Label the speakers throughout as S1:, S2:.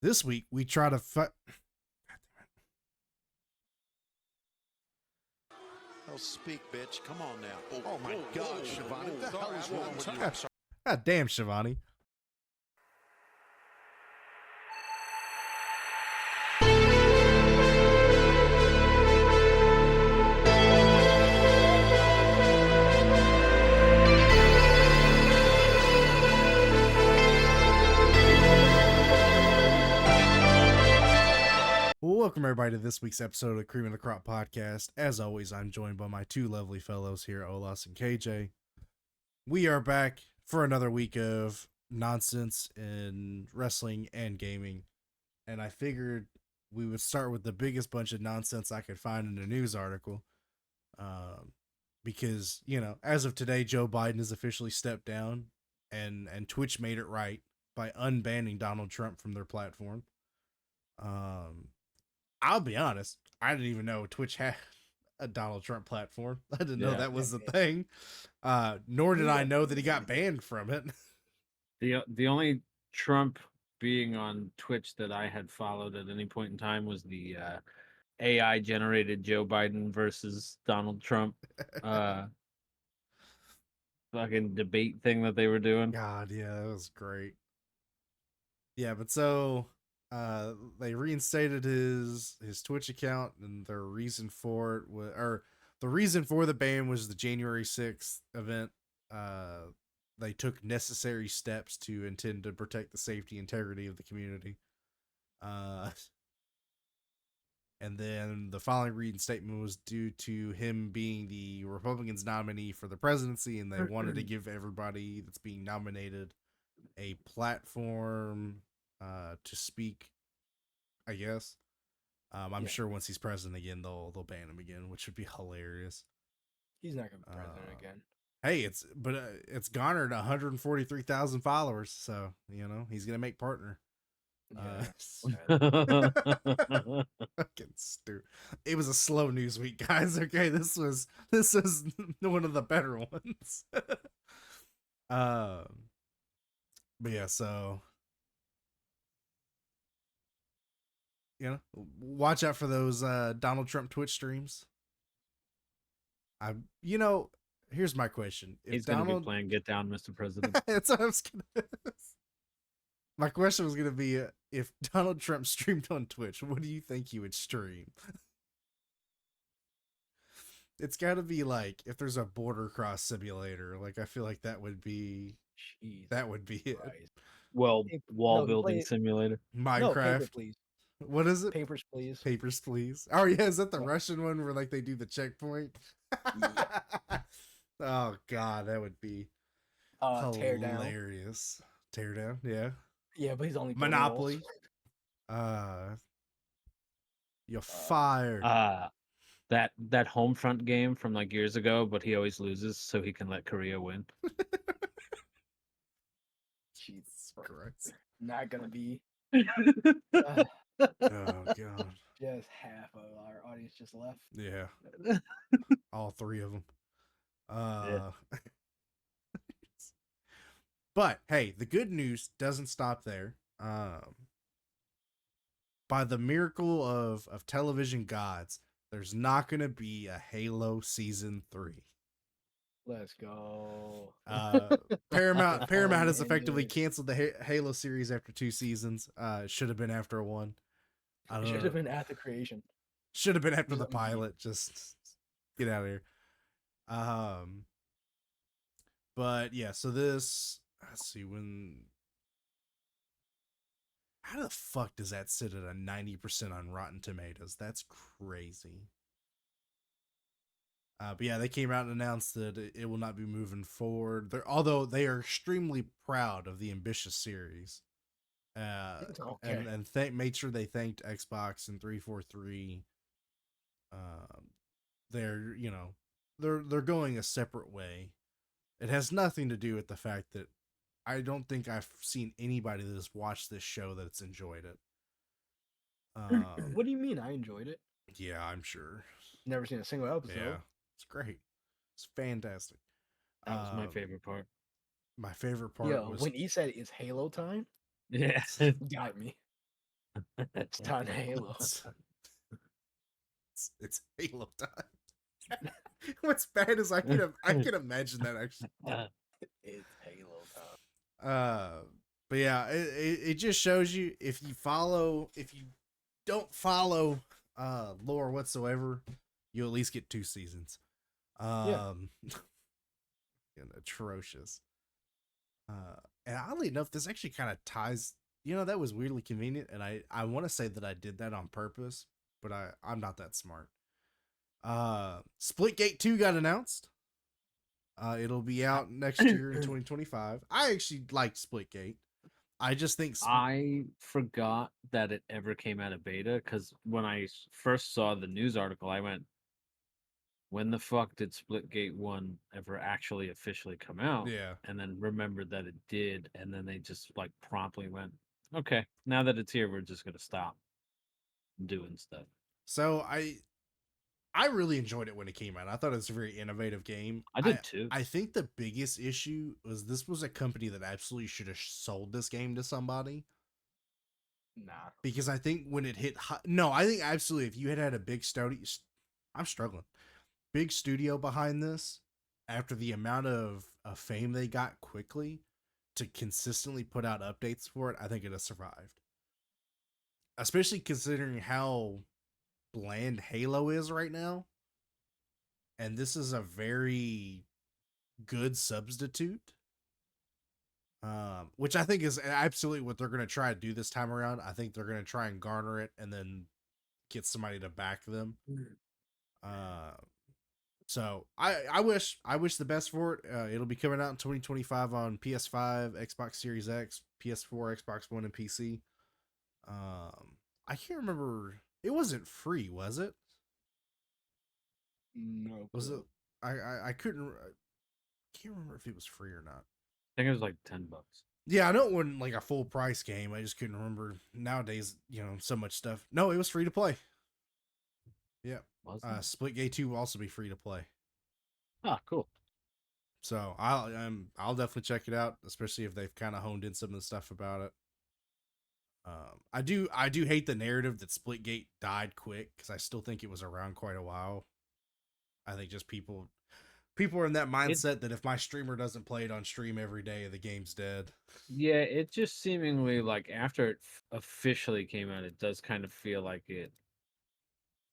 S1: This week we try to
S2: Oh, speak, bitch. Come on now. Oh my God, Shivani. What the hell is wrong with you?
S1: God damn, Shivani. Welcome everybody to this week's episode of Cream of the Crop Podcast. As always, I'm joined by my two lovely fellows here, Olas and KJ. We are back for another week of nonsense in wrestling and gaming. And I figured we would start with the biggest bunch of nonsense I could find in a news article. Because, you know, as of today, Joe Biden has officially stepped down and Twitch made it right by unbanning Donald Trump from their platform. I'll be honest, I didn't even know Twitch had a Donald Trump platform. I didn't know that was a thing. Nor did I know that he got banned from it.
S3: The only Trump being on Twitch that I had followed at any point in time was the AI generated Joe Biden versus Donald Trump fucking debate thing that they were doing.
S1: God, yeah, that was great. Yeah, but so they reinstated his Twitch account, and their reason for it was, or the reason for the ban was the January 6th event. They took necessary steps to intend to protect the safety and integrity of the community. And then the following reinstatement was due to him being the Republicans' nominee for the presidency, and they wanted to give everybody that's being nominated a platform to speak, I guess. I'm sure once he's president again, they'll ban him again, which would be hilarious.
S4: He's not gonna be president again.
S1: Hey, it's garnered 143,000 followers, so you know he's gonna make partner. Fucking stupid. It was a slow news week, guys. Okay, this was one of the better ones. But yeah, so you know, watch out for those Donald Trump Twitch streams. Here's my question:
S3: He's gonna be playing "Get Down, Mr. President."
S1: That's what I was gonna. My question was gonna be: if Donald Trump streamed on Twitch, what do you think he would stream? It's got to be like if there's a border cross simulator. Like I feel like that would be it.
S3: Well, wall building simulator.
S1: Minecraft.
S4: No, paper, please.
S1: What is it?
S4: Papers, please.
S1: Papers, please. Oh yeah, is that the Russian one where like they do the checkpoint? Oh god, that would be hilarious. Tear down, yeah.
S4: Yeah, but he's only
S1: Monopoly. You're fired.
S3: That Homefront game from like years ago, but he always loses, so he can let Korea win.
S1: Jesus Christ.
S4: Not gonna be.
S1: Oh god.
S4: Just half of our audience just left.
S1: Yeah. All three of them. But hey, the good news doesn't stop there. By the miracle of television gods, there's not going to be a Halo season 3.
S4: Let's go.
S1: Paramount has effectively canceled the Halo series after 2 seasons. It should have been after 1.
S4: It should have been at the creation.
S1: Should have been after the pilot. Just get out of here. But yeah, so this, let's see, how the fuck does that sit at a 90% on Rotten Tomatoes? That's crazy. But yeah, they came out and announced that it will not be moving forward. Although they are extremely proud of the ambitious series. And made sure they thanked Xbox and 343. They're going a separate way. It has nothing to do with the fact that I don't think I've seen anybody that has watched this show that's enjoyed it.
S4: What do you mean I enjoyed it?
S1: Yeah, I'm sure.
S4: Never seen a single episode.
S1: Yeah, it's great. It's fantastic.
S3: That was my favorite part.
S1: My favorite part was
S4: when he said it's Halo time.
S3: Yeah,
S4: Got me. It's time to Halo.
S1: It's Halo time. What's bad is I can imagine that actually.
S4: It's Halo time.
S1: But yeah, it just shows you if you don't follow lore whatsoever, you at least get 2 seasons. And atrocious. And oddly enough, this actually kind of ties. That was weirdly convenient, and I want to say that I did that on purpose, but I'm not that smart. Splitgate 2 got announced. It'll be out next year in 2025. I actually like Splitgate. I just think
S3: I forgot that it ever came out of beta because when I first saw the news article, I went, when the fuck did Splitgate 1 ever actually officially come out?
S1: Yeah.
S3: And then remembered that it did. And then they just like promptly went, okay, now that it's here, we're just going to stop doing stuff.
S1: So I really enjoyed it when it came out. I thought it was a very innovative game.
S3: I did too.
S1: I think the biggest issue was this was a company that absolutely should have sold this game to somebody.
S4: Nah.
S1: Because I think when it hit no, I think absolutely if you had a big studio, I'm struggling. Big studio behind this, after the amount of fame they got quickly to consistently put out updates for it, I think it has survived. Especially considering how bland Halo is right now. And this is a very good substitute. Which I think is absolutely what they're going to try to do this time around. I think they're going to try and garner it and then get somebody to back them. So I wish the best for it. It'll be coming out in 2025 on PS5, Xbox Series X, PS4, Xbox One, and PC. I can't remember. It wasn't free, was it?
S4: No.
S1: Was it? I couldn't. I can't remember if it was free or not.
S3: I think it was like $10.
S1: Yeah, I know it wasn't like a full price game. I just couldn't remember. Nowadays, so much stuff. No, it was free to play. Yeah. Splitgate 2 will also be free to play.
S3: Ah, cool.
S1: So I'll definitely check it out, especially if they've kind of honed in some of the stuff about it. I do hate the narrative that Splitgate died quick because I still think it was around quite a while. I think just people are in that mindset that if my streamer doesn't play it on stream every day, the game's dead.
S3: Yeah, it just seemingly like after it officially came out, it does kind of feel like it.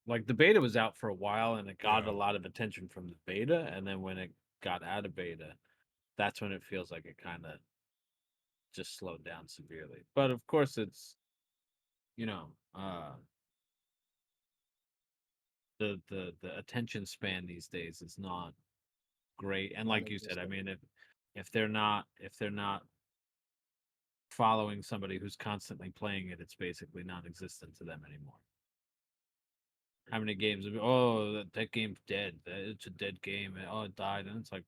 S3: Like the beta was out for a while and it got a lot of attention from the beta, and then when it got out of beta, that's when it feels like it kind of just slowed down severely. But of course, it's the attention span these days is not great, and like you said, I mean, if they're not following somebody who's constantly playing it, it's basically non-existent to them anymore. How many games? Oh, that game's dead. It's a dead game. Oh, it died, and it's like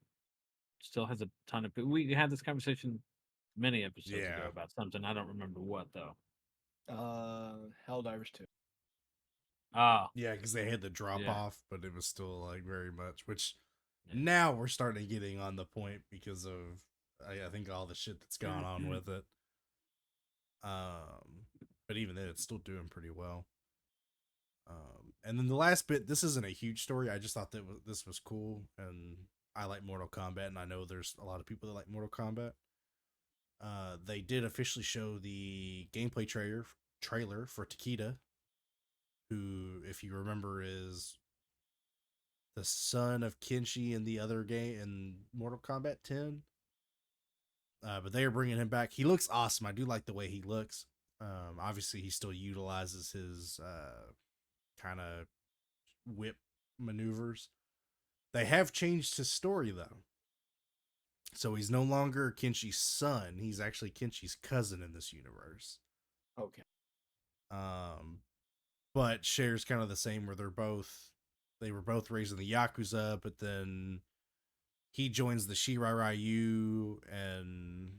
S3: still has a ton of. We had this conversation many episodes ago about something. I don't remember what though.
S4: Helldivers 2.
S1: Ah, yeah, because they had the drop off, but it was still like very much. Which now we're starting getting on the point because of I think all the shit that's gone on with it. But even then, it's still doing pretty well. And then the last bit, this isn't a huge story. I just thought that this was cool, and I like Mortal Kombat, and I know there's a lot of people that like Mortal Kombat. They did officially show the gameplay trailer for Takeda, who, if you remember, is the son of Kenshi in the other game in Mortal Kombat 10. But they are bringing him back. He looks awesome. I do like the way he looks. Obviously, he still utilizes his kind of whip maneuvers. They have changed his story though, so he's no longer Kenshi's son. He's actually Kenshi's cousin in this universe.
S4: Okay.
S1: But shares kind of the same where they were both raised in the Yakuza, but then he joins the Shirai Ryu and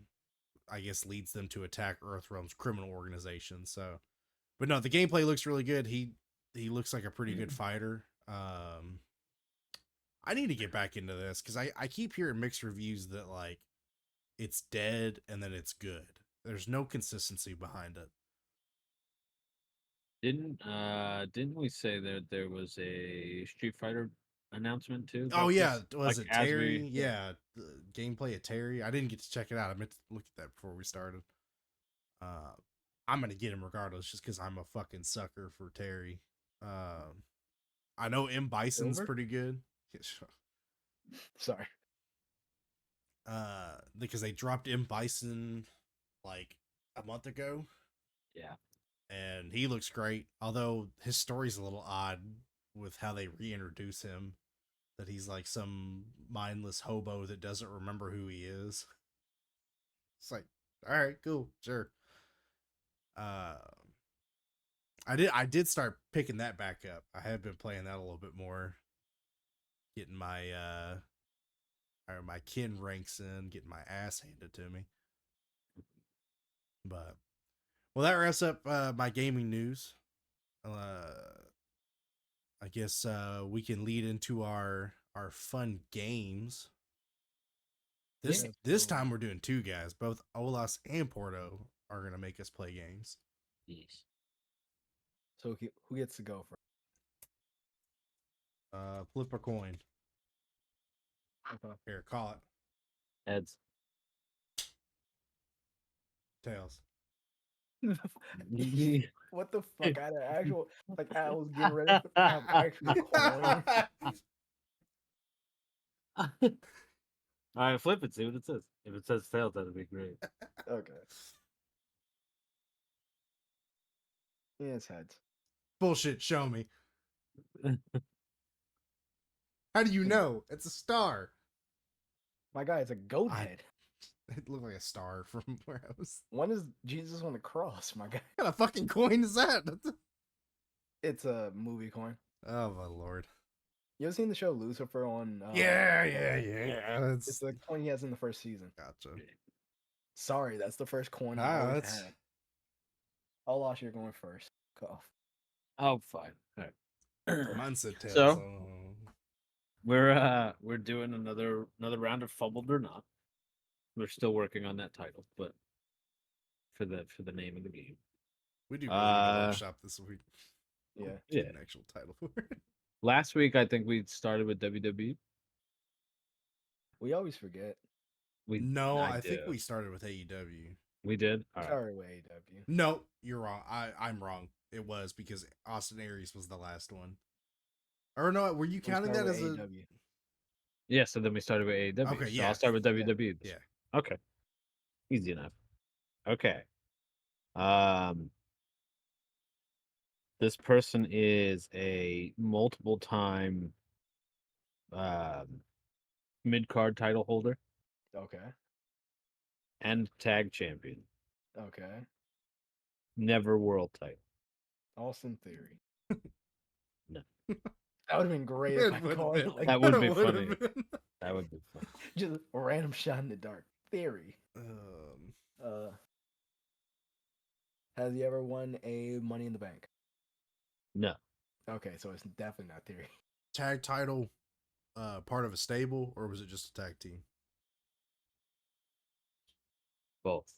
S1: I guess leads them to attack Earthrealm's criminal organization. So, but no, the gameplay looks really good. He looks like a pretty good fighter. I need to get back into this because I keep hearing mixed reviews that like it's dead and then it's good. There's no consistency behind it.
S3: Didn't we say that there was a Street Fighter announcement too?
S1: Oh
S3: about
S1: yeah,
S3: this?
S1: was
S3: Like
S1: it
S3: as
S1: Terry?
S3: we
S1: Yeah, the gameplay of Terry. I didn't get to check it out. I meant to look at that before we started. I'm gonna get him regardless, just because I'm a fucking sucker for Terry. I know M Bison's
S4: Silver?
S1: pretty good.
S4: Sorry.
S1: Because they dropped M Bison like a month ago,
S3: yeah.
S1: and he looks great. Although his story's a little odd with how they reintroduce him. That he's like some mindless hobo that doesn't remember who he is. It's like, all right, cool, sure. I did start picking that back up. I have been playing that a little bit more, getting my kin ranks in, getting my ass handed to me. But well, that wraps up my gaming news. I guess we can lead into our fun games. This
S4: Yeah,
S1: this
S4: so-
S1: time we're doing two guys. Both Olas and Porto are gonna make us play games.
S3: Yes.
S4: So who gets to go first?
S1: Flip a coin.
S4: Okay.
S1: Here, call it.
S3: Heads.
S1: Tails.
S4: What the fuck? I had an actual I was getting ready to have actual coin.
S3: All right, flip it. See what it says. If it says tails, that'd be great.
S4: Okay. Yeah, it's heads.
S1: Bullshit. Show me. How do you know? It's a star.
S4: My guy, it's a goat
S1: I-
S4: head.
S1: It looked like a star from where I was.
S4: When is Jesus on the cross, my guy?
S1: What kind of fucking coin is that?
S4: It's a movie coin.
S1: Oh my lord.
S4: You ever seen the show Lucifer on?
S1: Yeah.
S4: It's the coin he has in the first season.
S1: Gotcha.
S4: Sorry, that's the first coin I
S1: Ah,
S4: always
S1: that's
S4: had. Lost, you're going first. Cough.
S3: Oh, fine. All right.
S1: mine said tails.
S3: So we're doing another round of fumbled or not. We're still working on that title, but for the name of the game.
S1: we do really need to
S3: Uh,
S1: workshop this week.
S4: Yeah.
S1: Get
S3: Yeah.
S1: an actual title for it.
S3: Last week I think we started with WWE.
S4: We always forget.
S1: No, I think
S3: do.
S1: we started with AEW.
S3: We did. All right.
S4: Sorry, with AEW.
S1: No, you're wrong. I'm wrong. It was because Austin Aries was the last one. Or no, were you
S4: We
S1: counting that
S4: started
S1: as
S4: with
S1: a?
S4: AEW.
S3: Yeah. So then we started with AEW.
S1: Okay,
S3: So
S1: yeah.
S3: I'll start with WWE.
S1: Yeah.
S3: Okay. Easy enough. Okay. This person is a multiple time mid card title holder
S4: Okay.
S3: and tag champion.
S4: Okay.
S3: Never world title.
S4: Austin Theory.
S3: No.
S4: That would have been great if I
S1: It would've
S4: called
S1: been.
S4: it like
S3: That would be
S1: It would've
S3: funny.
S1: been.
S3: That would be fun.
S4: just a random shot in the dark. Theory.
S1: Um,
S4: Has he ever won a Money in the Bank?
S3: No.
S4: Okay, so it's definitely not Theory.
S1: tag title, part of a stable, or was it just a tag team?
S3: Both.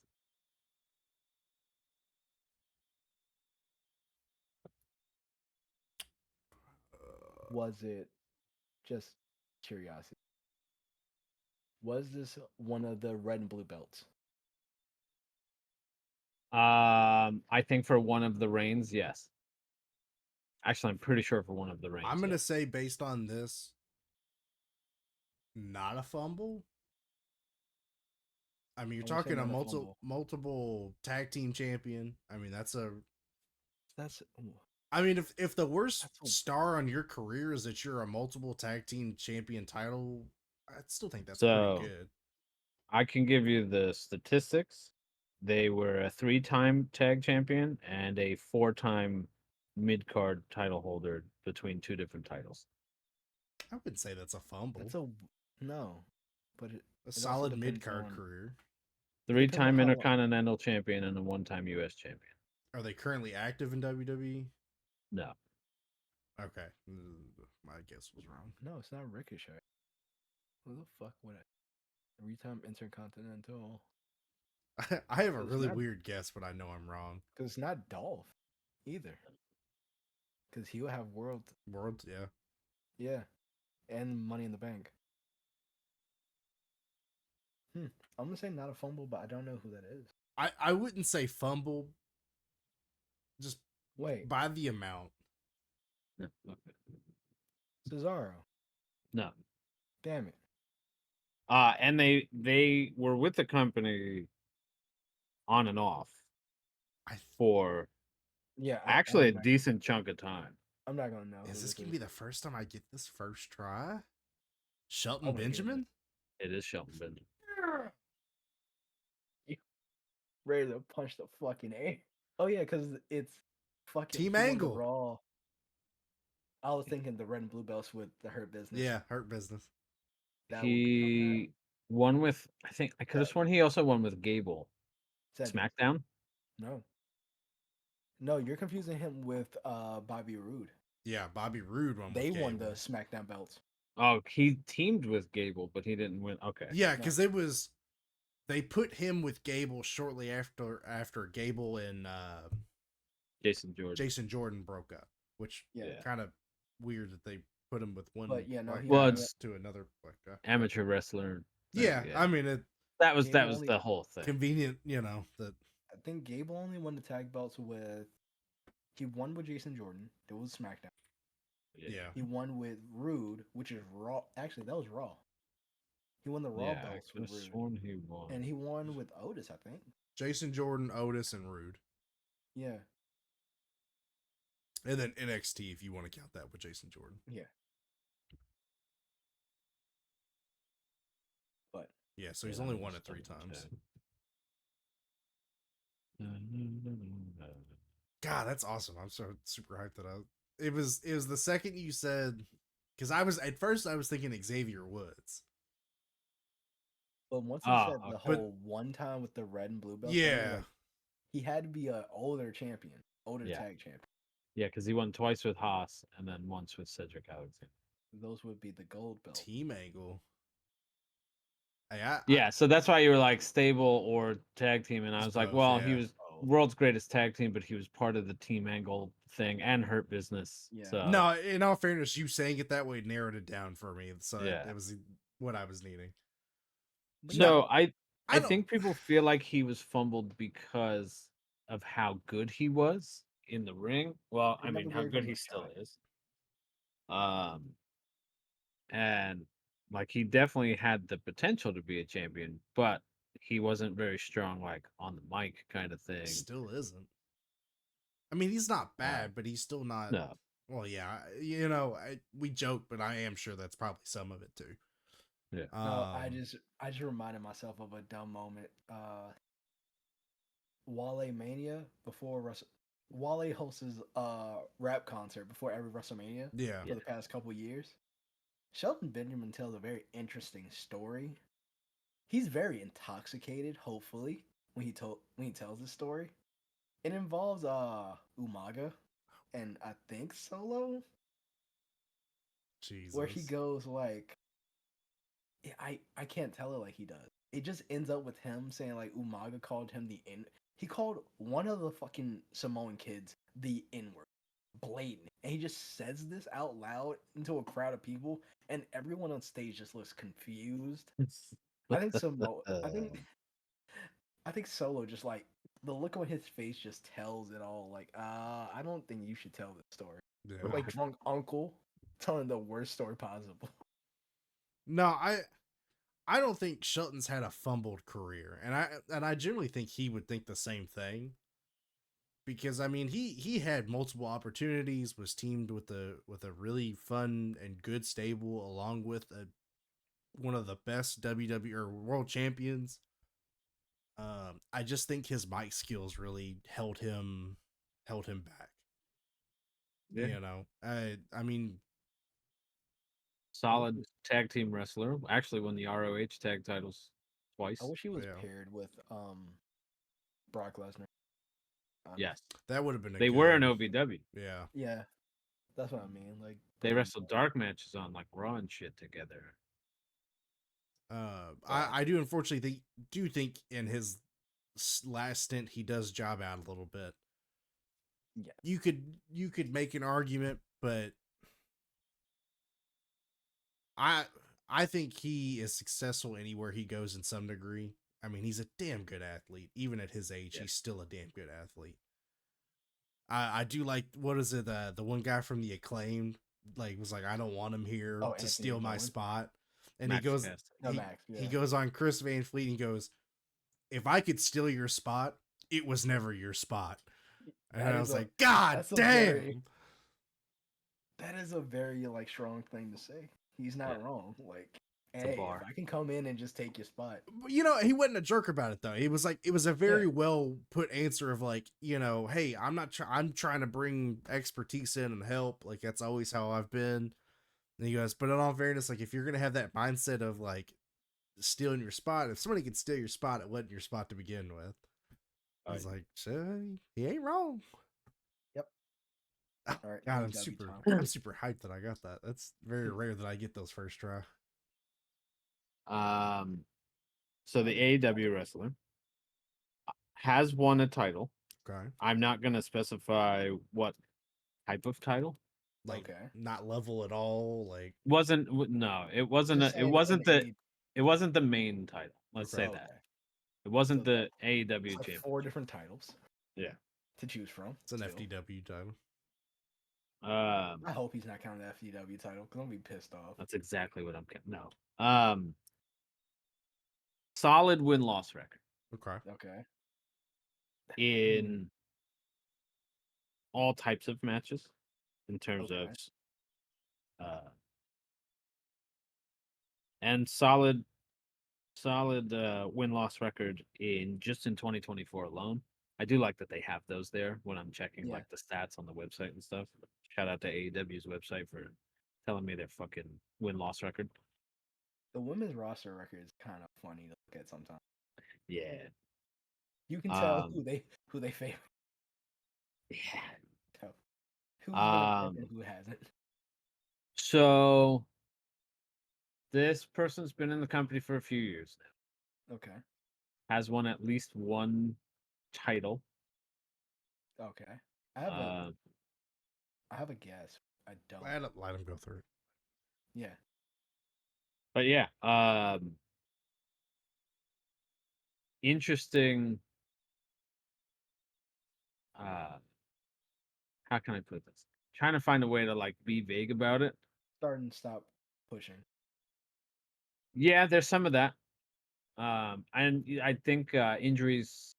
S4: Was it just curiosity? Was this one of the red and blue belts?
S3: I think for one of the reigns, yes. Actually, I'm pretty sure for one of the reigns.
S1: I'm gonna
S3: yes.
S1: say based on this, not a fumble. I mean, you're
S4: I would say
S1: talking a
S4: not a fumble.
S1: multiple tag team champion. I mean,
S4: That's ooh.
S1: I mean, if the worst
S4: That's a-
S1: star on your career is that you're a multiple tag team champion title, I still think that's
S3: So-
S1: pretty good.
S3: I can give you the statistics. They were a 3-time tag champion and a 4-time mid card title holder between 2 different titles.
S1: I wouldn't say that's a fumble.
S4: That's a no, but
S1: A
S4: also
S1: solid
S4: depends
S1: mid card
S4: on-
S1: career.
S3: 3-time
S4: how long.
S3: Intercontinental champion and a 1-time US champion.
S1: Are they currently active in WWE?
S3: No.
S1: Okay, my guess was wrong.
S4: no, it's not Ricochet. Who the fuck would I? 3-time Intercontinental.
S1: I have a
S4: It's
S1: really
S4: not-
S1: weird guess, but I know I'm wrong.
S4: Because it's not Dolph either. because he'll have world,
S1: yeah.
S4: yeah, and Money in the Bank. I'm gonna say not a fumble, but I don't know who that is.
S1: I wouldn't say fumble, just
S4: Wait,
S1: by the amount.
S3: No.
S4: Cesaro.
S3: No.
S4: Damn it.
S3: And they were with the company on and off
S1: I
S3: for
S4: Yeah,
S3: actually a decent chunk of time.
S4: I'm not gonna know.
S1: Is
S4: who
S1: this gonna be the first time I get this first try?
S4: I
S1: Shelton
S4: wanna get
S1: Benjamin?
S3: It is Shelton Benjamin.
S4: Ready to punch the fucking air. Oh yeah, because it's fucking
S1: Team
S4: he won the
S1: Angle.
S4: Raw. I was thinking the red and blue belts with the Hurt Business.
S1: Yeah, Hurt Business.
S4: That would become
S3: He won with, I think, I could have sworn he also won with Gable.
S4: that.
S3: SmackDown?
S4: No. No, you're confusing him with Bobby Roode.
S1: Yeah, Bobby Roode won
S4: They
S1: with
S4: won the
S1: Gable.
S4: SmackDown belts.
S3: Oh, he teamed with Gable, but he didn't win. Okay.
S1: Yeah, because they put him with Gable shortly after Gable and
S3: Jason Jordan.
S1: broke up, which
S4: Yeah.
S1: kind of weird that they put him with one
S4: But, yeah, no,
S1: black
S4: he
S1: guy
S3: was-
S1: to another black guy.
S3: Amateur wrestler.
S1: Yeah,
S3: Yeah.
S1: I mean it
S3: That was
S4: Gable only-
S3: the whole thing.
S1: convenient, that
S4: I think Gable only won the tag belts with. He won with Jason Jordan. It was SmackDown.
S1: yeah.
S4: He won with Rude, which is Raw. Actually, that was Raw. He won the Raw
S3: Yeah, I
S4: belts
S3: could
S4: with
S3: have
S4: Rude.
S3: sworn he won.
S4: And he won with Otis, I think.
S1: Jason Jordan, Otis, and Rude.
S4: Yeah.
S1: And then NXT if you want to count that with Jason Jordan.
S4: Yeah. But
S1: Yeah, so he's
S3: Yeah,
S1: only
S3: let me
S1: won
S3: just
S1: it 3
S3: double
S1: times.
S3: check.
S1: God, that's awesome. I'm so super hyped that it was the second you said, because I was thinking Xavier Woods.
S4: once he said the
S3: okay.
S4: whole one time with the red and blue belt,
S1: Yeah.
S4: like, he had to be an older champion, older
S3: Yeah.
S4: tag champion.
S3: Yeah, because he won twice with Haas and then once with Cedric Alexander.
S4: Those would be the gold belt.
S1: Team Angle. Hey,
S3: Yeah, so that's why you were like stable or tag team, and I
S1: It's
S3: was like,
S1: both,
S3: well,
S1: yeah.
S3: he was world's greatest tag team, but he was part of the Team Angle thing and Hurt Business.
S4: Yeah.
S3: So
S1: No, in all fairness, you saying it that way narrowed it down for me. So
S3: Yeah.
S1: it was what I was needing.
S4: But
S3: So
S1: I
S3: I
S1: don't-
S3: think people feel like he was fumbled because of how good he was in the ring. Well,
S4: They
S3: I
S4: never
S3: mean, how
S4: gave
S3: good
S4: him
S3: he
S4: a
S3: still
S4: shot.
S3: is. And like he definitely had the potential to be a champion, but he wasn't very strong, like on the mic kind of thing.
S1: Still isn't. I mean, he's not bad, but he's still not.
S3: No.
S1: Well, yeah, we joke, but I am sure that's probably some of it too.
S3: Yeah.
S4: No, I just reminded myself of a dumb moment. Wale Mania Wale hosts a rap concert before every WrestleMania
S1: Yeah.
S4: for the past couple years. Shelton Benjamin tells a very interesting story. He's very intoxicated, hopefully, when he tells this story. It involves Umaga and I think Solo,
S1: Jesus.
S4: where he goes like, I can't tell it like he does. It just ends up with him saying like Umaga called him he called one of the fucking Samoan kids the N-word, blatant, and he just says this out loud into a crowd of people, and everyone on stage just looks confused. I think I think Solo just like the look on his face just tells it all. Like, I don't think you should tell this story.
S1: Yeah.
S4: Like drunk uncle telling the worst story possible.
S1: No, I don't think Shelton's had a fumbled career, and I generally think he would think the same thing. Because I mean, he had multiple opportunities, was teamed with a really fun and good stable, along with one of the best WWE or world champions. I just think his mic skills really held him back.
S3: Yeah.
S1: You know, I mean,
S3: Solid tag team wrestler. Actually won the ROH tag titles twice.
S4: I wish he was
S1: Yeah.
S4: paired with Brock Lesnar.
S3: Yes.
S1: that would have been.
S3: They were in OVW.
S1: Yeah.
S4: Yeah, that's what I mean. Like
S3: They wrestled dark matches on like Raw and shit together.
S1: I do unfortunately think in his last stint he does job out a little bit.
S4: Yeah.
S1: you could make an argument, but I I think he is successful anywhere he goes in some degree. I mean, he's a damn good athlete. Even at his age,
S3: Yeah.
S1: he's still a damn good athlete. I do like, what is it, the one guy from the Acclaimed, like, was like, I don't want him here
S4: Oh,
S1: to
S4: Anthony
S1: steal my
S4: Bowen?
S1: spot. And
S3: Max
S1: he goes
S3: Caster.
S4: No,
S1: he,
S4: Max.
S1: he
S4: Yeah.
S1: goes on Chris Van Fleet and he goes, if I could steal your spot, it was never your spot. And
S4: That
S1: I
S4: is
S1: was
S4: a-
S1: like, God
S4: that's a
S1: damn.
S4: very- That is a very like strong thing to say. He's not
S3: Yeah.
S4: wrong. Like,
S3: It's a
S4: hey,
S3: bar.
S4: if I can come in and just take your spot,
S1: You know, he wasn't a jerk about it though. He was like, it was a very
S4: Yeah.
S1: well put answer of like, you know, hey, I'm trying to bring expertise in and help. Like, that's always how I've been. And he goes, but in all fairness, like, if you're gonna have that mindset of like stealing your spot, if somebody can steal your spot, it wasn't your spot to begin with. I was like, he ain't wrong.
S4: Yep.
S1: Oh,
S4: All right,
S1: God,
S4: AEW time.
S1: I'm super hyped that I got that. That's very rare that I get those first try.
S3: So the AEW wrestler has won a title.
S1: Okay,
S3: I'm not going to specify what type of title.
S1: like
S4: Okay.
S1: not level at all. Like,
S3: No, it wasn't.
S4: Just
S3: It
S4: saying
S3: wasn't
S4: in
S3: the. It wasn't the main title. Let's say
S1: Okay.
S3: that it wasn't
S4: So
S3: the AEW
S4: So
S3: champion.
S4: 4 different titles.
S3: Yeah.
S4: To choose from.
S1: it's an
S4: still.
S1: FDW title.
S4: I hope he's not counting the FDW title because I'm gonna be pissed off.
S3: That's exactly what I'm getting. No. Solid win-loss record
S1: Okay,
S4: Okay.
S3: in all types of matches, in terms
S4: Okay.
S3: of, and solid win-loss record in 2024 alone. I do like that they have those there when I'm checking
S4: Yeah.
S3: like the stats on the website and stuff. Shout out to AEW's website for telling me their fucking win-loss record.
S4: The women's roster record is kind of funny to look at sometimes.
S3: Yeah.
S4: You can tell who they favor.
S3: Yeah.
S4: Who's been a champ and who hasn't.
S3: So this person's been in the company for a few years now.
S4: Okay.
S3: Has won at least one title.
S4: Okay. I have a guess. I don't.
S1: let him go through it.
S4: Yeah.
S3: But yeah, interesting. How can I put this? Trying to find a way to like be vague about it.
S4: Start and stop pushing.
S3: Yeah, there's some of that. And I think injuries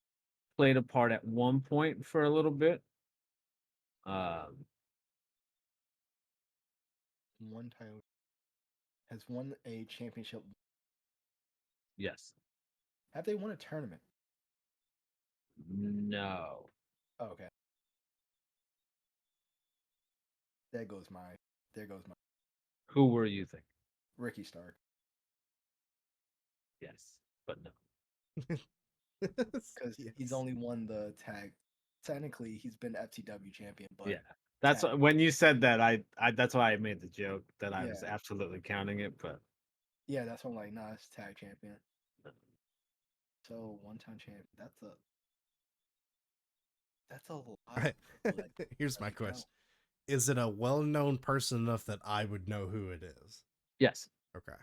S3: played a part at one point for a little bit.
S4: One title has won a championship.
S3: Yes.
S4: Have they won a tournament?
S3: No.
S4: Oh, okay. There goes my.
S3: Who were you thinking?
S4: Ricky Stark.
S3: Yes, but no.
S4: Because
S1: Yes.
S4: he's only won the tag. Technically, he's been FTW champion, but
S3: Yeah. That's
S4: tag.
S3: when you said that. I that's why I made the joke that I was
S4: Yeah.
S3: absolutely counting it, but
S4: Yeah, that's why I'm like, nah, it's tag champion. So 1-time champion. That's a lot.
S1: Here's my
S4: Let it go.
S1: question: is it a well-known person enough that I would know who it is?
S3: yes.
S1: Okay.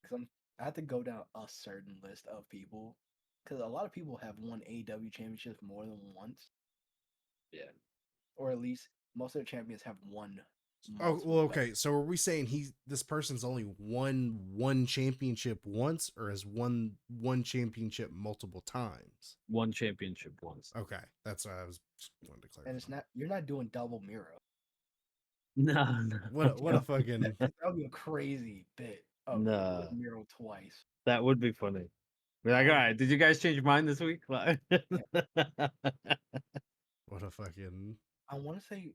S4: Because I have to go down a certain list of people. Because a lot of people have won AEW championships more than once.
S3: Yeah.
S4: Or at least most of the champions have won.
S1: Oh,
S4: multiple
S1: well,
S4: belts.
S1: okay. So are we saying this person's only won one championship once, or has won one championship multiple times?
S3: One championship once.
S1: Okay, that's what I was just wanted to clarify.
S4: And it's not, you're not doing double Miro.
S3: No.
S1: What a fucking
S4: That would be a crazy bit of
S3: No.
S4: Miro twice.
S3: That would be funny. Be like, all right, did you guys change your mind this week?
S1: what a fucking
S4: I want to say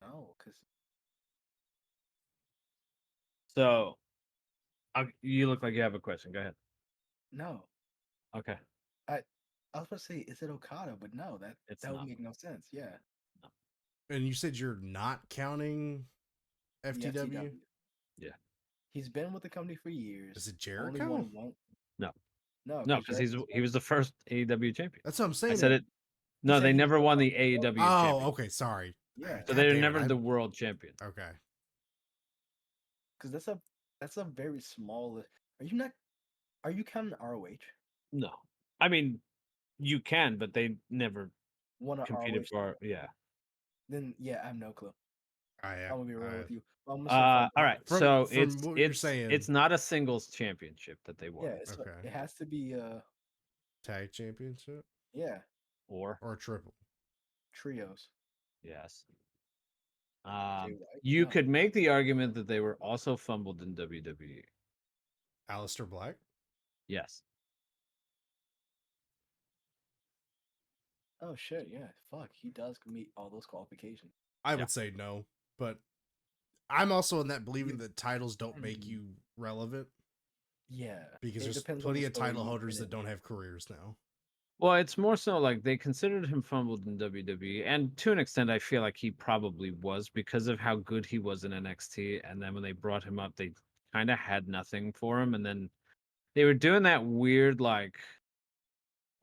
S4: no, because
S3: So, you look like you have a question. Go ahead.
S4: no.
S3: Okay.
S4: I was supposed to say, is it Okada? But no,
S3: It's
S4: that would
S3: not.
S4: make no sense. Yeah.
S1: And you said you're not counting
S4: The
S1: FTW?
S3: Yeah.
S4: He's been with the company for years.
S1: Is it
S4: Only
S1: Jericho?
S4: won one.
S3: No.
S4: No,
S3: No, because he was the first AEW champion.
S1: That's what I'm
S3: I
S1: saying.
S3: said it. No,
S4: said
S3: they
S4: he
S3: never
S4: was
S3: won
S4: the
S3: the AEW
S1: Oh,
S3: champion.
S1: okay. Sorry.
S4: Yeah.
S3: So
S1: God
S3: they're
S1: damn it,
S3: never the world champion.
S1: Okay.
S4: because that's a very small list. Are you counting ROH?
S3: No. I mean, you can, but they never
S4: One of
S3: competed
S4: ROH?
S3: for. Yeah.
S4: Then yeah, I have no clue.
S1: Yeah.
S4: I'm gonna be real with you. I'm gonna say
S3: All right.
S1: From-
S3: So
S1: from what you're saying-
S3: it's not a singles championship that they won.
S4: yeah,
S1: Okay.
S4: it has to be
S1: Tag championship
S4: yeah,
S3: Or
S1: triple.
S4: trios.
S3: yes.
S4: Jay White?
S3: You
S4: No.
S3: could make the argument that they were also fumbled in WWE.
S1: Aleister Black.
S3: Yes.
S4: Oh shit, yeah. Fuck, he does meet all those qualifications.
S1: I
S3: Yeah.
S1: would say no, but I'm also in that believing that titles don't make
S4: Mm.
S1: you relevant
S4: Yeah.
S1: because
S4: it
S1: there's
S4: depends on
S1: plenty
S4: the
S1: of
S4: story
S1: title
S4: you've
S1: holders
S4: been
S1: that
S4: in.
S1: don't have careers now.
S3: Well, it's more so like they considered him fumbled in WWE, and to an extent, I feel like he probably was because of how good he was in NXT. And then when they brought him up, they kind of had nothing for him, and then they were doing that weird like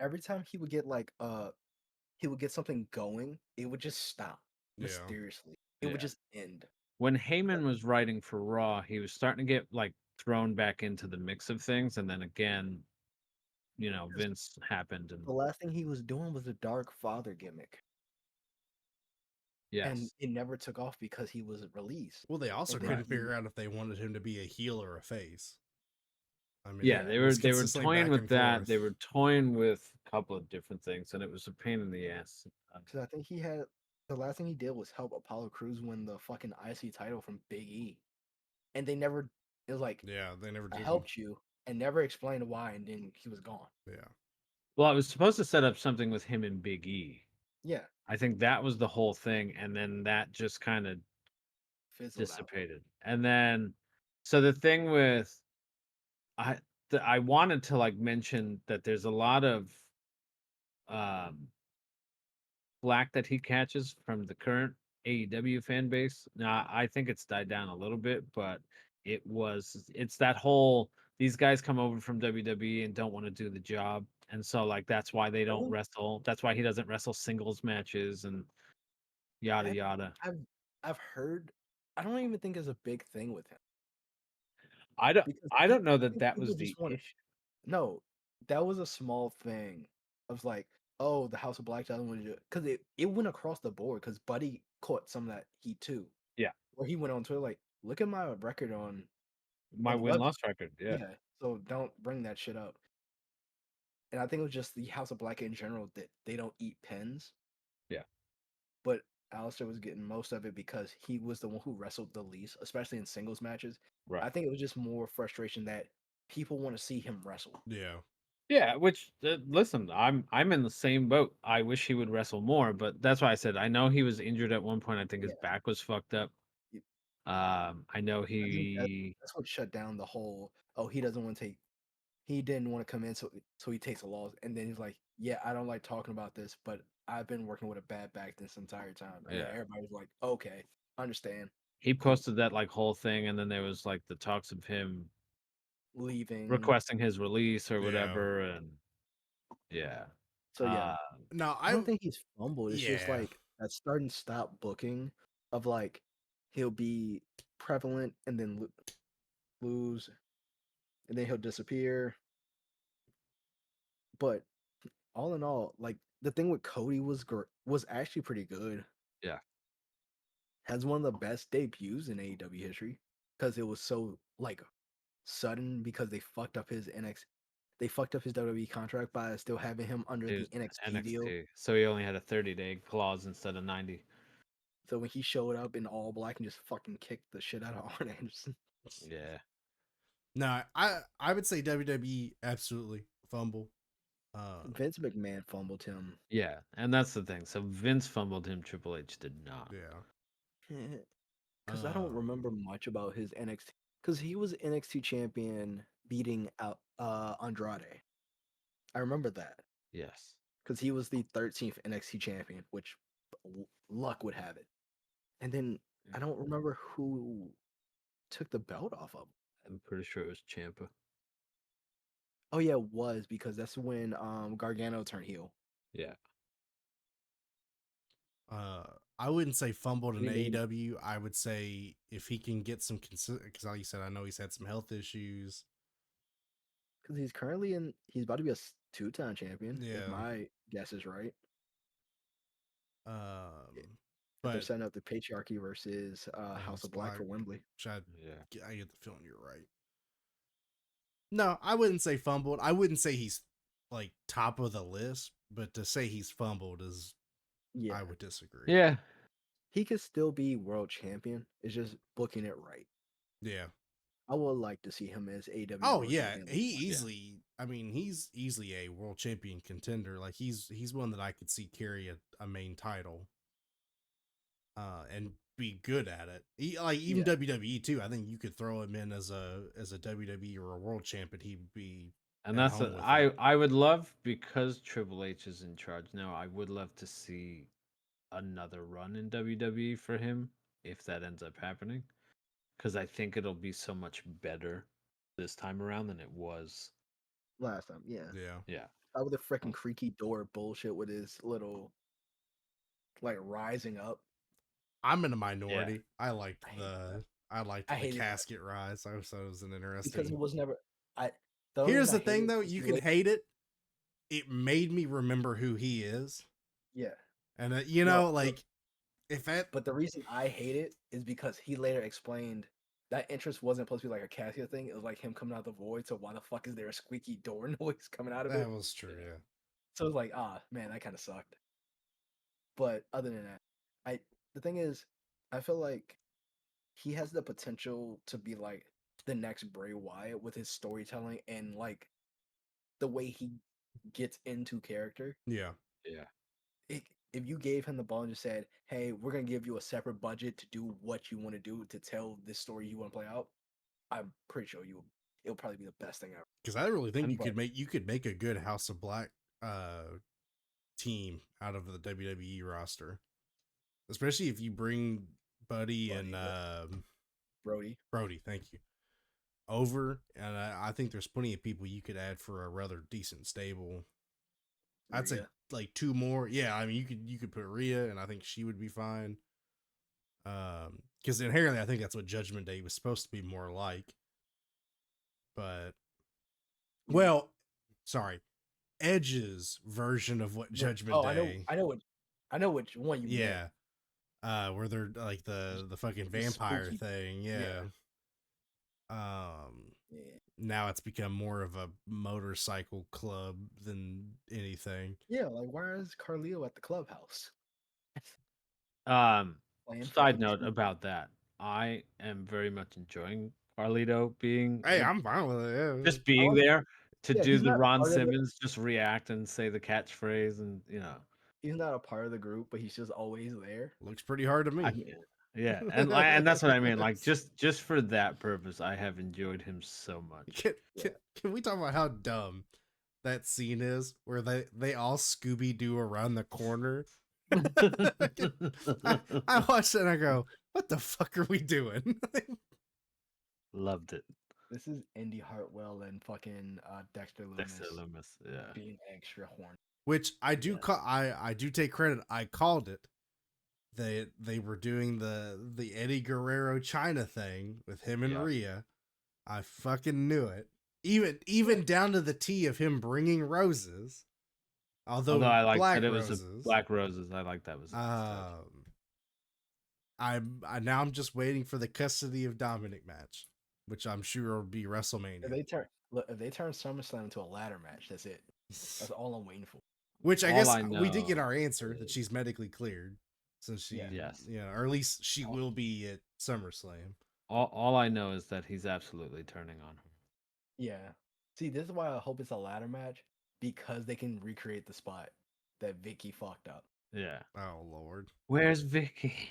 S4: Every time he would get he would get something going, it would just stop
S1: Yeah.
S4: mysteriously. It would
S3: Yeah.
S4: just end.
S3: when Heyman was writing for Raw, he was starting to get like thrown back into the mix of things, and then again, Vince happened, and
S4: The last thing he was doing was a Dark Father gimmick, and
S3: yes,
S4: it never took off because he was released.
S1: Well, they also
S4: And then
S1: couldn't
S4: he-
S1: figure out if they wanted him to be a heel or a face. I mean,
S3: yeah,
S1: it
S3: they
S1: was
S3: were
S1: consistently
S3: toying
S1: back
S3: with
S1: and
S3: that. They
S1: forth.
S3: were toying with a couple of different things, and it was a pain in the ass.
S4: Because I think the last thing he did was help Apollo Crews win the fucking IC title from Big E, and they never. It was like
S1: Yeah, they never
S4: I
S1: did.
S4: helped you, and never explained why, and then he was gone.
S1: Yeah.
S3: Well, I was supposed to set up something with him and Big E.
S4: Yeah,
S3: I think that was the whole thing, and then that just kind of
S4: fizzled out.
S3: dissipated. And then, so the thing with I wanted to like mention that there's a lot of um flack that he catches from the current AEW fan base. Now, I think it's died down a little bit, but it's that whole these guys come over from WWE and don't want to do the job. And so like that's why they don't
S4: Really?
S3: wrestle. That's why he doesn't wrestle singles matches and yada
S4: I-
S3: yada.
S4: I've heard. I don't even think it's a big thing with him because
S3: I don't know
S4: I
S3: that
S4: think
S3: that
S4: people
S3: was the
S4: just want.
S3: issue.
S4: No, that was a small thing. I was like, oh, the House of Black doesn't want to do it because it went across the board because Buddy caught some of that heat too.
S3: Yeah.
S4: Where he went on Twitter like, look at my record on
S3: My
S4: the
S3: win
S4: website.
S3: loss record. Yeah.
S4: Yeah, so don't bring that shit up. And I think it was just the House of Black in general that they don't eat pins.
S3: Yeah.
S4: But Alistair was getting most of it because he was the one who wrestled the least, especially in singles matches.
S3: Right.
S4: I think it was just more frustration that people want to see him wrestle.
S1: Yeah.
S3: Yeah, which listen, I'm in the same boat. I wish he would wrestle more, but that's why I said I know he was injured at one point. I think his
S4: Yeah.
S3: back was fucked up.
S4: Yep.
S3: I know
S4: I think
S3: he
S4: that's what shut down the whole. Oh, he doesn't want to take. He didn't want to come in, so he takes a loss, and then he's like, "Yeah, I don't like talking about this, but I've been working with a bad back this entire time." And then
S3: Yeah.
S4: everybody's like, "Okay, understand."
S3: he
S4: Cool.
S3: posted that like whole thing, and then there was like the talks of him
S4: Leaving.
S3: requesting his release or
S1: Yeah.
S3: whatever, and yeah.
S4: So yeah,
S1: No,
S4: I don't think he's fumbled. It's just
S1: Yeah.
S4: like that start and stop booking of like he'll be prevalent and then lose, and then he'll disappear. But all in all, like the thing with Cody was actually pretty good.
S3: Yeah.
S4: Has one of the best debuts in AEW history because it was so like sudden because they fucked up his WWE contract by still having him under
S3: It
S4: the
S3: was
S4: NXT deal.
S3: NXT, so he only had a 30-day clause instead of 90.
S4: So when he showed up in all black and just fucking kicked the shit out of Arn Anderson.
S3: Yeah.
S1: No, I would say WWE absolutely fumble.
S4: Vince McMahon fumbled him.
S3: Yeah, and that's the thing. So Vince fumbled him. Triple H did not.
S1: Yeah.
S4: Because I don't remember much about his NXT. Because he was NXT champion beating out Andrade. I remember that.
S3: Yes.
S4: Because he was the 13th NXT champion, which luck would have it. And then I don't remember who took the belt off of him.
S3: I'm pretty sure it was Ciampa.
S4: Oh yeah, it was because that's when Gargano turned heel.
S3: Yeah.
S1: I wouldn't say fumbled in
S4: We need-
S1: AEW. I would say if he can get some because like you said, I know he's had some health issues.
S4: Because he's about to be a two-time champion, if
S1: Yeah.
S4: my guess is right. If they're
S1: But
S4: setting up the Patriarchy versus House of Black for Wembley.
S1: which
S3: Yeah.
S1: I get the feeling you're right. No, I wouldn't say fumbled. I wouldn't say he's like top of the list, but to say he's fumbled is
S4: Yeah,
S1: I would disagree.
S3: Yeah.
S4: he could still be world champion. It's just booking it right.
S1: Yeah.
S4: I would like to see him as AW.
S1: Oh
S4: world
S1: yeah,
S4: champion.
S1: he easily. I mean, he's easily a world champion contender. Like he's one that I could see carry a main title, and be good at it. Like even
S4: Yeah.
S1: WWE too. I think you could throw him in as a WWE or a world champion. He'd be.
S3: And
S1: at
S3: that's
S1: home with
S3: I would love, because Triple H is in charge now, I would love to see another run in WWE for him if that ends up happening. Because I think it'll be so much better this time around than it was.
S4: Last time, yeah.
S1: Yeah.
S3: Yeah.
S4: With the freaking creaky door bullshit with his little like rising up.
S1: I'm in a minority. I liked
S4: I
S1: the
S4: hated that.
S1: casket rise. I thought it was an interesting.
S4: Because it was never. The only
S1: Here's
S4: reason
S1: the
S4: I hated
S1: thing,
S4: it
S1: though.
S4: was
S1: You
S4: he
S1: can
S4: later-
S1: hate it. It made me remember who he is,
S4: Yeah.
S1: and if that.
S4: But the reason I hate it is because he later explained that interest wasn't supposed to be like a casket thing. It was like him coming out of the void. So why the fuck is there a squeaky door noise coming out of it?
S1: That was true, yeah.
S4: So it's like, man, that kind of sucked. But other than that, the thing is, I feel like he has the potential to be like the next Bray Wyatt with his storytelling and like the way he gets into character.
S1: Yeah.
S3: Yeah.
S4: If you gave him the ball and just said, "Hey, we're gonna give you a separate budget to do what you want to do to tell this story you want to play out," I'm pretty sure it'll probably be the best thing ever.
S1: Because I really think
S3: And
S1: you could make a good House of Black team out of the WWE roster, especially if you bring Buddy and
S4: Brody.
S1: Brody. Thank you. Over, and I think there's plenty of people you could add for a rather decent stable. I'd say
S4: Rhea.
S1: like two more. Yeah, I mean you could put Rhea, and I think she would be fine. Because inherently, I think that's what Judgment Day was supposed to be more like. But well, sorry, Edge's version of what Judgment Day.
S4: I know which one you meant.
S1: Yeah. Where they're like the fucking
S4: The
S1: vampire
S4: spooky-
S1: thing.
S4: yeah.
S1: Yeah.
S4: Yeah.
S1: Now it's become more of a motorcycle club than anything.
S4: Yeah, like why is Carlito at the clubhouse? Playing
S3: Side
S4: fucking
S3: note
S4: True.
S3: about that. I am very much enjoying Carlito being
S1: Hey, I'm fine with it. Yeah.
S3: just being
S4: like-
S3: there to
S4: yeah,
S3: do
S4: he's
S3: the
S4: not
S3: Ron
S4: part of it.
S3: Simmons, just react and say the catchphrase, and
S4: He's not a part of the group, but he's just always there.
S1: Looks pretty hard to me.
S3: yeah, and that's what I mean. Like just for that purpose, I have enjoyed him so much.
S1: Can we talk about how dumb that scene is where they all Scooby Doo around the corner? I watched it and I go, what the fuck are we doing?
S3: Loved it.
S4: This is Indy Hartwell and fucking Dexter Lumis
S3: Dexter Lumis, yeah.
S4: being extra horny.
S1: Which I do
S3: Yes.
S1: I do take credit. I called it. They were doing the Eddie Guerrero China thing with him and
S3: Yeah.
S1: Rhea. I fucking knew it. Even down to the T of him bringing roses. Although
S3: I like
S1: black
S3: that it was
S1: roses.
S3: black roses. I like that was.
S1: Now I'm just waiting for the custody of Dominic match, which I'm sure will be WrestleMania.
S4: If they turn SummerSlam into a ladder match, that's it. That's all I'm waiting for.
S1: Which I
S3: All
S1: guess
S3: I
S1: we did get
S3: know
S1: our answer that
S3: is-
S1: she's medically cleared, since she,
S3: Yes.
S1: or at least she will be at SummerSlam.
S3: All I know is that he's absolutely turning on her.
S4: Yeah. See, this is why I hope it's a ladder match, because they can recreate the spot that Vicky fucked up.
S3: Yeah.
S1: Oh Lord,
S3: Where's Vicky?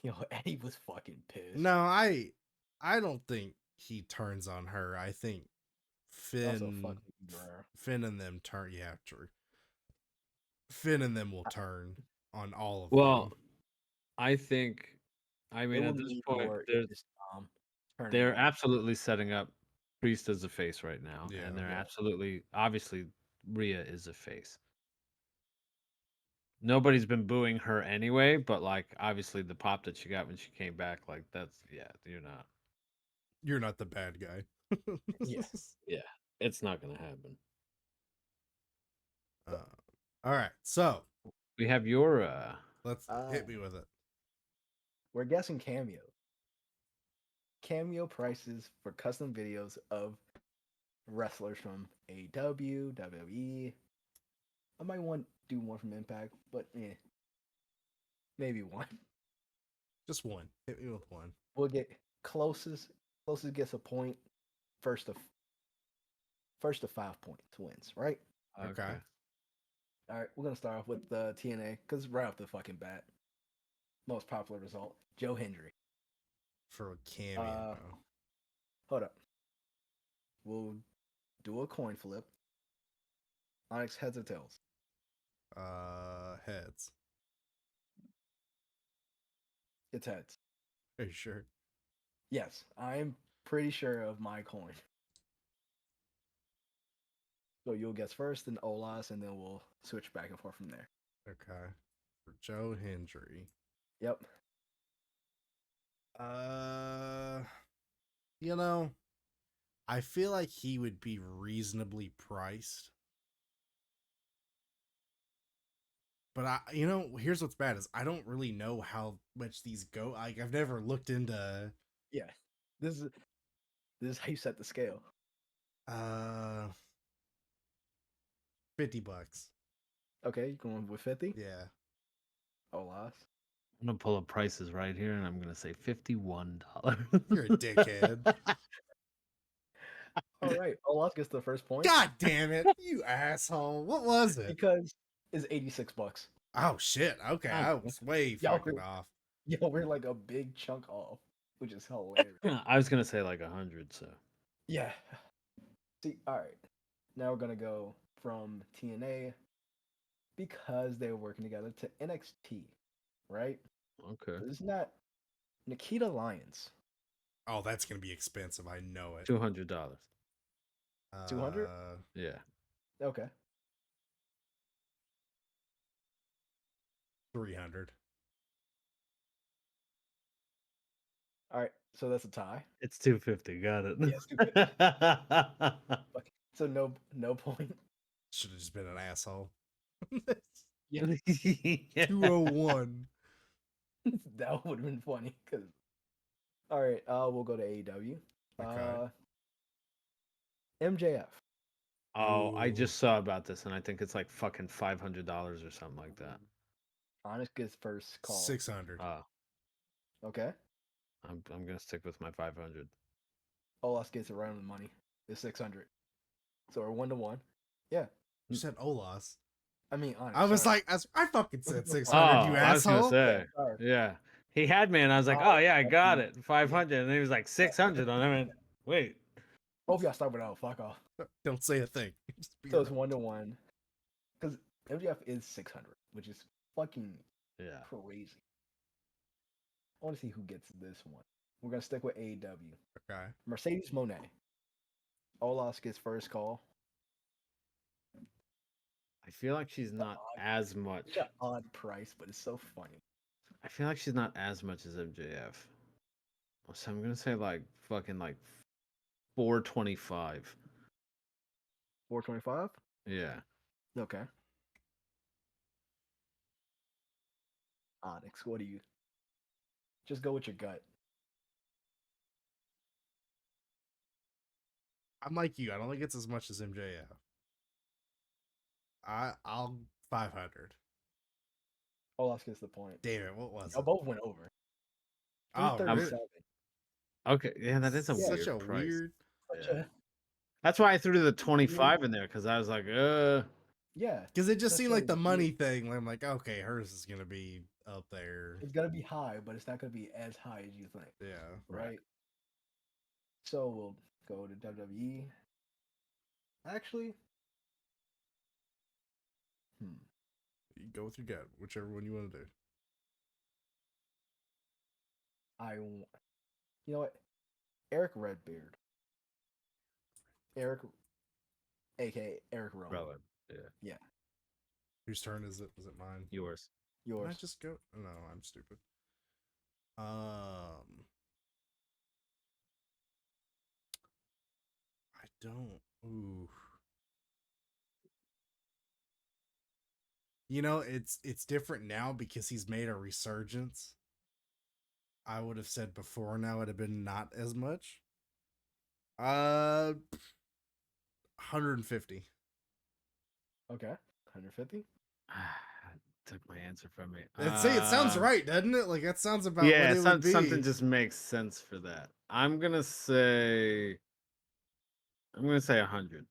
S4: Yo, Eddie was fucking pissed.
S1: no, I don't think he turns on her. I think
S4: Also, fuck Vicky Guerrero.
S1: Finn and them turn. Yeah, true. Finn and them will turn on all of
S3: Well,
S1: them.
S3: I think. I
S4: They
S3: mean,
S4: will
S3: at this
S4: need
S3: point,
S4: more
S3: they're
S4: in this, turning
S3: they're
S4: on.
S3: absolutely setting up Priest is a face right now,
S1: Yeah.
S3: and they're
S4: Yeah.
S3: absolutely obviously Rhea is a face. Nobody's been booing her anyway, but like obviously the pop that she got when she came back, like that's
S1: You're not the bad guy.
S4: Yeah.
S3: yeah, it's not gonna happen.
S1: All right, so
S3: We have your
S1: let's hit me with it.
S4: We're guessing cameo. Cameo prices for custom videos of wrestlers from AEW, WWE. I might want to do one from Impact, but maybe one.
S1: Just one. Hit me with one.
S4: We'll get closest gets a point. First to 5 points wins, right?
S1: Okay.
S4: All right, we're gonna start off with the TNA because right off the fucking bat, most popular result: Joe Hendry.
S1: For a cameo.
S4: Hold up, we'll do a coin flip. Onyx, heads or tails?
S1: Heads.
S4: It's heads.
S1: Are you sure?
S4: Yes, I'm pretty sure of my coin. So you'll guess first, then Olas, and then we'll switch back and forth from there.
S1: Okay. For Joe Hendry.
S4: Yep.
S1: You know, I feel like he would be reasonably priced. But here's what's bad is I don't really know how much these go. Like I've never looked into
S4: Yeah. This is how you set the scale.
S1: uh $50.
S4: Okay, you going with 50?
S1: Yeah.
S4: Olas.
S3: I'm gonna pull up prices right here, and I'm gonna say $51.
S1: You're a dickhead.
S4: All right, Olas gets the first point.
S1: God damn it, you asshole. What was it?
S4: Because it's $86.
S1: Oh shit. Okay, I was way
S4: Y'all
S1: fucking
S4: were-
S1: off.
S4: Yo, we're like a big chunk off, which is hilarious.
S3: I was gonna say like 100. So
S4: Yeah. See, all right. Now we're gonna go from TNA because they were working together to NXT, right?
S3: okay,
S4: It's not Nikita Lyons.
S1: Oh, that's gonna be expensive. I know it.
S3: $200.
S4: 200?
S3: Yeah,
S4: Okay.
S1: 300.
S4: All right. So that's a tie.
S3: it's 250. Got it.
S4: Yeah, it's 250. Okay. So no point.
S1: Should have just been an asshole.
S4: Yeah.
S1: 201.
S4: That would have been funny. Cause all right. We'll go to AEW.
S1: Okay.
S4: MJF.
S3: Oh, I
S1: Ooh.
S3: just saw about this, and I think it's like fucking $500 or something like that.
S4: Honest gets first call.
S1: 600.
S4: Okay.
S3: I'm gonna stick with my 500.
S4: Olas gets it right on the money. It's 600. So we're 1-1. Yeah.
S1: You said Olas.
S4: I mean, honest.
S1: I was
S4: sorry.
S1: like, I fucking said
S4: Oh,
S1: 600, you
S3: I was gonna
S1: asshole.
S3: say,
S4: Sorry.
S3: yeah. He had me, and I was like,
S4: Oh,
S3: oh yeah, I got
S4: okay.
S3: it, 500, and he was like 600 on him. And wait,
S4: Both y'all start with O. Fuck off.
S1: Don't say a thing. Just be
S4: So it's
S1: right.
S4: 1-1. Because MJF is 600, which is fucking
S3: yeah,
S4: crazy. I want to see who gets this one. We're gonna stick with AEW.
S1: Okay.
S4: Mercedes Monet. Olas gets first call.
S3: I feel like she's not as much.
S4: It's an odd price, but it's so funny.
S3: I feel like she's not as much as MJF. So I'm gonna say like fucking like 425.
S4: 425.
S3: Yeah.
S4: Okay. Onyx, what do you? Just go with your gut.
S1: I'm like you. I don't think it's as much as MJF. I'll 500.
S4: Olas gets the point.
S1: Damn it, what was
S4: Y'all
S1: it?
S4: both went over.
S1: Oh, really?
S4: 337.
S3: Okay. Yeah, that is a
S1: Such
S3: weird
S1: a
S3: price.
S1: weird.
S4: Such
S3: Yeah.
S4: a-
S3: That's why I threw the 25 in there because I was like,
S4: Yeah.
S1: Because it just
S4: Such
S1: seemed
S4: a
S1: like the money
S4: weird-
S1: thing. I'm like, okay, hers is gonna be up there.
S4: It's gonna be high, but it's not gonna be as high as you think.
S1: Yeah.
S4: Right. So we'll go to WWE. Actually,
S1: You go with your gut, whichever one you want to do.
S4: you know what? Eric Redbeard. Eric, aka Eric Rowan.
S3: Rowan. Yeah,
S1: Whose turn is it? Is it mine?
S3: yours.
S1: Can I
S4: Yours.
S1: just go? No, I'm stupid. I don't. Ooh. You know, it's different now because he's made a resurgence. I would have said before now it'd have been not as much. 150.
S4: Okay. 150.
S3: Took my answer from me.
S1: Let's say it sounds right, doesn't it? Like that sounds about
S3: Yeah,
S1: what it would be.
S3: something just makes sense for that. I'm gonna say 100.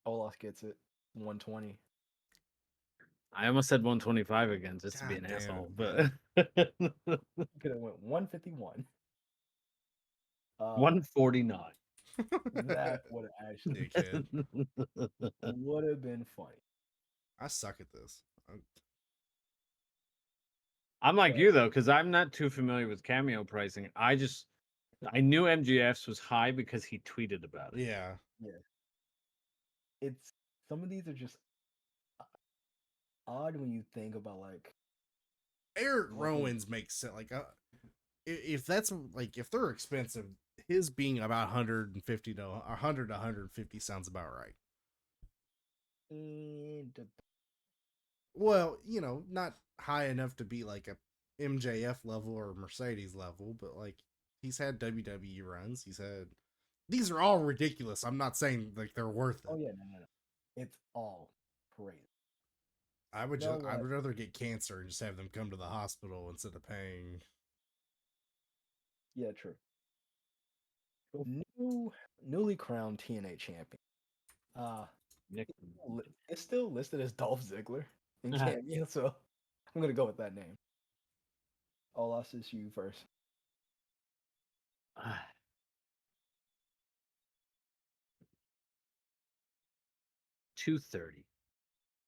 S4: Olaf gets it. 120.
S3: I almost said 125 again just to be
S1: God
S3: an
S1: damn
S3: asshole,
S1: it,
S3: but
S4: Could have went 151.
S3: 149.
S4: That would have actually
S1: Dickhead.
S4: would have been funny.
S1: I suck at this.
S3: I'm like you though, because I'm not too familiar with cameo pricing. I knew MGF's was high because he tweeted about it.
S1: Yeah.
S4: It's some of these are just odd when you think about like
S1: Eric
S4: What would-
S1: Rowan's makes sense. Like, if that's like if they're expensive, his being about 150 to 100 to 150 sounds about right.
S4: and
S1: Well, you know, not high enough to be like a MJF level or Mercedes level, but like he's had WWE runs. These are all ridiculous. I'm not saying like they're worth it.
S4: oh yeah, no. It's all crazy.
S1: I would
S4: You know
S1: I
S4: what?
S1: would rather get cancer and just have them come to the hospital instead of paying.
S4: Yeah, true. Newly crowned TNA champion.
S3: Nick,
S4: It's still listed as Dolph Ziggler in cameo, so I'm gonna go with that name. Olaf, is you first.
S3: 230.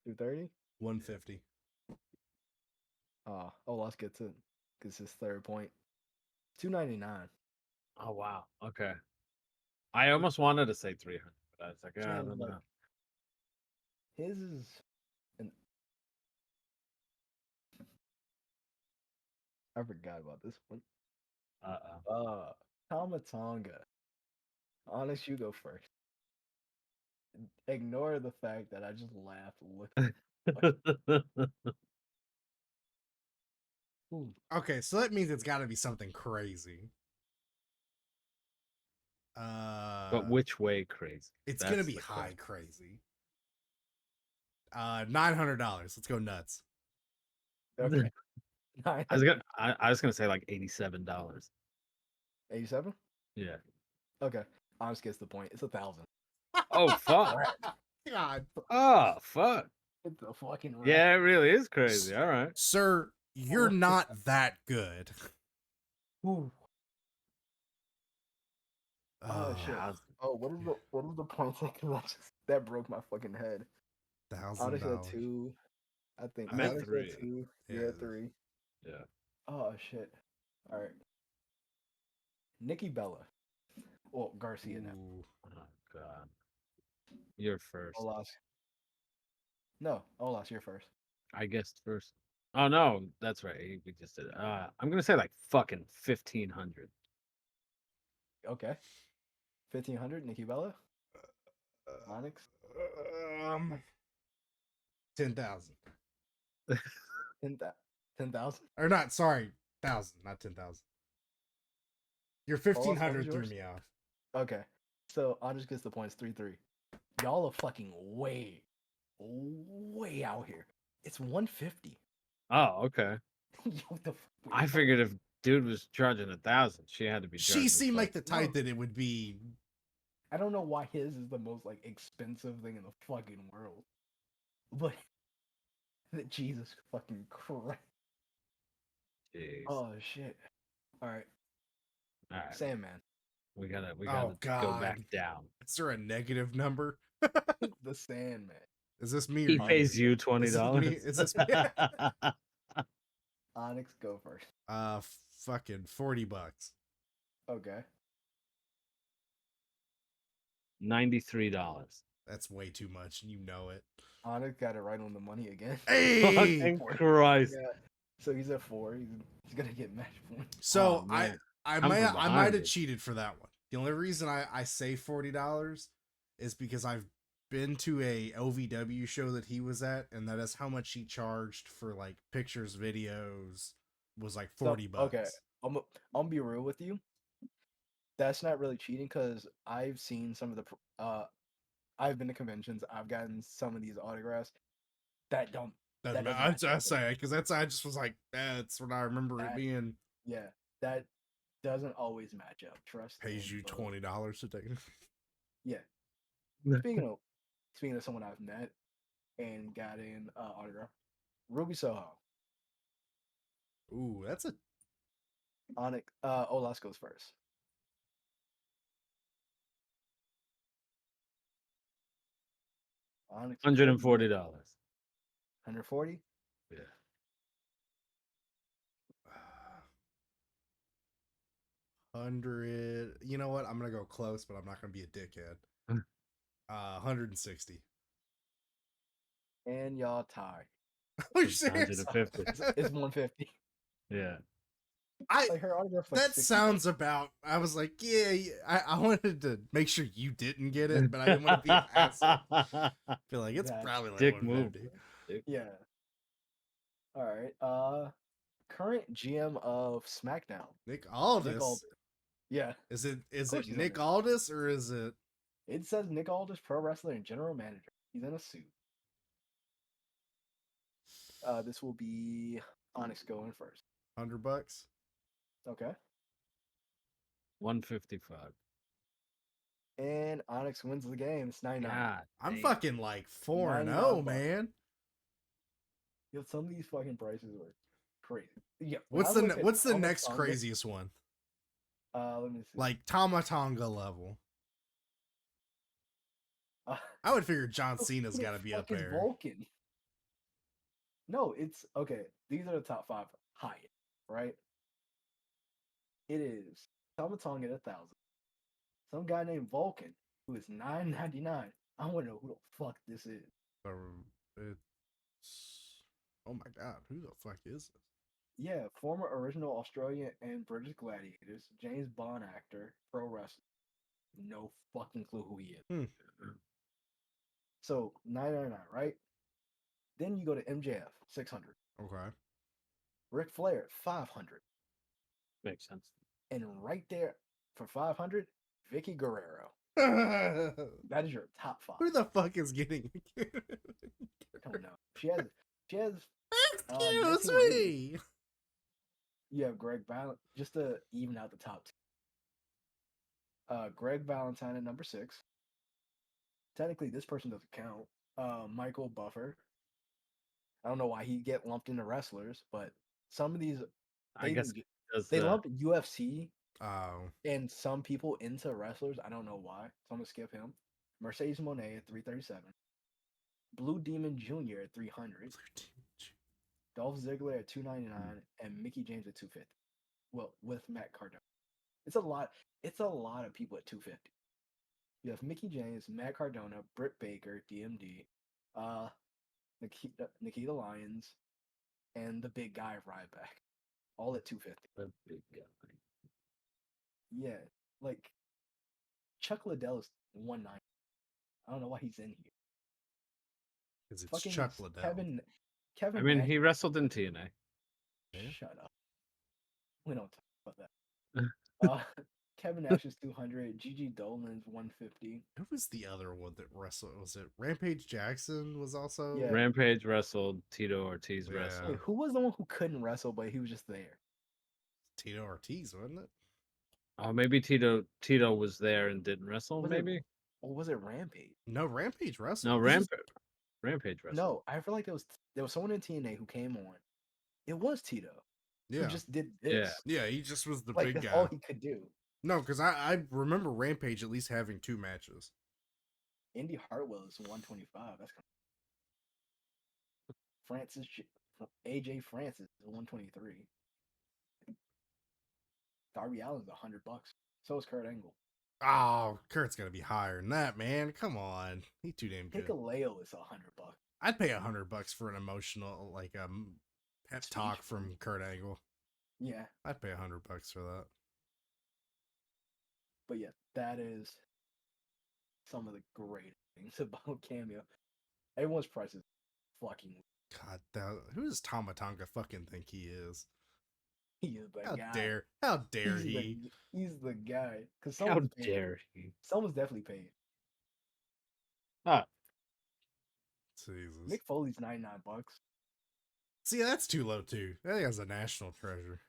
S4: 230.
S1: 150.
S4: Olaf gets it. Gets his third point. 299.
S3: Oh wow. Okay. I almost wanted to say 300, but I was like, I
S4: Man,
S3: don't
S4: like,
S3: know.
S4: his is an. I forgot about this one. Tamatonga. Honest, you go first. Ignore the fact that I just laughed looking. Ooh,
S1: Okay, so that means it's got to be something crazy.
S3: But which way crazy?
S1: It's gonna
S3: That's
S1: be
S3: the
S1: high
S3: question.
S1: crazy. $900. Let's go nuts.
S4: okay.
S3: I was gonna say like $87.
S4: 87?
S3: Yeah.
S4: Okay. Honest gets the point. It's 1,000.
S3: Oh fuck.
S1: God,
S3: Oh fuck.
S4: It's a fucking rat.
S3: Yeah, it really is crazy. All right.
S1: sir, you're not that good.
S4: Ooh. Oh shit.
S3: $1,000.
S4: Oh, what is the point? Because that broke my fucking head. Honest at
S1: $1,000.
S4: 2. I think
S3: I'm at
S4: Honest
S3: 3.
S4: at 2.
S1: Yeah,
S4: You're
S1: it
S4: at
S1: is.
S4: 3.
S3: Yeah.
S4: Oh shit. All right. Nikki Bella. Well, Garcia now.
S1: Ooh.
S3: Oh god. You're first.
S4: Olaf. No, Olaf, you're first.
S3: I guessed first. Oh no, that's right. We just did it. I'm gonna say like fucking 1,500.
S4: Okay. 1,500, Nikki Bella. Onyx.
S1: 10,000.
S4: 10,000.
S1: Or not, sorry, 1,000, not 10,000. Your
S4: Olaf, what
S1: 1,500
S4: was
S1: threw
S4: yours?
S1: me off.
S4: Okay. So Onyx gets the points 3-3. Y'all are fucking way out here. It's 150.
S3: Oh, okay.
S4: What the fuck?
S3: I figured if dude was charging 1,000, she had to be.
S1: She
S3: charging
S1: seemed like the
S3: fucking-
S1: type that it would be.
S4: I don't know why his is the most like expensive thing in the fucking world. But Jesus fucking Christ.
S3: Jeez.
S4: Oh shit. Alright.
S3: All right.
S4: Sandman.
S3: We gotta
S1: Oh,
S3: go back
S1: God.
S3: down.
S1: Is there a negative number?
S4: The Sandman.
S1: Is this me or
S3: He
S1: you?
S3: pays you $20.
S1: Is this me?
S4: Onyx, go first.
S1: Fucking $40.
S4: Okay.
S3: $93.
S1: That's way too much, and you know it.
S4: Onyx got it right on the money again.
S1: Hey,
S3: Fucking Christ.
S4: Yeah. So he's at 4. He's gonna get match points.
S1: so
S3: Oh, man.
S1: I
S3: I'm
S1: might
S3: from
S1: I might
S3: behind
S1: have
S3: it.
S1: cheated for that one. The only reason I say $40 is because I've been to a OVW show that he was at, and that is how much he charged for like pictures, videos was like
S4: So,
S1: $40.
S4: okay, I'm gonna be real with you. That's not really cheating because I've seen some of the I've been to conventions. I've gotten some of these autographs that don't
S1: Doesn't
S4: that doesn't
S1: matter.
S4: match
S1: I
S4: up.
S1: say because I just was like, that's what I remember it
S4: That
S1: being.
S4: yeah, that doesn't always match up. Trust
S1: Pays
S4: in
S1: you
S4: the-
S1: $20 to take.
S4: Yeah. Speaking of someone I've met and got an autograph, Ruby Soho,
S1: Ooh, that's a
S4: Onyx. Olas goes first. Onyx
S3: $140.
S4: 140.
S3: Yeah.
S1: 100. You know what? I'm gonna go close, but I'm not gonna be a dickhead. 160.
S4: And y'all tie.
S1: Are you serious?
S3: 150.
S4: It's 150.
S3: Yeah.
S4: Like her autograph's like
S1: That
S4: 60
S1: sounds about. I was like, yeah. I wanted to make sure you didn't get it, but I didn't want to be an asshole. Feel like it's
S4: That
S1: probably like
S3: Dick move.
S1: 150.
S3: Dick.
S4: Yeah. All right. Current GM of SmackDown.
S1: Nick
S4: Nick
S1: Aldis.
S4: Aldis. Yeah.
S1: Is it
S4: course he's on
S1: Nick
S4: there.
S1: Aldis or is it?
S4: It says Nick Aldis, pro wrestler and general manager. He's in a suit. This will be Onyx going first.
S1: $100?
S4: Okay.
S3: 155.
S4: And Onyx wins the game. It's 99.
S3: God.
S1: I'm
S3: damn.
S1: fucking like 4-0,
S4: 99
S1: man.
S4: Yo, some of these fucking prices were crazy. Yeah. when
S1: What's
S4: I
S1: the
S4: look at
S1: what's the
S4: Tama
S1: next
S4: Tonga-
S1: craziest one?
S4: Let me see.
S1: Like Tamatonga level.
S4: Uh,
S1: I would figure John
S4: who
S1: Cena's
S4: the
S1: got to be
S4: fuck
S1: up
S4: is
S1: there.
S4: Vulcan? No, it's okay. These are the top 5 highest, right? It is Tamatonga at 1,000. Some guy named Vulcan who is $9.99. I want to know who the fuck this is.
S1: It's oh my god, who the fuck is this?
S4: Yeah, former original Australian and British gladiators, James Bond actor, pro wrestler. No fucking clue who he is.
S1: Hmm.
S4: So $9.99, right? Then you go to MJF, 600.
S1: Okay.
S4: Ric Flair, 500.
S3: Makes sense.
S4: And right there for 500, Vicky Guerrero.
S1: Who
S4: That is your top 5.
S1: the fuck is getting?
S4: I don't know. She has
S1: Excuse
S4: 19 ratings.
S1: me.
S4: You have Greg Valentine, just to even out the top 2. Greg Valentine at number 6. Technically, this person doesn't count. Michael Buffer. I don't know why he get lumped into wrestlers, but some of these
S3: I guess does
S4: they
S3: the
S4: lump UFC
S1: Oh,
S4: and some people into wrestlers. I don't know why. So I'm gonna skip him. Mercedes Moné at 337. Blue Demon Jr. at 300. Dolph Ziggler at 299 and Mickey James at 250. Well, with Matt Cardona. It's a lot. It's a lot of people at 250. You have Mickey James, Matt Cardona, Britt Baker, DMD, Nikita Lyons, and the big guy Ryback, all at 250.
S3: the big guy.
S4: Yeah, like Chuck Liddell is 190. I don't know why he's in here.
S1: because it's
S4: Fucking
S1: Chuck Liddell.
S4: Kevin.
S3: I mean,
S4: Nash,
S3: he wrestled in TNA.
S4: shut up. We don't talk about that. Kevin Nash is 200. Gigi Dolan's 150.
S1: Who was the other one that wrestled? Was it Rampage Jackson? Was also
S4: Yeah.
S3: Rampage wrestled. Tito Ortiz
S1: Yeah.
S3: wrestled.
S4: Wait, who was the one who couldn't wrestle, but he was just there?
S1: Tito Ortiz, wasn't it?
S3: Oh, maybe Tito was there and didn't wrestle.
S4: Was
S3: Maybe
S4: Or was it Rampage?
S1: No, Rampage wrestled.
S3: no.
S4: This is-
S3: Rampage wrestled.
S4: No, I feel like there was someone in TNA who came on. It was Tito
S1: Yeah,
S4: who just did this.
S1: yeah, he just was the
S4: Like
S1: big
S4: that's
S1: guy.
S4: all he could do.
S1: No, because I remember Rampage at least having 2 matches.
S4: Indy Hartwell is 125. That's kind of AJ Francis is 123. Darby Allin's $100. So is Kurt Angle.
S1: Oh, Kurt's gonna be higher than that, man. Come on, he too damn good.
S4: Hikuleo is $100.
S1: I'd pay $100 for an emotional, like pep
S4: Speech?
S1: talk from Kurt Angle.
S4: Yeah,
S1: I'd pay $100 for that.
S4: but yeah, that is some of the great things about Cameo. Everyone's price is fucking.
S1: God, who does Tama Tonga fucking think he is?
S4: He is the
S1: How
S4: guy.
S1: dare he?
S4: He's the guy. Because
S3: How
S4: someone's paid.
S3: dare he?
S4: Someone's definitely paid.
S3: Ah,
S1: Jesus.
S4: Mick Foley's $99.
S1: See, that's too low too. I think that's a national treasure.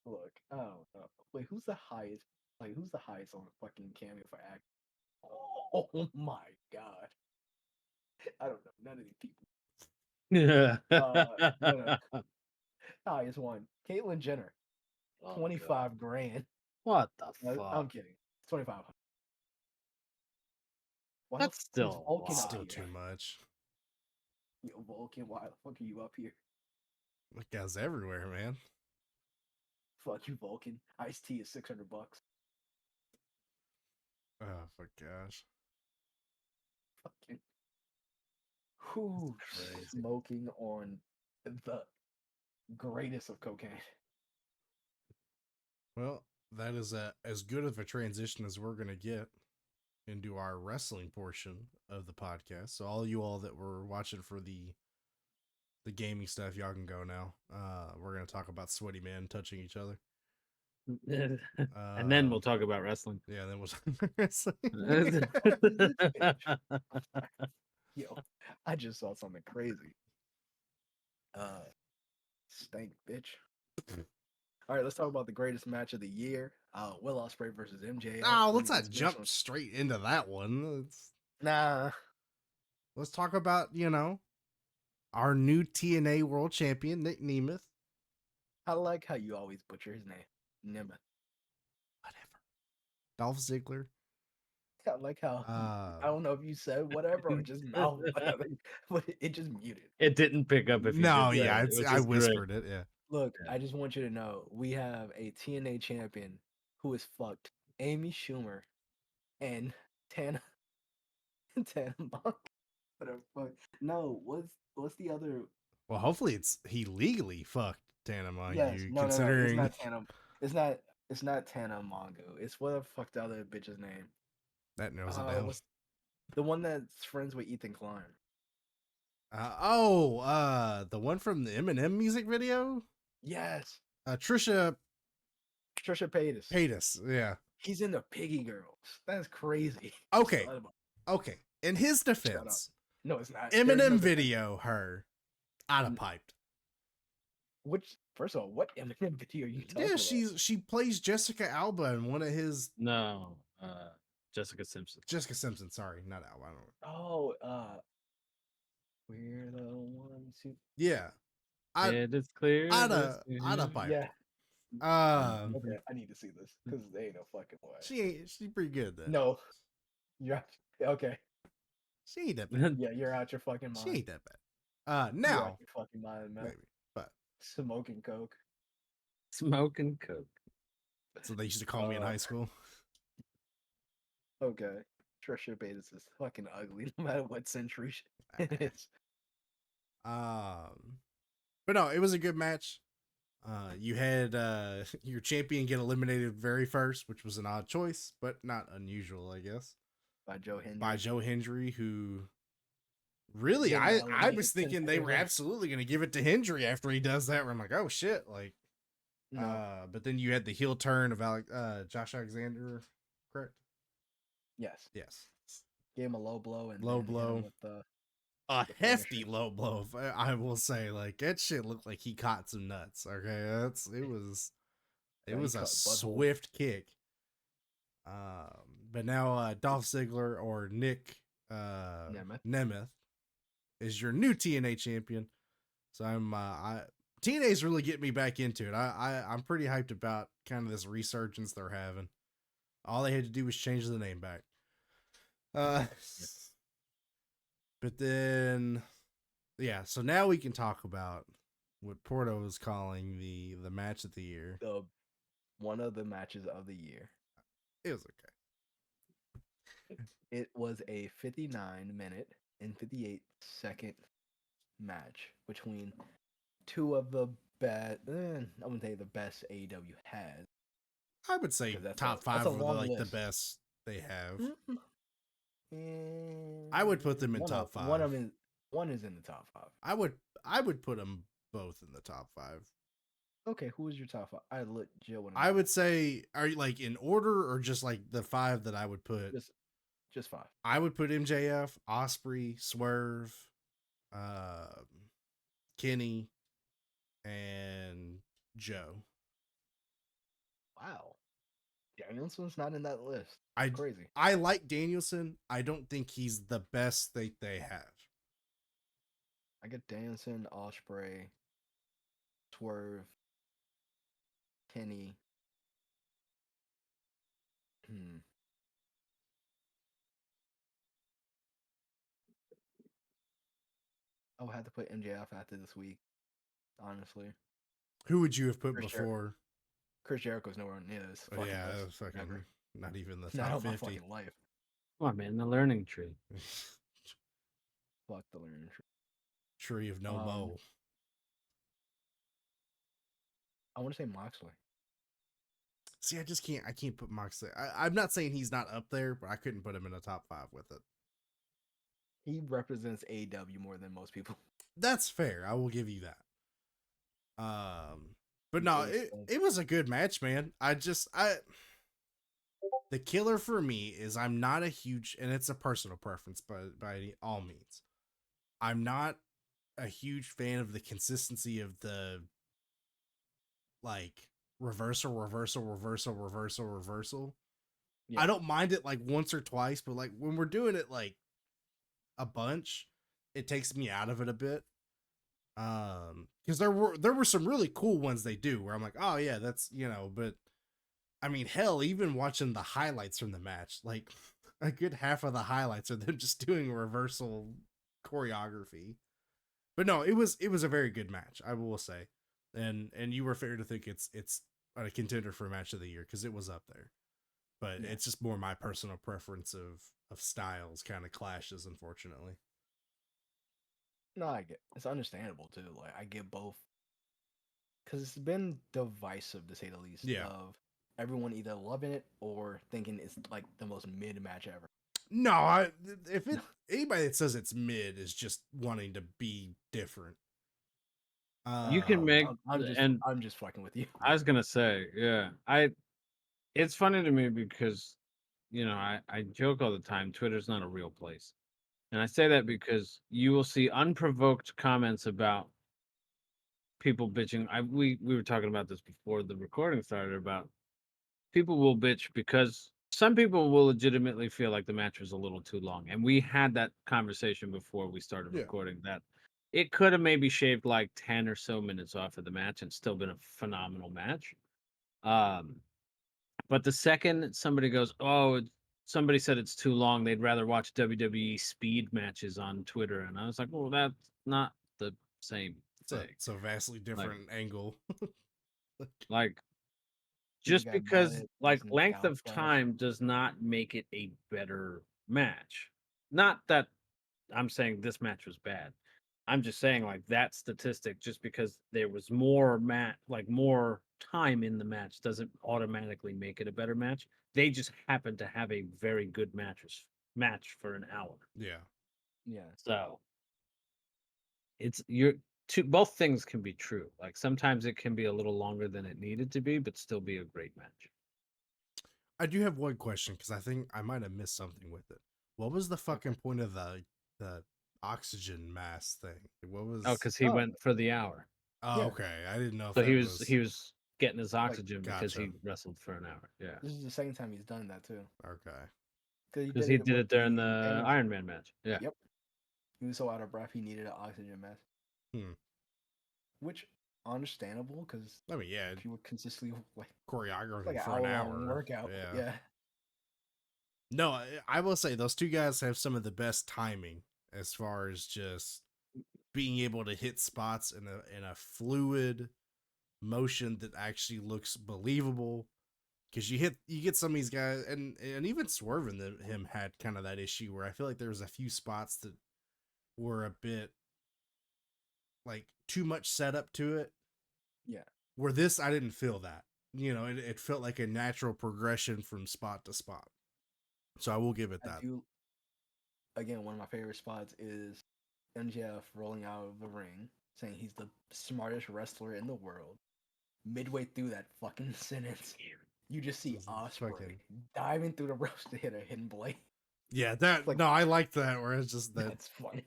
S4: Look, I don't know. Wait, who's the highest? Like, who's the highest on fucking Cameo for act? Oh my god. I don't know. None of these people. No. Highest one. Caitlyn Jenner.
S3: Oh,
S4: 25
S3: God.
S4: grand.
S3: What the
S4: No,
S3: fuck?
S4: I'm kidding. It's 2,500. Why
S3: That's
S4: the fuck is
S3: still a
S4: Vulcan
S3: lot.
S4: up
S1: Still
S4: here?
S1: too much.
S4: Yo, Vulcan, why the fuck are you up here?
S1: That guy's everywhere, man.
S4: Fuck you, Vulcan. Iced tea is $600.
S1: Oh, for gosh.
S4: Fucking. Who
S3: Crazy.
S4: smoking on the greatest of cocaine?
S1: Well, that is as good of a transition as we're gonna get into our wrestling portion of the podcast. So all you all that were watching for the gaming stuff, y'all can go now. We're gonna talk about sweaty men touching each other.
S3: And then we'll talk about wrestling.
S1: Yeah, then we'll talk about wrestling.
S4: Yo, I just saw something crazy. Stank, bitch. All right, let's talk about the greatest match of the year. Will Ospreay versus MJF.
S1: Oh, let's
S4: Women's
S1: not jump
S4: National-
S1: straight into that one.
S4: Nah.
S1: Let's talk about, our new TNA World Champion, Nic Nemeth.
S4: I like how you always butcher his name. Nemeth.
S1: Whatever. Dolph Ziggler.
S4: I like how I don't know if you said whatever or just mouth whatever, but it just muted.
S3: It didn't pick up if you
S1: No,
S3: did
S1: yeah,
S3: that. It was
S1: I
S3: just great.
S1: whispered it, yeah.
S4: Look,
S3: Yeah.
S4: I just want you to know we have a TNA champion who is fucked Amy Schumer and Tana Monk. Whatever. Fuck. No, what's the other?
S1: Well, hopefully he legally fucked Tana Montague,
S4: Yes, no,
S1: considering
S4: it's not Tana. It's not Tana Mongo. It's what the fuck the other bitch's name?
S1: that knows it down.
S4: What's the one that's friends with Ethan Klein?
S1: The one from the Eminem music video?
S4: Yes,
S1: Trisha
S4: Trisha Paytas.
S1: Paytas, yeah.
S4: He's in the Piggy Girls. That's crazy.
S1: Okay,
S4: Son of
S1: okay. In his
S4: up.
S1: defense,
S4: No, it's not. There's no
S1: Eminem
S4: defense.
S1: video her out of piped.
S4: Which, first of all, what Eminem video are you talking
S1: Yeah,
S4: about?
S1: she plays Jessica Alba in one of his
S3: No, Jessica Simpson.
S1: Jessica Simpson, sorry, not Alba. I don't know.
S4: Oh, we're the ones who.
S1: Yeah.
S3: It is clear.
S1: I'd have piped.
S4: Yeah.
S1: Um,
S4: Okay, I need to see this because they ain't no fucking way.
S1: she's pretty good at that.
S4: No, you're okay.
S1: She ain't that bad.
S4: Yeah, you're out your fucking mind.
S1: She ain't that bad.
S4: You're out
S1: Now
S4: your fucking mind, man.
S1: maybe, but
S4: Smoking coke.
S3: Smoking coke.
S1: so they used to call me in high school.
S4: Okay, Trisha Paytas is fucking ugly, no matter what century it is.
S1: But no, it was a good match. You had your champion get eliminated very first, which was an odd choice, but not unusual, I guess.
S4: By Joe Hendry.
S1: By Joe Hendry, who really
S4: Getting
S1: I
S4: eliminated
S1: was thinking
S4: since
S1: they were
S4: Taylor.
S1: absolutely gonna give it to Hendry after he does that. Where I'm like, oh shit, like
S4: No.
S1: but then you had the heel turn of Josh Alexander, correct?
S4: Yes.
S1: Yes.
S4: Gave him a low blow and
S1: Low
S4: then hit him
S1: blow.
S4: with the
S1: A
S4: the
S1: hefty
S4: finisher.
S1: low blow, I will say. Like that shit looked like he caught some nuts. Okay, it was
S4: Yeah, he
S1: a
S4: caught butthole.
S1: swift kick. But now Dolph Ziggler or Nic Nemeth is your new TNA champion. So TNA's really getting me back into it. I'm pretty hyped about kind of this resurgence they're having. All they had to do was change the name back. But then, yeah. So now we can talk about what Porto is calling the match of the year.
S4: The one of the matches of the year.
S1: It was okay.
S4: It was a 59-minute and 58-second match between two of the best. I wouldn't say the best AEW has.
S1: I would say
S4: 'Cause that's
S1: top
S4: a- that's
S1: five
S4: a
S1: of the,
S4: long
S1: like the
S4: list.
S1: best they have.
S4: Mm.
S1: I would put them in
S4: One
S1: top
S4: of-
S1: five.
S4: One is in the top 5.
S1: I would put them both in the top 5.
S4: Okay, who is your top 5? I legit want to.
S1: I would say, are you like in order or just like the 5 that I would put?
S4: Just 5.
S1: I would put MJF, Osprey, Swerve, Kenny, and Joe.
S4: Wow, Danielson's not in that list.
S1: I
S4: Crazy.
S1: I like Danielson. I don't think he's the best they have.
S4: I get Danielson, Osprey, Swerve, Kenny. I would have to put MJF after this week, honestly.
S1: Who would you have put
S4: Chris
S1: before?
S4: Chris Jericho's nowhere near this.
S1: Oh,
S4: Fucking
S1: yeah,
S4: list,
S1: that was fucking
S4: ever.
S1: not even the
S4: Not
S1: top
S4: on my
S1: 50.
S4: fucking life.
S3: Come on, man, the learning tree.
S4: Fuck the learning tree.
S1: Tree of no bow.
S4: I want to say Moxley.
S1: See, I can't put Moxley. I'm not saying he's not up there, but I couldn't put him in a top 5 with it.
S4: He represents AEW more than most people.
S1: That's fair. I will give you that. But no, it was a good match, man. The killer for me is I'm not a huge, and it's a personal preference, but by all means, I'm not a huge fan of the consistency of the like reversal.
S4: Yeah.
S1: I don't mind it like once or twice, but like when we're doing it like a bunch, it takes me out of it a bit. Because there were some really cool ones they do where I'm like, oh yeah, that's, but I mean, hell, even watching the highlights from the match, like a good half of the highlights are them just doing reversal choreography. But no, it was a very good match, I will say. And you were fair to think it's a contender for match of the year because it was up there. But
S4: Yeah.
S1: it's just more my personal preference of styles kind of clashes, unfortunately.
S4: No, I get it's understandable too. Like I get both, because it's been divisive to say the least.
S1: Yeah.
S4: Of everyone either loving it or thinking it's like the most mid match ever.
S1: No, anybody that says it's mid is just wanting to be different.
S3: You can make,
S4: I'm just fucking with you.
S3: I was gonna say, yeah, it's funny to me because, I joke all the time, Twitter's not a real place. And I say that because you will see unprovoked comments about people bitching. We were talking about this before the recording started, about people will bitch because some people will legitimately feel like the match was a little too long. And we had that conversation before we started recording, that it could have maybe shaved like 10 or so minutes off of the match and still been a phenomenal match. But the second somebody goes, oh, somebody said it's too long, they'd rather watch WWE speed matches on Twitter. And I was like, well, that's not the same thing.
S1: It's a vastly different angle.
S3: Like,
S4: People
S3: just
S4: got
S3: because
S4: mad at
S3: like
S4: using
S3: length
S4: Gal
S3: of
S4: Flash.
S3: time does not make it a better match. Not that I'm saying this match was bad. I'm just saying, like, that statistic, just because there was more more time in the match, doesn't automatically make it a better match. They just happen to have a very good match for an hour.
S1: Yeah.
S4: Yeah.
S3: So both things can be true. Like sometimes it can be a little longer than it needed to be, but still be a great match.
S1: I do have one question because I think I might have missed something with it. What was the fucking point of the oxygen mask thing? What was?
S3: Oh, because he went for the hour.
S1: Oh,
S4: Yeah.
S1: okay. I didn't know if
S3: So
S1: that
S3: he was getting his oxygen because
S1: gotcha.
S3: he wrestled for an hour. Yeah,
S4: This is the second time he's done that too.
S1: Okay.
S3: because he did
S4: with
S3: it during the
S4: Danielson.
S3: Iron Man match. Yeah.
S4: Yep. He was so out of breath he needed an oxygen mask. Which understandable, because
S1: I mean, yeah,
S4: if you were consistently like
S1: choreography
S4: an
S1: for an
S4: hour-long
S1: hour
S4: workout. Yeah.
S1: No, I will say those two guys have some of the best timing as far as just being able to hit spots in a fluid, motion that actually looks believable. Because you get some of these guys, and even Swerve and him had kind of that issue where I feel like there was a few spots that were a bit like too much setup to it.
S4: Yeah.
S1: Where this, I didn't feel that. It felt like a natural progression from spot to spot. So I will give it that.
S4: Again, one of my favorite spots is MJF rolling out of the ring, saying he's the smartest wrestler in the world. Midway through that fucking sentence, you just see Ospreay diving through the ropes to hit a hidden blade.
S1: Yeah, I like that where it's just that.
S4: That's funny.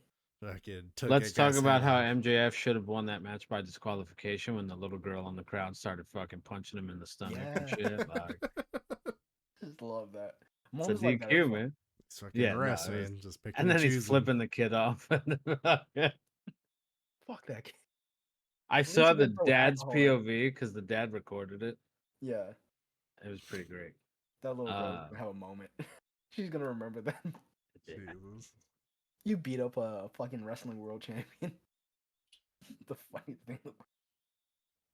S3: Let's talk about how MJF should have won that match by disqualification when the little girl in the crowd started fucking punching him in the stomach and shit. Like,
S4: just love that.
S3: It's a DQ, man.
S1: It's fucking rest, man. Just picking and
S3: then he's flipping the kid off.
S4: Fuck that kid.
S3: I saw the dad's POV because the dad recorded it.
S4: Yeah.
S3: It was pretty great.
S4: That little girl will have a moment. She's gonna remember that.
S1: Jesus.
S4: You beat up a fucking wrestling world champion. The funny thing.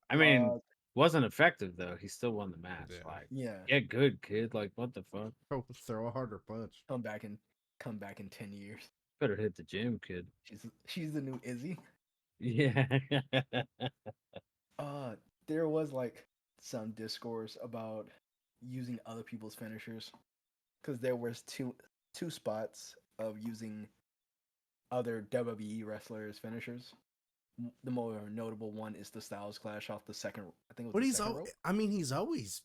S3: I mean, wasn't effective though. He still won the match.
S1: Yeah.
S3: Like,
S4: yeah,
S3: get good, kid. Like, what the fuck?
S1: Oh, throw a harder punch.
S4: Come back in 10 years.
S3: Better hit the gym, kid.
S4: She's the new Izzy.
S3: Yeah.
S4: There was like some discourse about using other people's finishers, because there was two spots of using other WWE wrestlers' finishers. The more notable one is the Styles Clash off the second. I think it was. But
S1: he's always,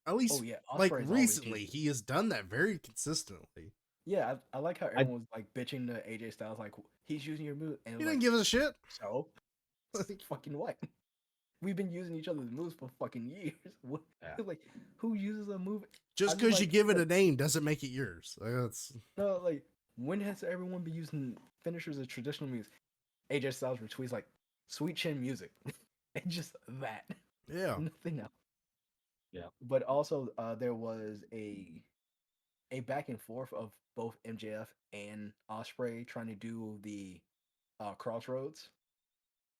S1: at least, like recently, he has done that very consistently.
S4: Yeah, I like how everyone was like bitching to AJ Styles, like he's using your move, and
S1: he didn't give us a shit.
S4: So, fucking what? We've been using each other's moves for fucking years. Like, who uses a move?
S1: Just because you give it a name doesn't make it yours.
S4: No, like, when has everyone been using finishers as traditional moves? AJ Styles retweets like sweet chin music, and just that.
S1: Yeah,
S4: nothing else.
S3: Yeah,
S4: but also there was a back and forth of both MJF and Ospreay trying to do the crossroads.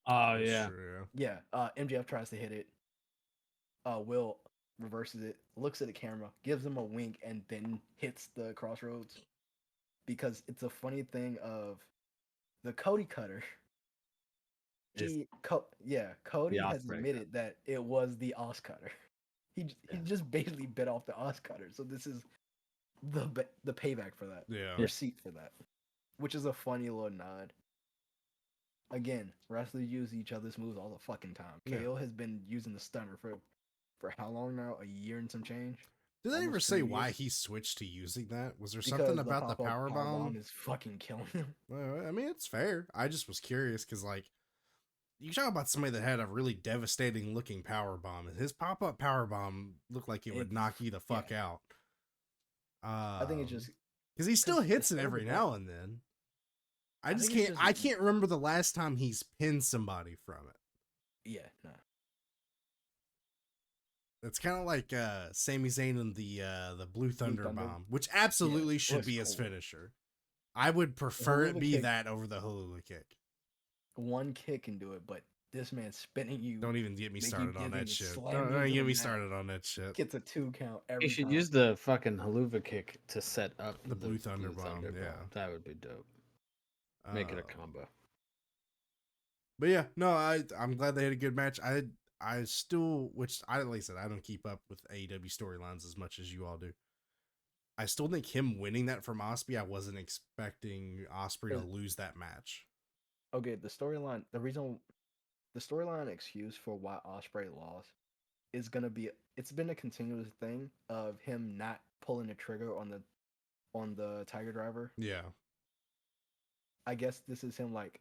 S3: Oh yeah.
S1: True.
S4: Yeah. MJF tries to hit it. Will reverses it, looks at the camera, gives him a wink, and then hits the crossroads. Because it's a funny thing of the Cody cutter. Cody has admitted that it was the Os cutter. He just basically bit off the Os cutter. So this is the payback for that.
S1: Yeah.
S4: Receipt for that. Which is a funny little nod. Again, wrestlers use each other's moves all the fucking time.
S1: Yeah.
S4: KO has been using the stunner for how long now? A year and some change?
S1: Did they ever say why he switched to using that? Was there something about the power bomb?
S4: Is fucking killing him.
S1: Well, I mean, it's fair. I just was curious because, like, you talk about somebody that had a really devastating looking power bomb, and his pop up power bomb looked like it would knock you the fuck out.
S4: I think it just
S1: because he still hits it every now and then. I can't remember the last time he's pinned somebody from it.
S4: Yeah, no.
S1: It's kind of like Sami Zayn and the Blue Thunder bomb, which absolutely should be his finisher. I would prefer it be that over the Hula kick.
S4: One kick can do it, but this man's spinning you.
S1: Don't even get me started on that shit. Don't get me started on that shit.
S4: Gets a 2 count every time.
S3: You should use the fucking haluva kick to set up
S1: the Blue Thunder bomb. Yeah,
S3: that would be dope. Make it a combo.
S1: But yeah, no, I'm glad they had a good match. I still, which I, like I said, I don't keep up with AEW storylines as much as you all do. I still think him winning that from Ospreay, I wasn't expecting Ospreay to lose that match.
S4: Okay, the storyline excuse for why Ospreay lost is gonna be, it's been a continuous thing of him not pulling the trigger on the Tiger Driver.
S1: Yeah.
S4: I guess this is him, like,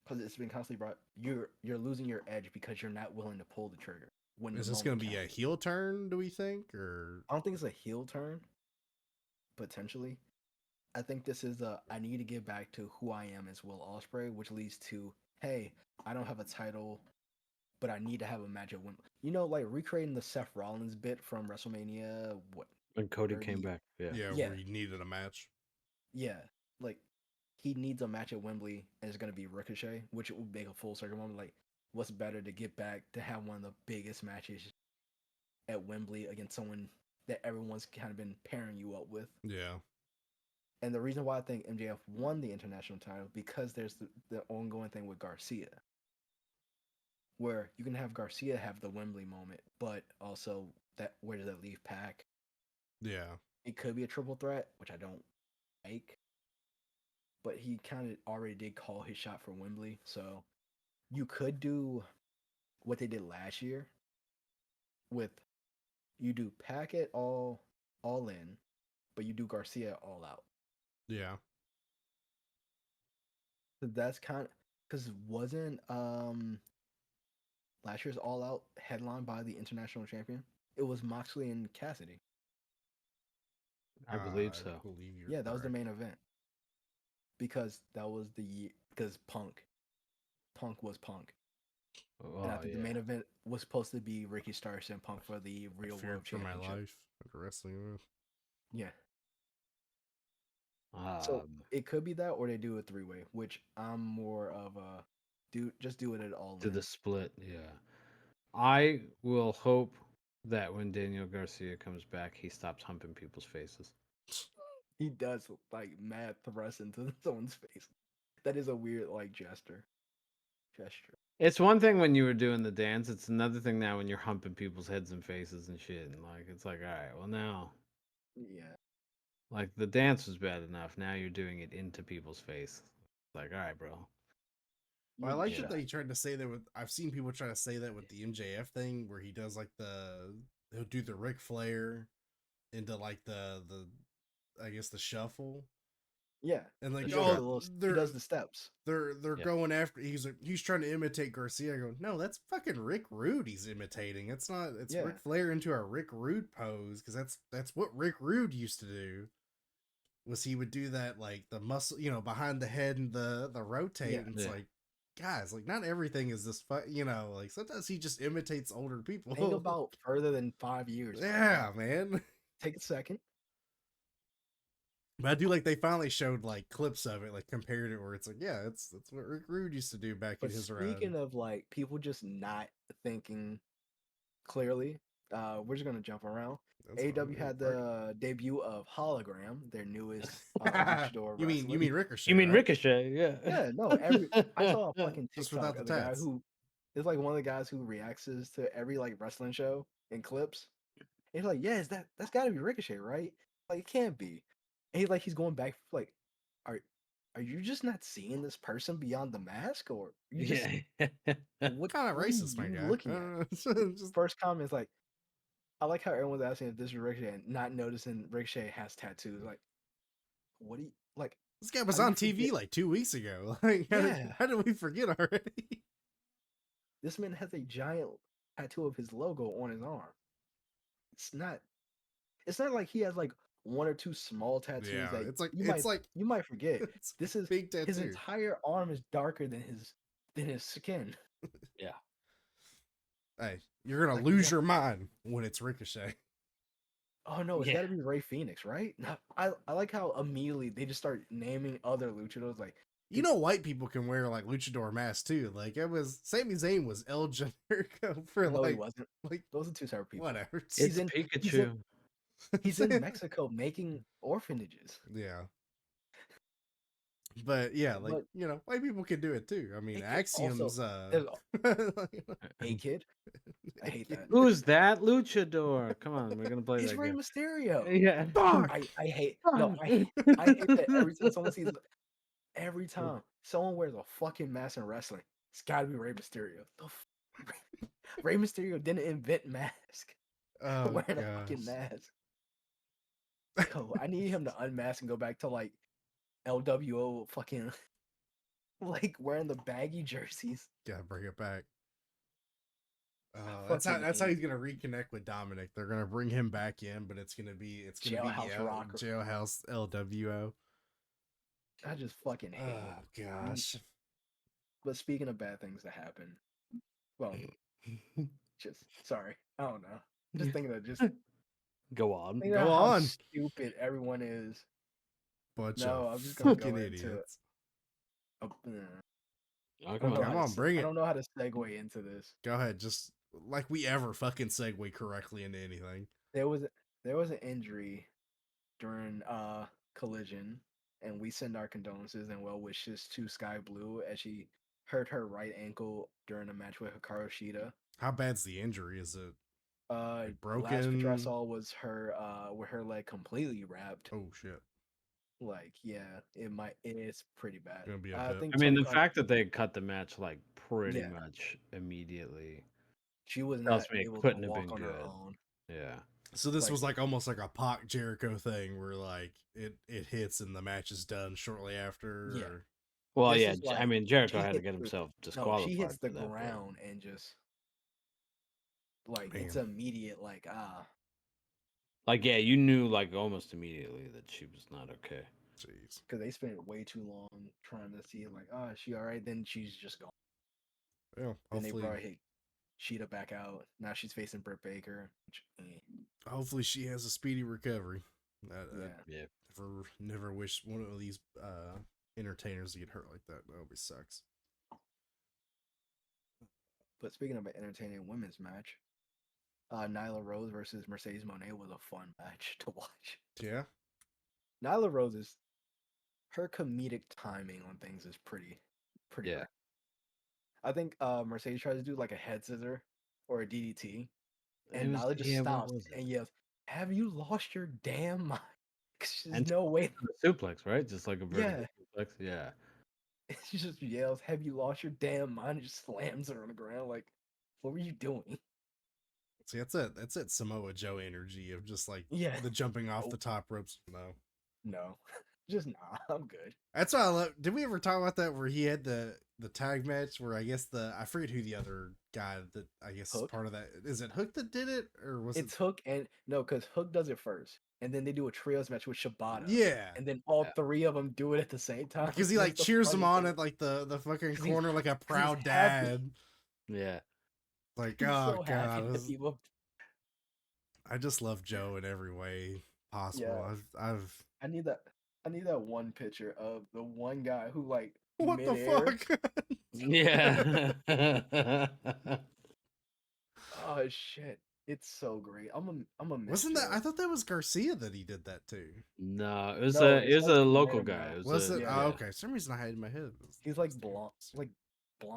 S4: because it's been constantly brought, you're losing your edge because you're not willing to pull the trigger.
S1: Is this going to be a heel turn, do we think? Or
S4: I don't think it's a heel turn, potentially. I think this is I need to get back to who I am as Will Ospreay, which leads to, hey, I don't have a title, but I need to have a match at Wimbledon. You know, like recreating the Seth Rollins bit from WrestleMania,
S3: when Cody came back. Yeah,
S1: where he needed a match.
S4: Yeah, like, he needs a match at Wembley, and it's going to be Ricochet, which it would make a full circle moment. Like, what's better to get back to have one of the biggest matches at Wembley against someone that everyone's kind of been pairing you up with.
S1: Yeah.
S4: And the reason why I think MJF won the international title, because there's the ongoing thing with Garcia, where you can have Garcia have the Wembley moment, but also that where does that leave Pac?
S1: Yeah.
S4: It could be a triple threat, which I don't like, but he kind of already did call his shot for Wembley, so you could do what they did last year with you do Pac at all in, but you do Garcia all out.
S1: Yeah.
S4: So that's kind of because wasn't last year's All Out headlined by the international champion? It was Moxley and Cassidy.
S3: I believe
S1: I
S3: so.
S1: believe you're
S4: Yeah, that was the
S1: correct.
S4: main event. Because that was because Punk was Punk. And I
S3: Oh
S4: think the
S3: yeah.
S4: main event was supposed to be Ricky Starks and Punk for the
S1: I
S4: Real
S1: feared
S4: World
S1: for my
S4: Championship.
S1: life at the wrestling with.
S4: Yeah. So it could be that, or they do a 3-way, which I'm more of a just do it at all
S3: to
S4: in.
S3: the split. Yeah, I will hope that when Daniel Garcia comes back, he stops humping people's faces.
S4: He does like mad thrust into someone's face. That is a weird like gesture.
S3: It's one thing when you were doing the dance. It's another thing now when you're humping people's heads and faces and shit. And like, it's like, all right, well now,
S4: Yeah.
S3: like the dance was bad enough. Now you're doing it into people's face. Like, all right, bro.
S1: Well, I like
S3: Yeah.
S1: that they tried to say that with. I've seen people try to say that with the MJF thing, where he does like he'll do the Ric Flair into like the I guess the shuffle,
S4: Yeah.
S1: and like
S4: He
S1: they're
S4: does the steps.
S1: they're
S3: Yeah.
S1: going after. He's trying to imitate Garcia. I go, no, that's fucking Rick Rude. He's imitating. It's not. It's
S4: Yeah.
S1: Ric Flair into a Rick Rude pose, because that's what Rick Rude used to do. Was he would do that like the muscle, behind the head and the rotate,
S4: Yeah.
S1: and it's
S3: Yeah.
S1: like, guys, like not everything is this like sometimes he just imitates older people.
S4: Think about further than 5 years.
S1: Yeah, man.
S4: Take a second.
S1: But I do like they finally showed like clips of it, like compared it, where it's like, yeah, that's what Rick Rude used to do back
S4: But
S1: in his
S4: speaking
S1: run.
S4: of like people just not thinking clearly, we're just gonna jump around.
S1: That's
S4: AEW
S1: fine.
S4: had the debut of Hologram, their newest
S1: Yeah,
S4: luchador
S1: you
S4: wrestler.
S1: mean Ricochet?
S3: You mean
S1: right?
S3: Ricochet? Yeah.
S4: Yeah, no, I saw a fucking
S1: Just
S4: TikTok
S1: without the
S4: of the guy
S1: tats.
S4: who is like one of the guys who reacts to every like wrestling show in clips. And he's like, yeah, that's gotta be Ricochet, right? Like it can't be. And he's going back like, are you just not seeing this person beyond the mask, or you just
S3: Yeah.
S4: what
S1: Kind of
S4: are
S1: racist, my
S4: you
S1: guy.
S4: looking at?
S1: Just
S4: First comment is like, I like how everyone's asking if this is Ricochet and not noticing Ricochet has tattoos. Like, what do you like?
S1: this guy
S4: How
S1: was
S4: do you
S1: on TV
S4: forget?
S1: like 2 weeks ago. Like,
S4: Yeah,
S1: how did we forget already?
S4: this man has a giant tattoo of his logo on his arm. It's not. It's not like he has like one or two small tattoos
S1: Yeah,
S4: that
S1: it's like
S4: you might forget.
S1: it's
S4: This is
S1: big
S4: his
S1: tattoo.
S4: entire arm is darker than his skin.
S3: Yeah.
S1: Hey, you're gonna
S4: Like,
S1: lose your mind when it's Ricochet.
S4: Oh no, it's
S3: Yeah.
S4: got to be Ray Phoenix, right? No, I like how immediately they just start naming other luchadors. Like,
S1: You know, white people can wear like luchador masks too. Like it was Sami Zayn was El Generico for
S4: no, he
S1: like
S4: wasn't.
S1: like
S4: Those are two separate people.
S1: whatever.
S3: It's
S4: He's in
S3: Pikachu.
S4: he's in Mexico making orphanages.
S1: Yeah. But yeah, like
S4: But
S1: white people can do it too. I mean,
S4: also,
S1: Axiom's
S4: there's
S1: like,
S4: a kid. I hate that.
S3: Who's that luchador? Come on, we're gonna play
S4: It's
S3: that
S4: Rey
S3: game.
S4: Mysterio.
S3: Yeah.
S1: Fuck!
S4: I hate no I hate that every time someone wears a fucking mask in wrestling, it's got to be Rey Mysterio. Rey Mysterio didn't invent mask.
S1: Oh
S4: Wearing a
S1: gosh.
S4: fucking mask. Yo, I need him to unmask and go back to like LWO fucking like wearing the baggy jerseys.
S1: Gotta bring it back.
S4: Fucking
S1: That's how
S4: hate
S1: he's gonna reconnect with Dominic. They're gonna bring him back in, but it's gonna be
S4: Jailhouse Rock.
S1: Jailhouse LWO.
S4: I just fucking hate
S1: Oh
S4: it.
S1: gosh.
S4: But speaking of bad things that happen, well, just sorry, I don't know. Just thinking of
S3: Go on.
S4: thinking
S1: Go
S4: of how
S1: on.
S4: stupid everyone is.
S1: Bunch
S4: No,
S1: of
S4: I'm just gonna
S1: fucking
S4: go
S1: idiots.
S4: into
S3: Oh,
S4: I
S3: come
S4: don't know
S3: on.
S1: Come
S4: how
S1: on,
S4: to.
S1: bring
S4: I
S1: it.
S4: don't know how to segue into this.
S1: Go ahead. Just like we ever fucking segue correctly into anything.
S4: There was an injury during Collision, and we send our condolences and well wishes to Sky Blue as she hurt her right ankle during a match with Hikaru Shida.
S1: How bad's the injury? Is it like
S4: Last picture I
S1: broken?
S4: saw was her with her leg completely wrapped.
S1: Oh shit.
S4: Like, yeah, it's pretty bad.
S1: Gonna be a
S4: I
S1: bit.
S4: think
S3: I mean,
S4: Tony
S3: the
S4: Khan,
S3: fact that they cut the match like pretty
S4: yeah,
S3: much immediately
S4: she was
S3: tells
S4: not
S3: me it
S4: able to
S3: couldn't have
S4: walk
S3: been
S4: on her
S3: good.
S4: own.
S3: Yeah.
S1: So this
S4: Like,
S1: was like almost like a Pac Jericho thing where like it hits and the match is done shortly after.
S4: Yeah.
S1: Or...
S3: Well,
S4: this
S3: yeah.
S4: is
S3: I
S4: like
S3: mean, Jericho
S4: she
S3: had to
S4: hits
S3: get
S4: the
S3: himself
S4: no, she
S3: disqualified
S4: hits the
S3: for that, but
S4: ground and just like it's
S1: Man,
S4: immediate. Like
S3: like, yeah, you knew like almost immediately that she was not okay.
S1: jeez.
S4: because they spent way too long trying to see like, is she all right? Then she's just gone.
S1: Well,
S4: Then they
S1: hopefully,
S4: brought Sheeta back out. Now she's facing Britt Baker. Which,
S1: hopefully she has a speedy recovery.
S4: yeah.
S3: Yeah.
S1: Never wish one of these entertainers to get hurt like that. That would be sucks.
S4: But speaking of an entertaining women's match, Nyla Rose versus Mercedes Moné was a fun match to watch.
S1: Yeah.
S4: Nyla Rose her comedic timing on things is pretty
S3: Yeah.
S4: great. I think Mercedes tries to do like a head scissor or a DDT, and Nyla just
S3: what
S4: stops
S3: was
S4: and
S3: it?
S4: yells, "Have you lost your damn mind?" 'Cause there's
S3: And
S4: no way.
S3: a suplex, right? Just like a vertical
S4: Yeah,
S3: suplex. Yeah.
S4: she just yells, "Have you lost your damn mind?" and just slams her on the ground. Like, what were you doing?
S1: See, that's it Samoa Joe energy of just like
S4: Yeah.
S1: the jumping off
S4: Nope.
S1: the top ropes.
S4: No, just nah. I'm good.
S1: That's why I love. Did we ever talk about that where he had the tag match where I guess I forget who the other guy that I guess is
S4: Hook?
S1: part of that is it Hook that did it or was
S4: It's
S1: it
S4: Hook and no, because Hook does it first, and then they do a trios match with Shibata.
S1: Yeah,
S4: And then all
S3: Yeah.
S4: three of them do it at the same time.
S1: because he
S4: and
S1: like
S4: it's the
S1: cheers him
S4: funniest
S1: on
S4: thing.
S1: at like the fucking
S4: 'Cause he's
S1: corner like a
S4: 'cause he's
S1: proud
S4: happy.
S1: dad.
S3: Yeah.
S1: Like
S4: He's
S1: oh
S4: so
S1: god,
S4: happy that people.
S1: I just love Joe in every way possible.
S4: Yeah.
S1: I've
S4: I need that one picture of the one guy who like
S1: what the
S4: midair.
S1: fuck?
S3: Yeah.
S4: Oh shit! It's so great. I'm a miss
S1: Wasn't that?
S4: Joe.
S1: I thought that was Garcia that he did that too.
S3: No, it was
S4: No,
S3: a
S4: it's like
S3: local
S4: random
S3: guy.
S4: guy.
S3: It was
S1: Was it?
S4: Yeah.
S1: Oh, okay. For some reason I had it in my head.
S4: He's like blonde,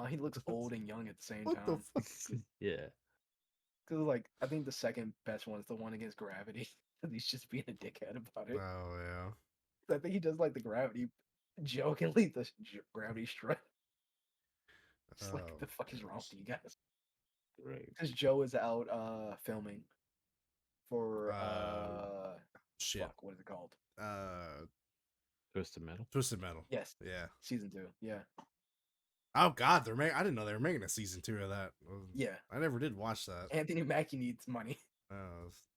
S4: He looks old and young at the same
S1: What the
S4: time.
S1: fuck?
S3: Yeah.
S4: Cause like I think the second best one is the one against Gravity. He's just being a dickhead about it.
S1: Oh yeah.
S4: I think he does like the Gravity, jokingly the Gravity strut. It's like the fuck is wrong with you guys?
S3: Right.
S4: Because Joe is out filming for
S1: Shit.
S4: fuck, what is it called?
S3: Twisted Metal.
S1: Twisted Metal.
S4: Yes,
S1: Yeah.
S4: season 2. Yeah,
S1: Oh god, they're making. I didn't know they were making a season 2 of that.
S4: yeah.
S1: I never did watch that.
S4: Anthony Mackie needs money.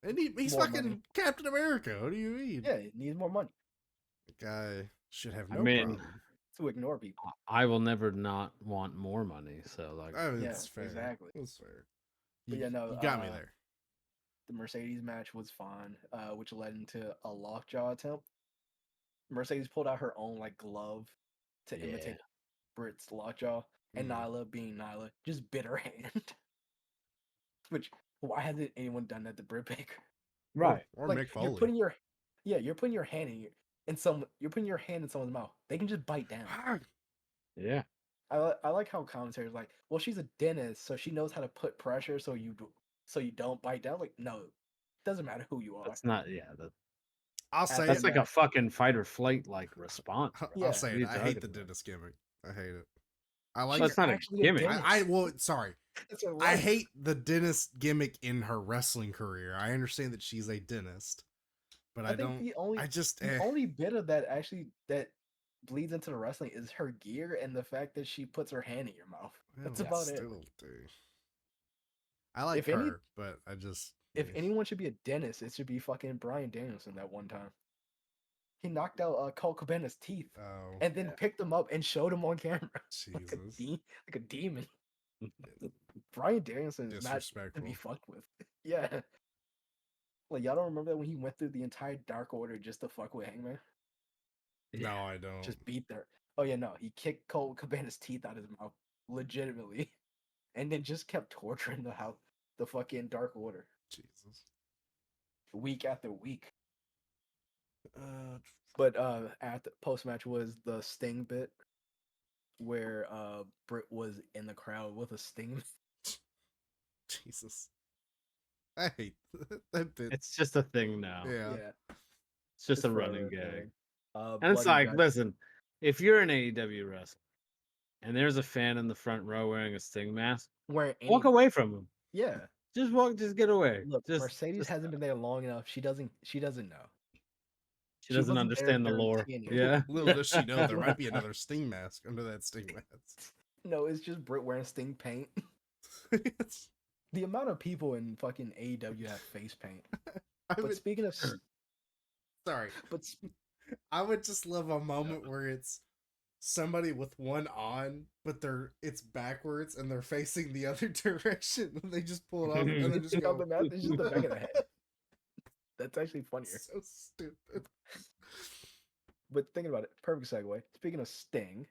S1: And he's
S4: More
S1: fucking
S4: money.
S1: Captain America. What do you mean?
S4: Yeah, he needs more money
S1: The guy should have
S3: I
S1: no
S3: mean,
S1: problem.
S4: to ignore people.
S3: I will never not want more money. So like,
S1: I mean,
S4: Yeah,
S1: it's fair.
S4: exactly.
S1: It's fair.
S4: But yeah, no,
S1: you got me there.
S4: The Mercedes match was fine, which led into a lockjaw attempt. Mercedes pulled out her own like glove to imitate Britt's lockjaw, and Nyla, being Nyla, just bit her hand. Which why hasn't anyone done that to Britt Baker?
S3: right?
S1: Or
S4: Like
S1: Mick Foley.
S4: you're putting your hand in someone's mouth. They can just bite down.
S3: Yeah.
S4: I like how commentators like, well, she's a dentist, so she knows how to put pressure so you don't bite down. Like, no, doesn't matter who you are.
S3: That's not. Yeah.
S1: I'll say
S3: That's
S1: it.
S3: like a fucking fight or flight like response. Bro.
S4: Yeah.
S1: I'll say
S3: What are
S1: it.
S3: you
S1: I hate
S3: talking
S1: the
S3: about?
S1: dentist gimmick. I hate it. I like
S3: That's
S1: it.
S3: not a
S4: actually a
S3: gimmick.
S4: dentist.
S1: Sorry.
S4: It's a
S1: I
S4: right.
S1: hate the dentist gimmick in her wrestling career. I understand that she's a dentist, but I
S4: think
S1: don't.
S4: the only
S1: I just
S4: the only bit of that actually that bleeds into the wrestling is her gear and the fact that she puts her hand in your mouth. That's
S1: well,
S4: about it.
S1: still, dude. I like
S4: If any-
S1: her, but I just.
S4: If anyone should be a dentist, it should be fucking Bryan Danielson that one time. He knocked out Colt Cabana's teeth
S1: Oh,
S4: and then picked them up and showed them on camera like
S1: Jesus.
S4: like a demon. Bryan Danielson is not to
S1: Disrespectful.
S4: be fucked with. Yeah. Like y'all don't remember that when he went through the entire Dark Order just to fuck with Hangman?
S1: No, I don't.
S4: Just beat their Oh yeah, no, he kicked Colt Cabana's teeth out of his mouth, legitimately, and then just kept torturing the fucking Dark Order,
S1: Jesus.
S4: week after week.
S1: Uh,
S4: But at the post match was the Sting bit, where Britt was in the crowd with a Sting.
S1: Jesus. I hate that bit.
S3: It's just a thing now.
S1: Yeah.
S4: Yeah,
S3: It's just a
S4: forever
S3: running
S4: thing.
S3: gag. And it's
S4: Bloody
S3: like,
S4: Guts-
S3: listen, if you're an AEW wrestler and there's a fan in the front row wearing a Sting mask,
S4: wearing
S3: walk
S4: any,
S3: away from him.
S4: yeah.
S3: Just get away.
S4: Look,
S3: Just
S4: Mercedes hasn't been there long enough. She doesn't know.
S3: she doesn't
S4: wasn't there
S3: understand the
S4: during
S3: lore.
S4: TNA.
S3: Yeah.
S1: Little does she know there might be another Sting mask under that Sting mask.
S4: No, it's just Britt wearing Sting paint.
S1: It's-
S4: The amount of people in fucking AEW have face paint.
S1: I
S4: But
S1: would,
S4: speaking of,
S1: sorry.
S4: but
S1: I would just love a moment where it's somebody with one on, but it's backwards and they're facing the other direction. And they just pull it off and then just
S4: on
S1: go.
S4: the map, it's just the back of the head. That's actually funnier.
S1: So stupid.
S4: But thinking about it, perfect segue. Speaking of Sting,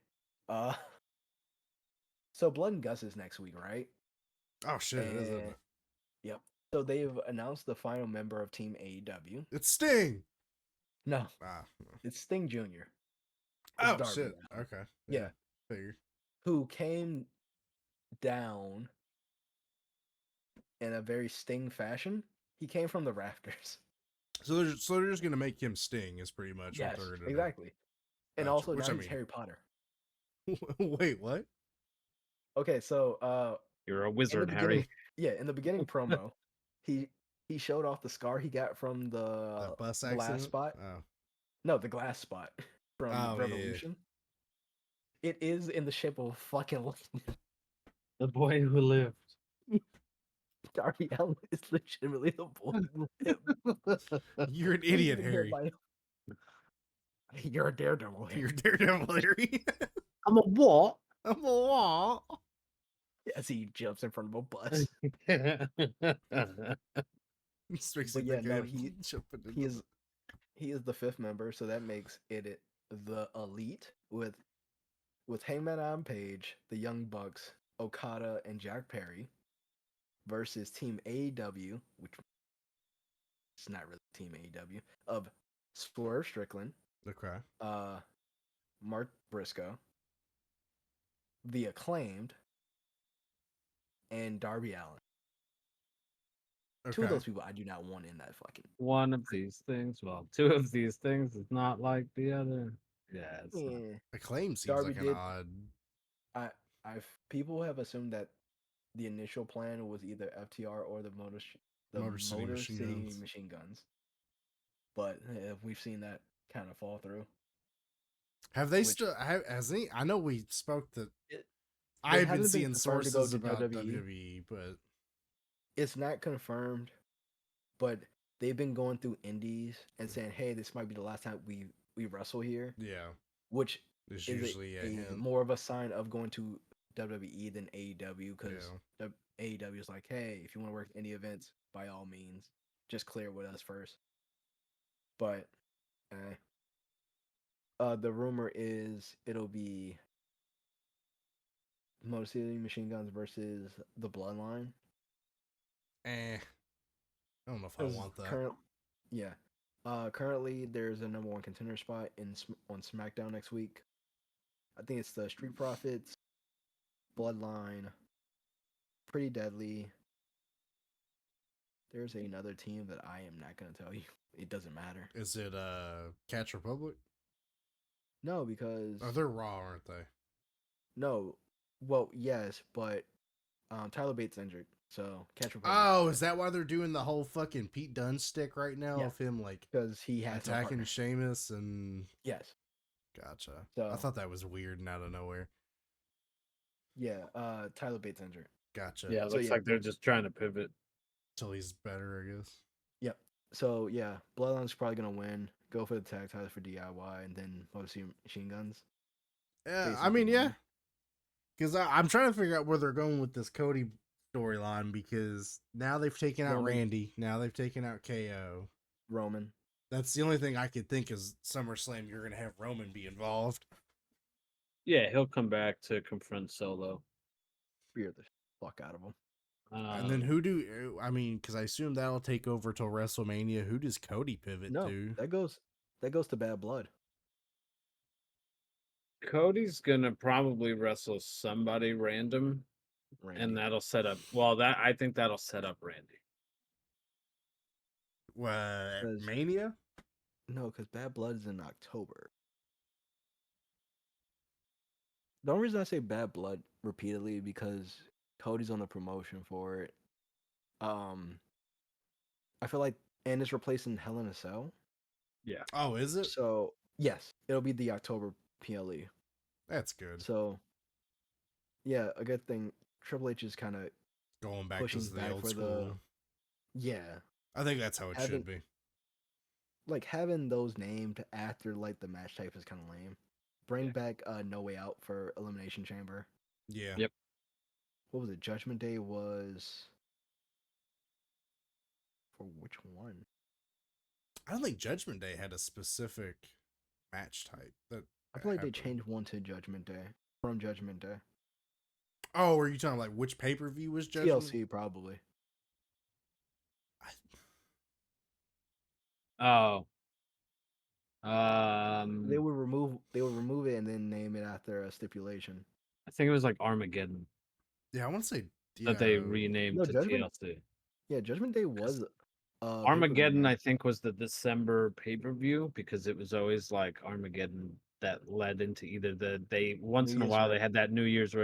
S4: so Blood and Guts is next week, right?
S1: Oh shit, it isn't
S4: And-
S1: it?
S4: Yep. So they've announced the final member of Team AEW.
S1: It's Sting.
S4: No,
S1: Ah.
S4: it's Sting Jr. It's
S1: Oh
S4: Darby
S1: shit.
S4: Allin,
S1: Okay.
S4: Yeah.
S1: Figure.
S4: who came down in a very Sting fashion. He came from the rafters.
S1: So they're just gonna make him Sting is pretty much what they're gonna
S4: exactly. And
S1: Gotcha.
S4: also
S1: Which,
S4: now
S1: I
S4: he's
S1: mean-
S4: Harry Potter.
S1: do. Wait, what?
S4: Okay, so
S3: You're a
S4: in the
S3: wizard,
S4: beginning,
S3: Harry.
S4: in the beginning promo, he showed off the scar he got from the
S1: That bus
S4: glass
S1: accident?
S4: spot.
S1: Oh.
S4: No, the glass spot from
S1: Oh, yeah.
S4: Revolution. It is in the shape of a fucking lightning.
S3: The boy who lived.
S4: Darby Allin is legitimately the boy. who lived.
S1: You're an
S4: He's
S1: idiot,
S4: been hit
S1: Harry.
S4: by- You're a daredevil.
S1: You're
S4: Harry.
S1: Daredevil, Harry.
S3: I'm a what?
S1: I'm a wall.
S4: As he jumps in front of a bus.
S1: This makes
S4: But
S1: me
S4: yeah,
S1: think
S4: no,
S1: I am jumping into
S4: he is the fifth member, so that makes it the Elite with Hangman Adam Page, the Young Bucks, Okada, and Jack Perry versus Team AEW, which is not really Team AEW, of Swerve Strickland,
S1: Okay.
S4: Mark Briscoe, The Acclaimed, and Darby Allin.
S1: Okay.
S4: Two of those people I do not want in that fucking.
S3: One of these things. Well, two of these things is not like the other. Yeah, it's not.
S4: Eh.
S1: Acclaim seems
S4: Darby
S1: like an
S4: did-
S1: odd.
S4: I've people have assumed that the initial plan was either FTR or the Motor City Machine Guns. But we've seen that kind of fall through.
S1: Have they
S4: Which-
S1: still? Has any? I know we spoke that.
S4: It-
S1: I've been
S4: haven't been
S1: seeing
S4: confirmed to go
S1: sources
S4: to
S1: about
S4: WWE.
S1: WWE, but
S4: It's not confirmed, but they've been going through indies and saying, "Hey, this might be the last time we wrestle here,"
S1: yeah,
S4: which
S1: it's
S4: is
S1: usually a hint.
S4: more of a sign of going to WWE than AEW because
S1: Yeah.
S4: the AEW is like, "Hey, if you want to work any events, by all means, just clear with us first." But the rumor is it'll be Motor City Machine Guns versus the Bloodline.
S1: I don't know if I
S4: 'Cause
S1: want that.
S4: Currently, there's a number one contender spot on SmackDown next week. I think it's the Street Profits, Bloodline, Pretty Deadly. There's another team that I am not going to tell you. It doesn't matter.
S1: Is it Catch Republic?
S4: No, because
S1: Oh, they're Raw, aren't they?
S4: no. Well, yes, but Tyler Bates injured, so Catch Republic.
S1: Oh, is that why they're doing the whole fucking Pete Dunne stick right now
S4: Yeah.
S1: of him like
S4: because he has no
S1: attacking
S4: partner.
S1: Sheamus and
S4: Yes.
S1: gotcha. I
S4: So-
S1: thought that was weird and out of nowhere.
S4: Yeah, Tyler Bates injured.
S1: Gotcha.
S3: Yeah, it
S4: So,
S3: looks like they're just trying to pivot.
S1: Till he's better, I guess.
S4: Yep. So yeah, Bloodline's probably gonna win. Go for the tag titles for DIY, and then Motor City Machine Guns.
S1: Yeah, I mean,
S4: basically
S1: yeah.
S4: win.
S1: Because I'm trying to figure out where they're going with this Cody storyline because now they've taken out
S4: Roman.
S1: Randy. Now they've taken out KO.
S4: Roman.
S1: That's the only thing I could think is SummerSlam, you're going to have Roman be involved.
S3: Yeah, he'll come back to confront Solo.
S4: Fear the fuck out of him.
S1: And then who do I mean? Because I assume that'll take over till WrestleMania. Who does Cody pivot
S4: No,
S1: to?
S4: that goes to Bad Blood.
S3: Cody's gonna probably wrestle somebody random,
S4: Randy.
S3: and that'll set up. Well, I think that'll set up Randy.
S1: Mania?
S4: No, because Bad Blood is in October. The only reason I say Bad Blood repeatedly because Cody's on the promotion for it. I feel like and it's replacing Hell in a Cell.
S3: Yeah.
S1: Oh, is it?
S4: So yes, it'll be the October PLE.
S1: That's good.
S4: So yeah, a good thing. Triple H is kind of
S1: Going back
S4: pushing
S1: to the
S4: back
S1: old
S4: for
S1: school.
S4: yeah,
S1: I think that's how it should be.
S4: like having those named after like the match type is kind of lame. Bring back No Way Out for Elimination Chamber.
S1: Yeah.
S3: Yep.
S4: What was it? Judgment Day was for which one?
S1: I don't think Judgment Day had a specific match type. That
S4: I feel like they
S1: happened.
S4: changed one to Judgment Day from Judgment Day.
S1: Oh, were you talking like which pay per view was Judgment?
S4: TLC probably.
S3: Oh.
S4: They would remove it and then name it after a stipulation.
S3: I think it was like Armageddon
S1: Yeah, I want to say
S3: that they renamed
S4: No,
S3: to
S4: Judgment-
S3: TLC.
S4: Yeah, Judgment Day was
S3: Armageddon, I think, was the December pay-per-view because it was always like Armageddon that led into either once
S4: New
S3: in a
S4: Year's
S3: while they had that New Year's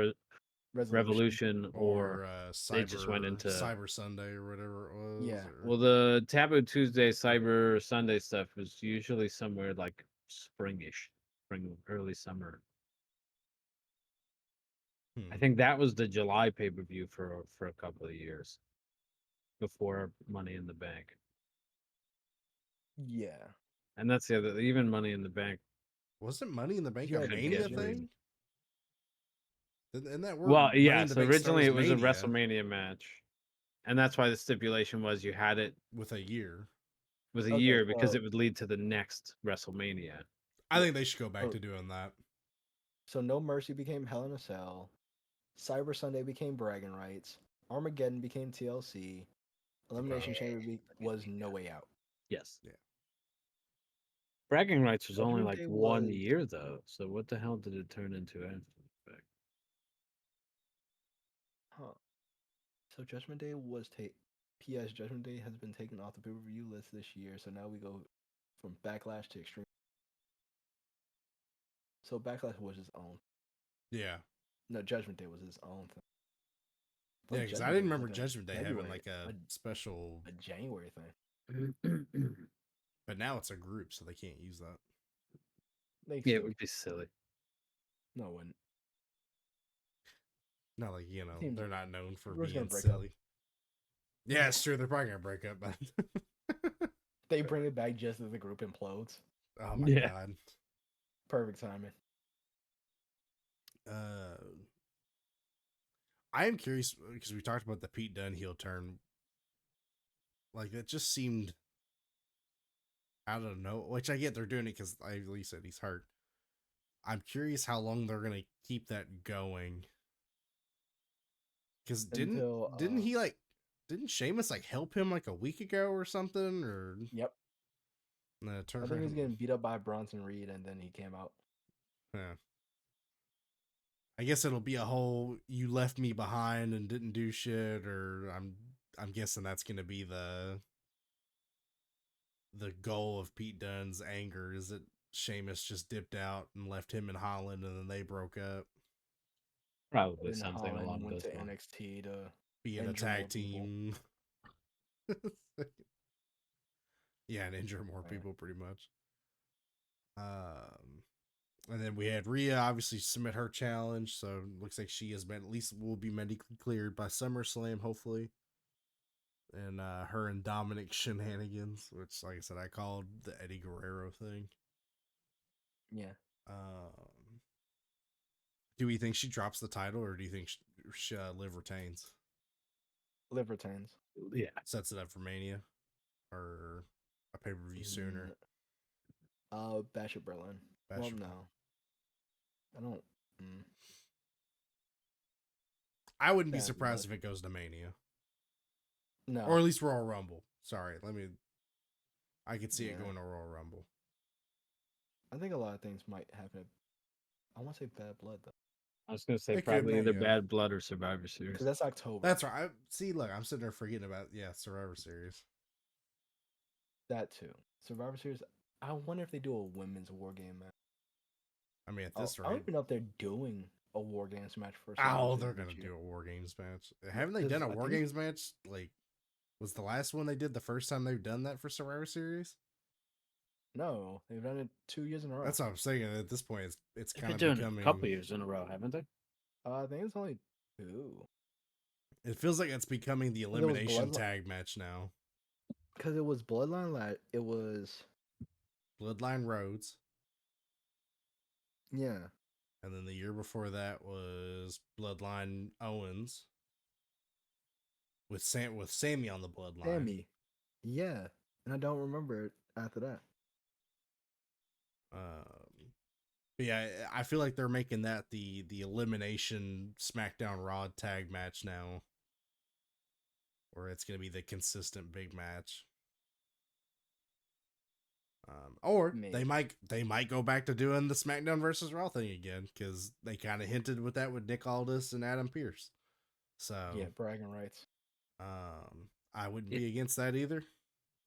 S3: Revolution or they just went into
S1: Cyber Sunday or whatever it was.
S4: Yeah.
S3: well, the Taboo Tuesday, Cyber Sunday stuff was usually somewhere like springish, early summer. I think that was the July pay-per-view for a couple of years before Money in the Bank.
S4: Yeah.
S3: And that's the other, even Money in the Bank.
S1: Wasn't Money in the Bank
S4: Yeah,
S1: a
S4: it
S1: Mania
S3: is.
S1: thing? Isn't that word?
S3: Well,
S1: Money
S3: yeah.
S1: in the
S3: So
S1: Bank
S3: originally it
S1: spells
S3: was a
S1: Mania
S3: WrestleMania match, and that's why the stipulation was you had it
S1: with a year.
S3: with a
S4: Okay,
S3: year because
S4: so-
S3: it would lead to the next WrestleMania.
S1: I think they should go back
S4: Oh.
S1: to doing that.
S4: So No Mercy became Hell in a Cell. Cyber Sunday became Bragging Rights. Armageddon became TLC. Elimination Chamber was No Way Out.
S3: Yes.
S1: Yeah.
S3: Bragging rights was only
S4: Judgment
S3: like
S4: Day
S3: 1
S4: was-
S3: year though. So what the hell did it turn into after the fact?
S4: Huh. So Judgment Day was P.S. Judgment Day has been taken off the pay-per-view list this year. So now we go from Backlash to Extreme. So Backlash was his own.
S1: Yeah.
S4: No, Judgment Day was his own thing.
S1: Yeah, because I didn't remember Judgment Day having like a special,
S4: a January thing.
S1: but now it's a group, so they can't use that.
S3: Yeah, it would be silly.
S4: No, it wouldn't.
S1: Not like,
S4: Teams-
S1: they're not known for
S4: Who's gonna
S1: being
S4: break up?
S1: silly. Yeah, it's true. They're probably gonna break up, but
S4: They bring it back just as the group implodes.
S1: oh my
S3: Yeah.
S1: god.
S4: Perfect timing.
S1: I am curious because we talked about the Pete Dunne heel turn. Like that just seemed, I don't know. Which I get they're doing it because like you said he's hurt. I'm curious how long they're gonna keep that going. Because didn't he like didn't Sheamus like help him like a week ago or something or
S4: Yep.
S1: no,
S4: I think he's getting beat up by Bronson Reed, and then he came out.
S1: Yeah. I guess it'll be a whole you left me behind and didn't do shit, or I'm guessing that's gonna be the goal of Pete Dunne's anger is that Sheamus just dipped out and left him in Holland and then they broke up.
S3: Probably
S4: Then
S3: something
S4: Holland
S3: along
S4: went
S3: those
S4: to
S3: lines.
S4: NXT to
S1: Being a
S4: injure more
S1: tag
S4: people.
S1: team. Yeah, and injure more
S4: Right.
S1: people pretty much. And then we had Rhea obviously submit her challenge, so looks like she has been at least will be medically cleared by SummerSlam, hopefully. And her and Dominic shenanigans, which, like I said, I called the Eddie Guerrero thing.
S4: Yeah.
S1: Do we think she drops the title, or do you think Liv retains?
S4: Liv retains.
S3: Yeah.
S1: Sets it up for Mania, or a pay per view sooner.
S4: Bash at Berlin.
S1: Bash
S4: Well,
S1: at
S4: no. I don't. Mm.
S1: I wouldn't be
S4: Bad
S1: surprised
S4: blood.
S1: if it goes to Mania.
S4: No.
S1: Or at least Royal Rumble. Sorry, I could see it
S4: Yeah.
S1: going to Royal Rumble.
S4: I think a lot of things might happen. I want to say Bad Blood though,
S3: I was gonna say
S1: It could,
S3: probably
S1: there
S3: either
S1: you go.
S3: Bad Blood or Survivor Series.
S4: because that's October.
S1: That's right. See, look, I'm sitting there forgetting about Survivor Series.
S4: That too. Survivor Series. I wonder if they do a women's war game match.
S1: I mean, at
S4: Oh,
S1: this
S4: I don't
S1: rate,
S4: even know if they're doing a war games match for.
S1: oh,
S4: Survivor
S1: they're
S4: Series
S1: gonna
S4: this
S1: do
S4: year.
S1: a War Games match. Haven't they
S4: 'Cause
S1: done a
S4: I
S1: War
S4: think-
S1: Games match? Like, was the last one they did the first time they've done that for Survivor Series?
S4: No, they've done it 2 years in a row.
S1: That's what I'm saying. At this point, it's
S3: They've
S1: kind
S3: been
S1: of
S3: doing it
S1: becoming.
S3: a couple years in a row, haven't they?
S4: I think it's only 2.
S1: It feels like it's becoming the
S4: There was
S1: elimination
S4: Bloodline-
S1: tag match now.
S4: Because it was Bloodline. It was
S1: Bloodline Rhodes,
S4: yeah.
S1: and then the year before that was Bloodline Owens with Sammy on the Bloodline.
S4: Sammy. Yeah, and I don't remember it after that.
S1: But yeah, I feel like they're making that the elimination SmackDown Raw tag match now, where it's gonna be the consistent big match. Or they
S4: Maybe.
S1: might go back to doing the SmackDown versus Raw thing again, because they kind of hinted with that with Nick Aldis and Adam Pearce. So
S4: Yeah, bragging rights.
S1: I wouldn't be against that either.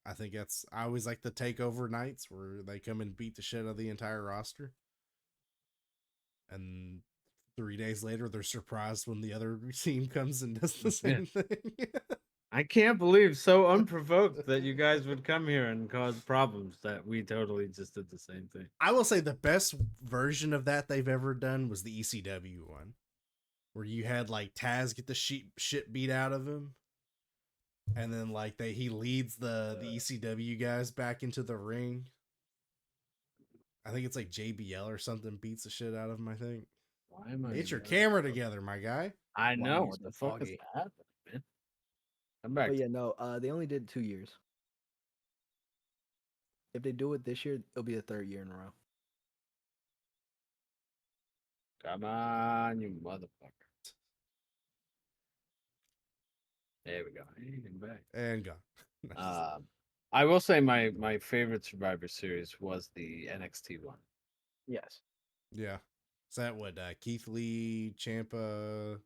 S1: I think I always like the takeover nights where they come and beat the shit out of the entire roster. And 3 days later, they're surprised when the other team comes and does the same thing.
S3: I can't believe so unprovoked that you guys would come here and cause problems that we totally just did the same thing.
S1: I will say the best version of that they've ever done was the ECW one, where you had like Taz get the shit beat out of him, and then like he leads the ECW guys back into the ring. I think it's like JBL or something beats the shit out of him. I think.
S3: Why am I?
S1: Get your camera together, my guy.
S3: I
S4: Why
S3: know
S4: you
S3: what the
S4: so
S3: fuck is
S4: foggy?
S3: happening, man. Come back.
S4: But yeah, no. They only did 2 years. If they do it this year, it'll be the 3rd year in a row.
S3: Come on, you motherfucker. There we go. And back.
S1: And gone.
S3: I will say my favorite Survivor Series was the NXT one.
S4: Yes.
S1: Yeah. Is that what Keith Lee, Ciampa?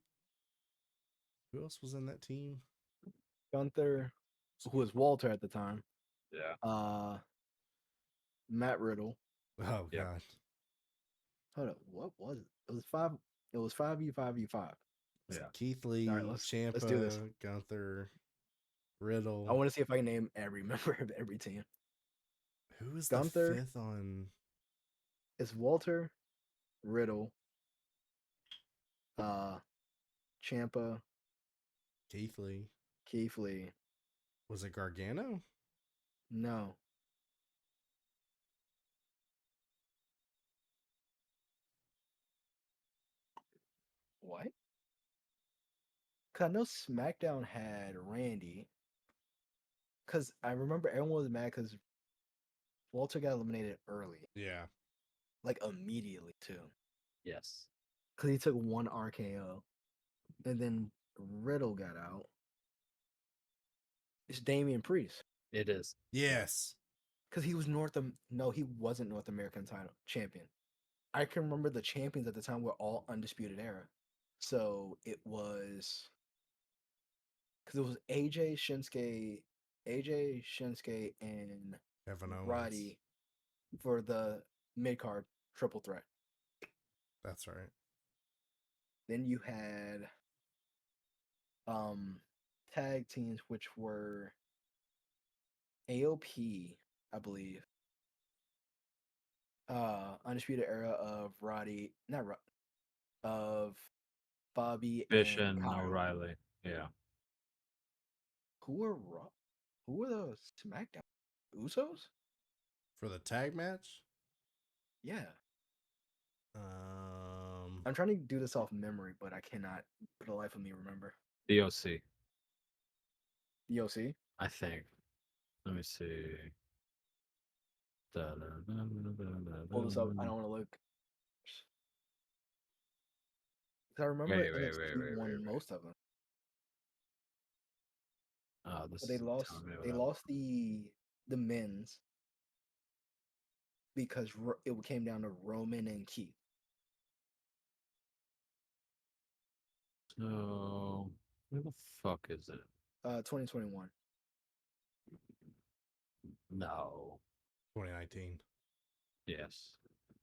S1: Who else was in that team?
S4: Gunther, who was Walter at the time.
S3: Yeah.
S4: Matt Riddle.
S1: Oh
S3: Yep.
S1: god.
S4: Hold up, what was it? It was 5. It was 5v5v5.
S3: Yeah.
S1: Keith Lee,
S4: All right, let's do this.
S1: Ciampa, Gunther, Riddle.
S4: I want to see if I can name every member of every team.
S1: Who was
S4: Gunther.
S1: the 5th on?
S4: It's Walter, Riddle, Ciampa,
S1: Keith Lee.
S4: Keith Lee.
S1: Was it Gargano?
S4: No. What? Cause I know SmackDown had Randy. Cause I remember everyone was mad because Walter got eliminated early,
S1: Yeah.
S4: like immediately too.
S3: Yes.
S4: Cause he took 1 RKO, and then Riddle got out. It's Damian Priest.
S3: It is.
S1: Yes.
S4: Cause he was no, he wasn't North American title champion. I can remember the champions at the time were all Undisputed Era. So it was because it was AJ, Shinsuke, and
S1: Kevin Owens.
S4: Roddy for the mid card triple threat.
S1: That's right.
S4: Then you had tag teams which were AOP, I believe. Undisputed Era of Roddy, not Roddy, of Bobby
S3: Fish
S4: and
S3: and
S4: Kyle.
S3: O'Reilly. Yeah.
S4: Who were those SmackDown Usos?
S1: For the tag match?
S4: Yeah. I'm trying to do this off memory, but I cannot for the life of me remember.
S3: The OC,
S4: The OC?
S3: I think. Let me see.
S4: Pull this up. I don't want to look. 'Cause I remember
S3: Wait.
S4: NXT won most of them,
S3: Oh, this
S4: but they
S3: is
S4: lost.
S3: telling me
S4: They
S3: what
S4: lost the men's because it came down to Roman and Keith.
S3: So, where the fuck is it?
S4: 2021.
S3: No.
S1: 2019.
S3: Yes.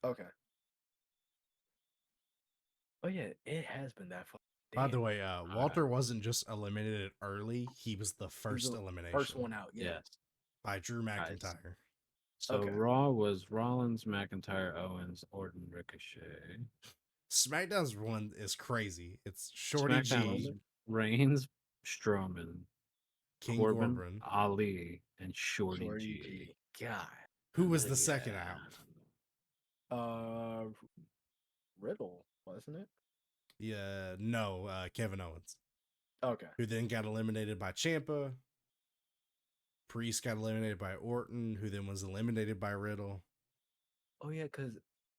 S4: Okay. Oh yeah, it has been that fucking.
S1: By the
S4: Damn.
S1: way, Walter wasn't just eliminated early; he was the
S4: He was
S1: first
S4: the
S1: elimination
S4: first one out. Yeah.
S3: Yes.
S1: by Drew
S3: Alright,
S1: McIntyre.
S3: So
S4: Okay.
S3: Raw was Rollins, McIntyre, Owens, Orton, Ricochet.
S1: SmackDown's one is crazy. It's Shorty
S3: SmackDown was
S1: G,
S3: Reigns, Strowman,
S1: King
S3: Corbin,
S1: Corbin.
S3: Ali, and Shorty
S4: Shorty
S3: G.
S4: G. God.
S1: Who was the second
S3: Yeah.
S1: out?
S4: Riddle, wasn't it?
S1: Yeah, no, Kevin Owens,
S4: Okay.
S1: who then got eliminated by Ciampa. Priest got eliminated by Orton, who then was eliminated by Riddle.
S4: Oh yeah, because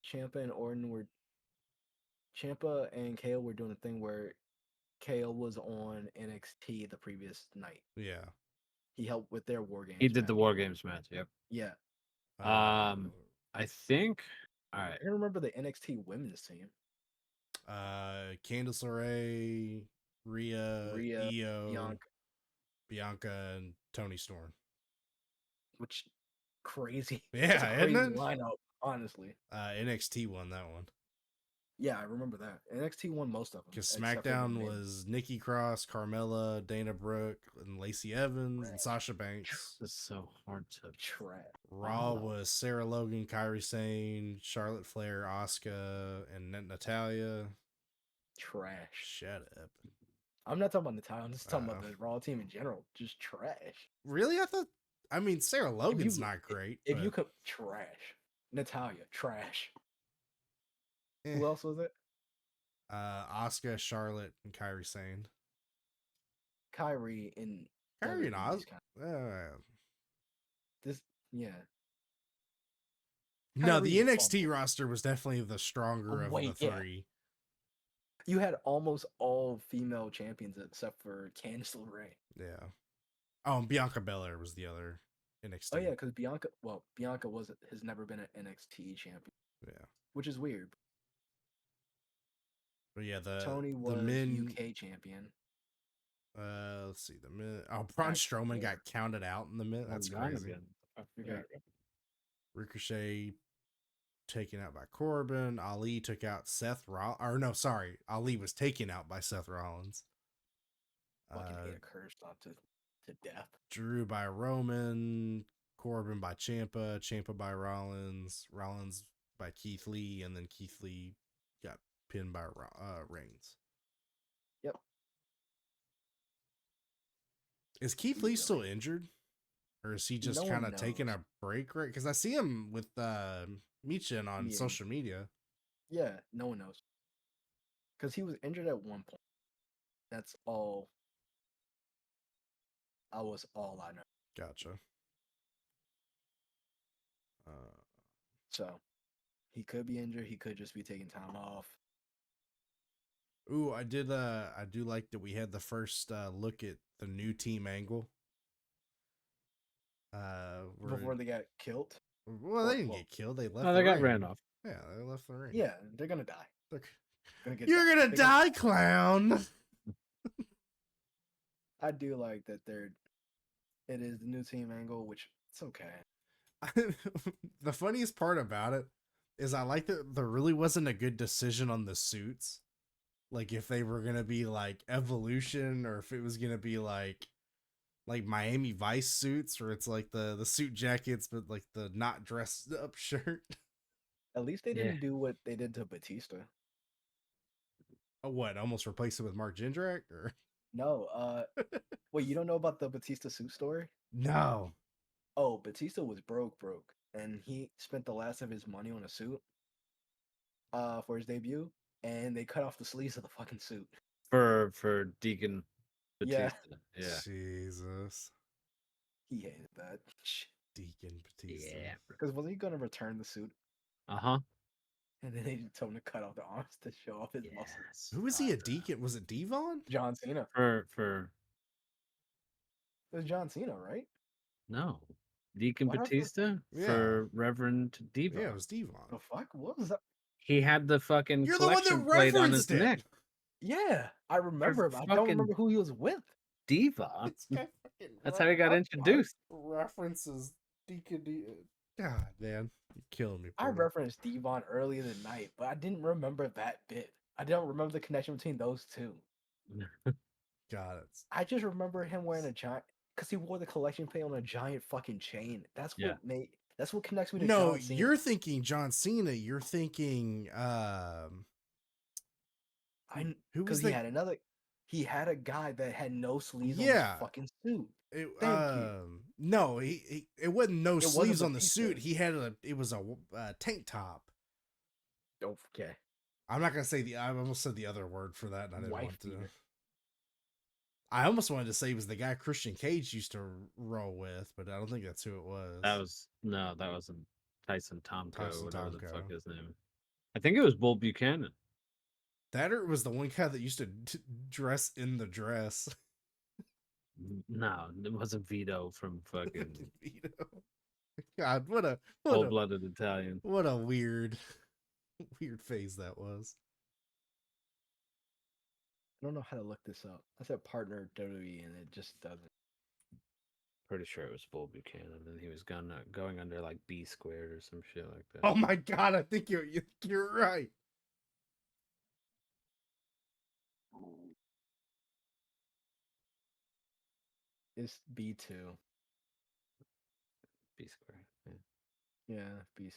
S4: Ciampa and KO were doing a thing where KO was on NXT the previous night.
S1: Yeah.
S4: He helped with their War Games.
S3: He did the
S4: match.
S3: War Games match. Yep.
S4: Yeah.
S3: I think. All right.
S4: I can remember the NXT women's team.
S1: Candice LeRae, Rhea,
S4: Rhea,
S1: Io, Bianca, and Tony Storm.
S4: which crazy.
S1: Yeah,
S4: That's a crazy
S1: isn't it?
S4: lineup, honestly.
S1: NXT won that one.
S4: Yeah, I remember that. NXT won most of them.
S1: Because
S4: except for the
S1: SmackDown
S4: men.
S1: was Nikki Cross, Carmella, Dana Brooke, and Lacey Evans, and Sasha Banks.
S3: This is so hard to.
S4: Trash.
S1: Raw
S4: Wow.
S1: was Sarah Logan, Kairi Sane, Charlotte Flair, Asuka, and Natalia.
S4: Trash.
S1: Shut up.
S4: I'm not talking about Natalia. I'm just talking about
S1: Uh,
S4: the Raw team in general. Just trash.
S1: Really? I mean, Sarah Logan's not great.
S4: If you
S1: but,
S4: could trash. Natalia, trash.
S1: eh.
S4: Who else was it?
S1: Asuka, Charlotte, and Kairi Sane.
S4: Kyrie and
S1: Kairi and
S4: WWE's
S1: Asuka.
S4: This, yeah.
S1: No, the
S4: Kyrie's
S1: NXT
S4: fumble.
S1: roster was definitely the stronger of the
S4: Wait, yeah.
S1: three.
S4: You had almost all female champions except for Candice LeRae.
S1: Yeah. Oh, and Bianca Belair was the other NXT.
S4: Oh yeah, because Bianca has never been an NXT champion,
S1: Yeah.
S4: which is weird.
S1: But yeah,
S4: Tony
S1: the
S4: was
S1: men.
S4: UK champion.
S1: Let's see the men. Oh, Braun
S4: That's
S1: Strowman
S4: fair.
S1: got counted out in the men. That's
S3: Gone
S1: crazy.
S3: again.
S4: Yeah.
S1: Ricochet taken out by Corbin. Ali took out Seth Rollins. Or no, sorry, Ali was taken out by Seth Rollins.
S4: Fucking hate a curse stop to death.
S1: Drew by Roman. Corbin by Ciampa. Ciampa by Rollins. Rollins by Keith Lee, and then Keith Lee got pinned by Reigns.
S4: Yep.
S1: Is Keith Lee still injured? Or is he just
S4: No
S1: kind
S4: one
S1: of taking
S4: knows.
S1: a break, right? Because I see him with Michin on
S4: Yeah.
S1: social media.
S4: Yeah, no one knows. Because he was injured at one point. That's all. I know.
S1: Gotcha.
S4: So he could be injured. He could just be taking time off.
S1: Ooh, I do like that we had the first look at the new team angle.
S4: Before they got killed.
S1: Well, they didn't get killed. They left.
S3: No,
S1: the
S3: they got
S1: ring.
S3: ran off.
S1: Yeah, they left the ring.
S4: Yeah, they're gonna die.
S1: You're gonna die, clown.
S4: I do like that it is the new team angle, which it's okay.
S1: The funniest part about it is I like that there really wasn't a good decision on the suits. Like if they were gonna be like Evolution or if it was gonna be like Miami Vice suits, or it's like the suit jackets but like the not dressed up shirt.
S4: At least they didn't do what they did to Batista.
S1: Oh, what? Almost replace it with Mark Jindrak? Or
S4: no, wait, you don't know about the Batista suit story?
S1: no.
S4: Oh, Batista was broke, and he spent the last of his money on a suit for his debut, and they cut off the sleeves of the fucking suit.
S3: For Deacon
S4: Yeah.
S3: Batista. Yeah.
S1: Jesus.
S4: He hated that.
S1: Deacon Batista.
S3: Yeah.
S4: Because wasn't he gonna return the suit?
S3: Uh-huh.
S4: And then they told him to cut off the arms to show off his muscles.
S3: Yes.
S1: Who was he a deacon? Was it Devon?
S4: John Cena.
S3: For
S4: It was John Cena, right?
S3: no. Deacon
S4: What happened?
S3: Batista
S1: Yeah.
S3: for Reverend Diva.
S1: Yeah, it was Devon.
S4: The fuck? What was that?
S3: He had the fucking
S1: You're the one
S3: collection
S1: that
S3: plate on his
S1: referenced it.
S3: neck.
S4: Yeah, I remember, but I don't
S3: fucking-
S4: remember who he was with.
S3: Diva.
S1: This guy fucking
S3: That's how he got introduced.
S1: References Deacon. God, man, you're killing me.
S4: I
S1: Porter.
S4: referenced Devon earlier in the night, but I didn't remember that bit. I don't remember the connection between those two.
S1: God, it's
S4: I just remember him wearing a giant, because he wore the collection plate on a giant fucking chain. That's what
S3: Yeah.
S4: made. That's what connects me to
S1: no.
S4: John Cena.
S1: You're thinking John Cena. You're thinking who
S4: Because
S1: was
S4: he
S1: the
S4: had another. He had a guy that had no sleeves on
S1: Yeah.
S4: his fucking suit.
S1: It,
S4: Thank you.
S1: No, he it wasn't no
S4: wasn't
S1: sleeves on the
S4: Batista.
S1: suit. He had it was a tank top.
S4: Don't forget.
S1: I'm not gonna say I almost said the other word for that, and I didn't
S4: Wife
S1: want to.
S4: beater.
S1: I almost wanted to say it was the guy Christian Cage used to roll with, but I don't think that's who it was.
S3: That wasn't Tyson Tomko,
S1: Tyson
S3: whatever the
S1: Tomko.
S3: fuck his name. I think it was Bull Buchanan.
S1: That or it was the one guy that used to dress in the dress.
S3: No, it wasn't Vito from fucking
S1: Vito. God, what a
S3: Cold-Blooded Italian.
S1: what a weird phase that was.
S4: I don't know how to look this up. I said partner WWE, and it just doesn't.
S3: Pretty sure it was Bull Buchanan, and he was going under like B squared or some shit like that.
S1: Oh my God, I think you're right.
S4: It's B2.
S3: B squared. Yeah.
S4: Yeah, B.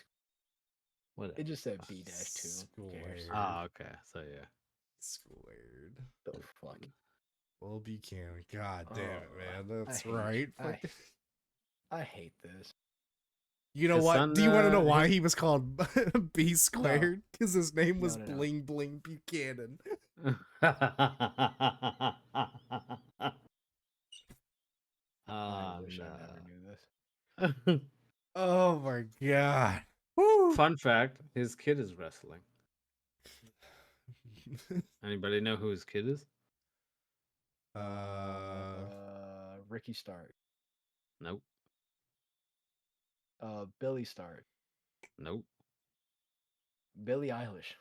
S3: Whatever.
S4: It just said B-2. Who cares?
S1: Squared.
S3: Ah, okay. So yeah.
S1: Squared.
S4: The fuck.
S1: Well, Buchanan. God damn it,
S4: Oh,
S1: man.
S4: I
S1: That's
S4: hate-
S1: right.
S4: I hate this.
S1: You know
S3: His
S1: what?
S3: son,
S1: Do you want to know why
S3: his-
S1: he was called B squared? Because his name was
S4: No.
S1: Bling Bling Buchanan.
S4: I wish I
S3: no.
S4: never knew this.
S1: Oh my God. Woo.
S3: Fun fact: his kid is wrestling. Anybody know who his kid is?
S4: Ricky Stark.
S3: Nope.
S4: Billy Stark.
S3: Nope.
S4: Billie Eilish.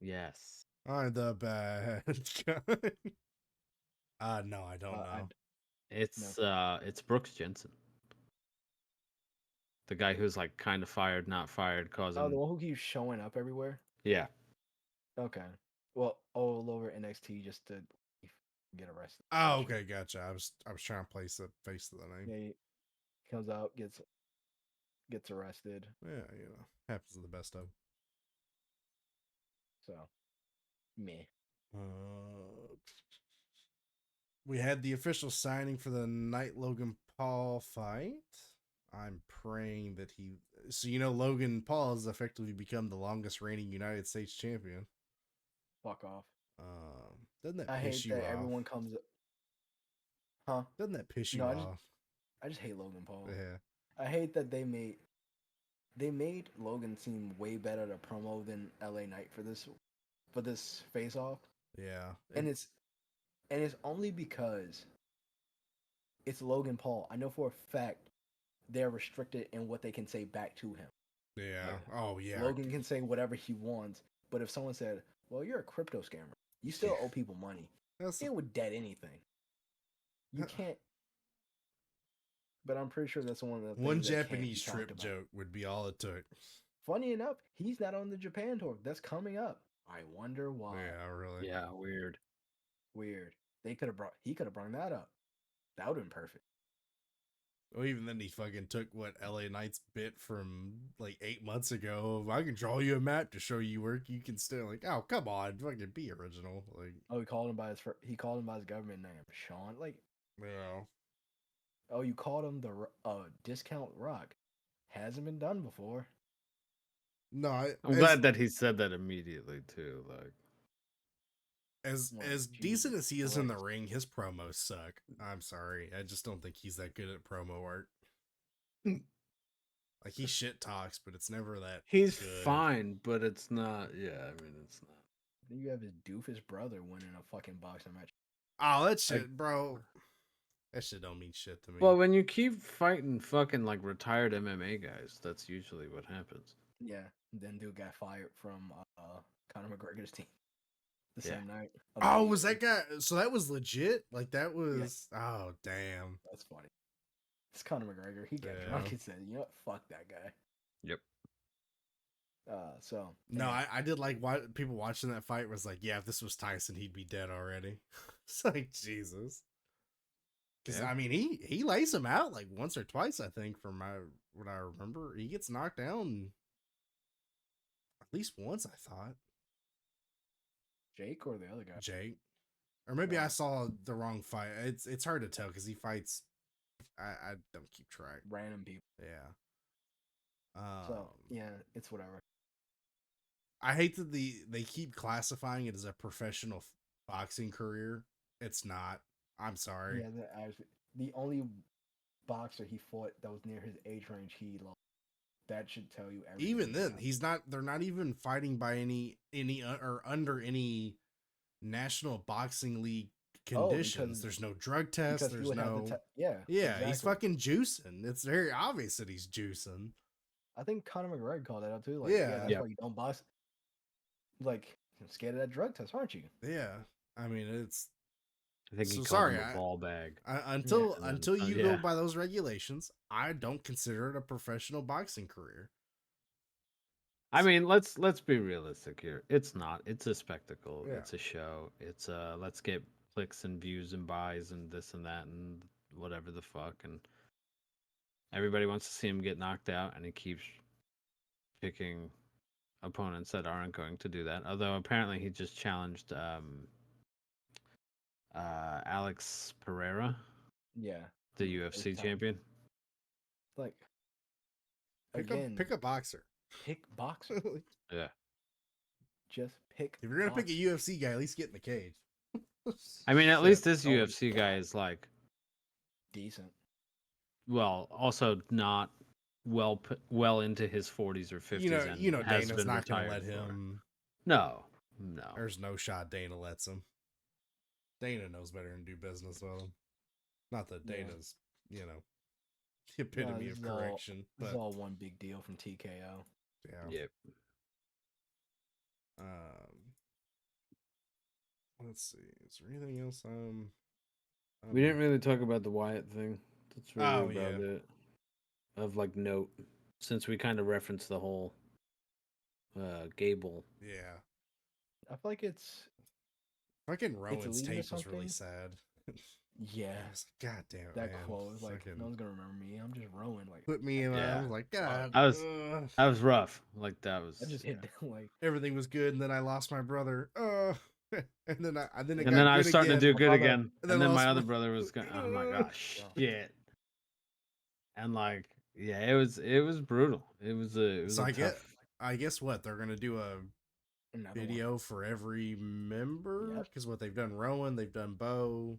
S3: Yes.
S1: I'm the bad guy. No, I don't know.
S3: It's Brooks Jensen. The guy who's like kind of fired, not fired, causing.
S4: Oh, the one who keeps showing up everywhere.
S3: Yeah.
S4: Okay. Well, all over NXT just to get arrested.
S1: Oh, okay, gotcha. I was trying to place the face of the name.
S4: Yeah, he comes out, gets arrested.
S1: Yeah, happens to the best of.
S4: So, meh.
S1: We had the official signing for the Knight Logan Paul fight. I'm praying that he. So Logan Paul has effectively become the longest reigning United States champion.
S4: Fuck off.
S1: Doesn't that
S4: I
S1: piss
S4: hate
S1: you
S4: that
S1: off?
S4: everyone comes. Huh?
S1: Doesn't that piss you
S4: No,
S1: off?
S4: I just hate Logan Paul.
S1: Yeah.
S4: I hate that they made Logan seem way better to promo than LA Knight for this face off.
S1: Yeah.
S4: And it's only because it's Logan Paul. I know for a fact they're restricted in what they can say back to him.
S1: Yeah.
S4: Like,
S1: Oh yeah.
S4: Logan can say whatever he wants, but if someone said, "Well, you're a crypto scammer. You still owe people money,"
S1: That's
S4: it would dead anything. You can't. But I'm pretty sure that's one of the
S1: one
S4: things that can't be
S1: Japanese
S4: talked
S1: trip
S4: about.
S1: joke would be all it took.
S4: Funny enough, he's not on the Japan tour. That's coming up. I wonder why.
S1: Yeah, really.
S3: Yeah, weird.
S4: Weird. He could have brought that up. That would have been perfect.
S1: Well, even then, he fucking took what LA Knight's bit from like 8 months ago. Of, I can draw you a map to show you work. You can still like, oh come on, fucking be original. Like,
S4: Oh, he called him by his government name, Sean. Like,
S1: yeah.
S4: oh, you called him the Discount Rock. Hasn't been done before.
S1: No,
S3: I'm glad that he said that immediately too. Like,
S1: as
S4: Well,
S1: decent as he is in the
S4: Christ.
S1: ring, his promos suck. I'm sorry, I just don't think he's that good at promo art. Like he shit talks, but it's never that.
S3: He's
S1: good.
S3: fine, but it's not. Yeah, I mean, it's not.
S4: Then you have his doofus brother winning a fucking boxing match.
S1: Oh, that shit, bro. That shit don't mean shit to me.
S3: Well, when you keep fighting fucking like retired MMA guys, that's usually what happens.
S4: Yeah. Then dude got fired from Conor McGregor's team the
S3: Yeah.
S4: same night.
S1: Oh, was
S4: immediately.
S1: that guy? So that was legit. Like that was. Oh, damn.
S4: That's funny. It's Conor McGregor. He got
S1: Yeah.
S4: drunk and said, "You know what? Fuck that guy."
S3: Yep.
S4: So
S1: No,
S4: yeah.
S1: I did like why people watching that fight was like, yeah, if this was Tyson, he'd be dead already. It's like Jesus. Because
S3: Yeah.
S1: I mean, he lays him out like once or twice. I think from what I remember, he gets knocked down at least once. I thought
S4: Jake or the other guy.
S1: Jake, or maybe I
S4: Wow.
S1: saw the wrong fight. It's hard to tell because he fights. I don't keep track.
S4: Random people.
S1: Yeah.
S4: So yeah, it's whatever.
S1: I hate that they keep classifying it as a professional boxing career. It's not. I'm sorry.
S4: Yeah, the only boxer he fought that was near his age range, he lost. That should tell you everything.
S1: Even then,
S4: about
S1: he's not. They're not even fighting by any or under any national boxing league conditions.
S4: because-
S1: There's no drug test.
S4: because he
S1: There's
S4: would have
S1: no.
S4: the yeah.
S1: Yeah, he's
S4: exactly.
S1: fucking juicing. It's very obvious that he's juicing.
S4: I think Conor McGregor called that out too. Like,
S1: Yeah.
S4: yeah, that's
S3: Yep.
S4: why you don't box. Like, you're scared of that drug test, aren't you?
S1: Yeah, I mean it's
S3: I think he
S1: So
S3: called
S1: sorry,
S3: him a ball bag.
S1: until
S3: and then-
S1: until you
S3: yeah.
S1: go by those regulations. I don't consider it a professional boxing career.
S3: I mean, let's be realistic here. It's not. It's a spectacle.
S1: Yeah.
S3: It's a show. It's let's get clicks and views and buys and this and that and whatever the fuck, and everybody wants to see him get knocked out, and he keeps picking opponents that aren't going to do that. Although apparently he just challenged Alex Pereira,
S4: Yeah.
S3: the
S4: He-
S3: UFC
S4: it's time.
S3: champion.
S4: Like,
S1: Pick
S4: again,
S1: a boxer.
S4: pick boxer.
S1: If
S3: Yeah.
S4: Just pick.
S1: you're gonna pick a
S4: boxer.
S1: UFC guy, at least get in the cage.
S3: I mean, at
S1: Shit.
S3: least this
S4: Oh,
S3: UFC guy is like,
S4: Decent.
S3: well, also not well into his 40s or 50s. and
S1: you know,
S3: has
S1: Dana's
S3: been
S1: not gonna
S3: retired
S1: let
S3: for-
S1: him.
S3: No.
S1: There's no shot Dana lets him. Dana knows better than do business with him. Not that
S4: Yeah.
S1: Dana's, the epitome
S4: this
S1: of
S4: is all-
S1: correction,
S4: This is
S1: but
S4: all one big deal from TKO.
S1: yeah.
S3: Yep.
S1: Let's see. Is there anything else?
S3: We didn't really talk about the Wyatt thing. That's really
S1: Oh,
S3: about
S1: yeah.
S3: it. Of like note, since we kind of referenced the whole Gable.
S1: Yeah.
S4: I feel like it's
S1: Fucking Rowan's
S4: leading to
S1: tape was really
S4: something.
S1: sad.
S4: yeah.
S1: I was like, God damn it,
S4: That
S1: man.
S4: quote was like,
S1: Fucking
S4: no one's gonna remember me. I'm just Rowan. Like,
S1: put me in. I
S3: Yeah.
S1: was like, God.
S3: I was-
S1: ugh."
S3: That was rough. Like that was.
S4: I just
S3: yeah.
S4: hit down like.
S1: Everything was good, and then I lost my brother. and then I
S3: And then I was starting to do good
S1: My
S3: again.
S1: brother-
S3: And then my
S1: lost
S3: other brother was going, oh my gosh, shit. And like, yeah, it was brutal. It was a
S1: So
S3: tough.
S1: I guess what they're gonna do a
S4: Another
S1: video for every member
S4: Yep.
S1: because what they've done Rowan, they've done Bo.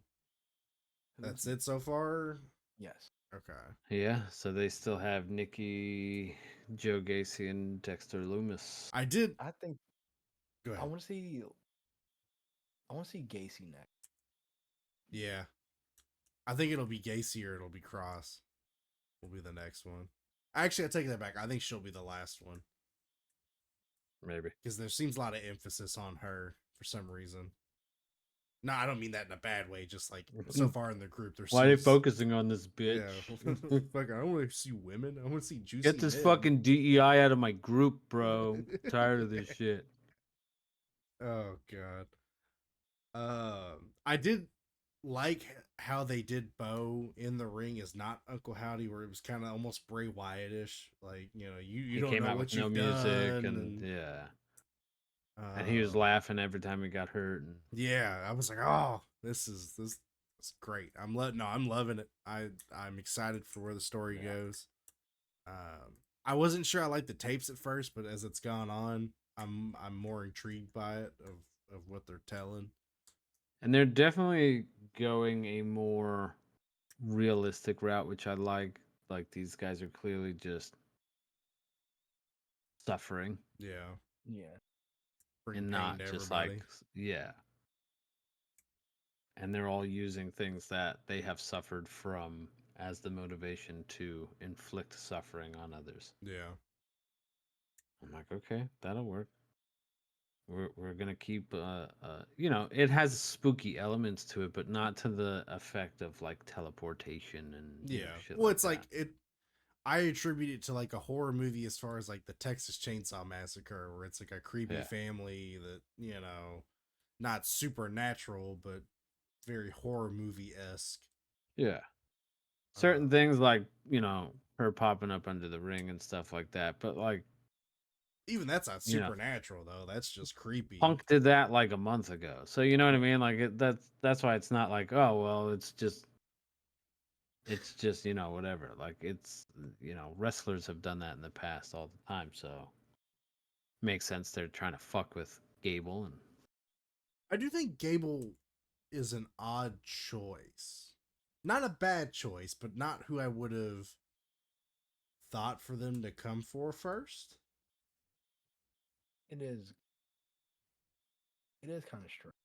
S1: That's it so far.
S4: Yes.
S1: Okay.
S3: Yeah, so they still have Nikki, Joe Gacy, and Dexter Loomis.
S1: I did.
S4: I think
S1: Go
S4: I
S1: ahead.
S4: want to see. I want to see Gacy next.
S1: Yeah. I think it'll be Gacy or it'll be Cross. Will be the next one. Actually, I take that back. I think she'll be the last one
S3: Maybe.
S1: because there seems a lot of emphasis on her for some reason. No, I don't mean that in a bad way. Just like so far in the group, there's
S3: Why are they focusing on this bitch?
S1: Yeah, fuck. I don't want to see women. I want to see juicy.
S3: Get this
S1: men.
S3: fucking DEI out of my group, bro. Tired of this shit.
S1: Oh god. I did like how they did Bo in the ring as not Uncle Howdy, where it was kind of almost Bray Wyatt-ish. Like you
S3: He
S1: don't
S3: came
S1: know
S3: out
S1: what
S3: with no
S1: you've
S3: music,
S1: done,
S3: and yeah, and he was
S1: uh,
S3: laughing every time he got hurt. And
S1: Yeah, I was like, oh, this is great. I'm loving it. I'm excited for where the story
S3: Yeah.
S1: goes. I wasn't sure I liked the tapes at first, but as it's gone on, I'm more intrigued by it of what they're telling.
S3: And they're definitely going a more realistic route, which I like. Like these guys are clearly just suffering
S1: Yeah.
S4: Yeah.
S1: Bring
S3: and
S1: pain
S3: not
S1: to
S3: just
S1: everybody.
S3: yeah. And they're all using things that they have suffered from as the motivation to inflict suffering on others.
S1: Yeah.
S3: I'm like, okay, that'll work. We're gonna keep it has spooky elements to it, but not to the effect of like teleportation and
S1: Yeah.
S3: shit
S1: Well,
S3: like
S1: it's
S3: that.
S1: like it. I attribute it to like a horror movie as far as like the Texas Chainsaw Massacre, where it's like a creepy
S3: Yeah.
S1: family that, not supernatural, but very horror movie esque.
S3: Yeah. Certain things like, her popping up under the ring and stuff like that. But like,
S1: Even that's not
S3: you know,
S1: supernatural though. That's just creepy.
S3: Punk did that like a month ago. So you know what I mean? Like that's why it's not like, oh well, it's just whatever. Like it's wrestlers have done that in the past all the time, so makes sense they're trying to fuck with Gable. And
S1: I do think Gable is an odd choice. Not a bad choice, but not who I would have thought for them to come for first.
S4: It is. It is kind of strange,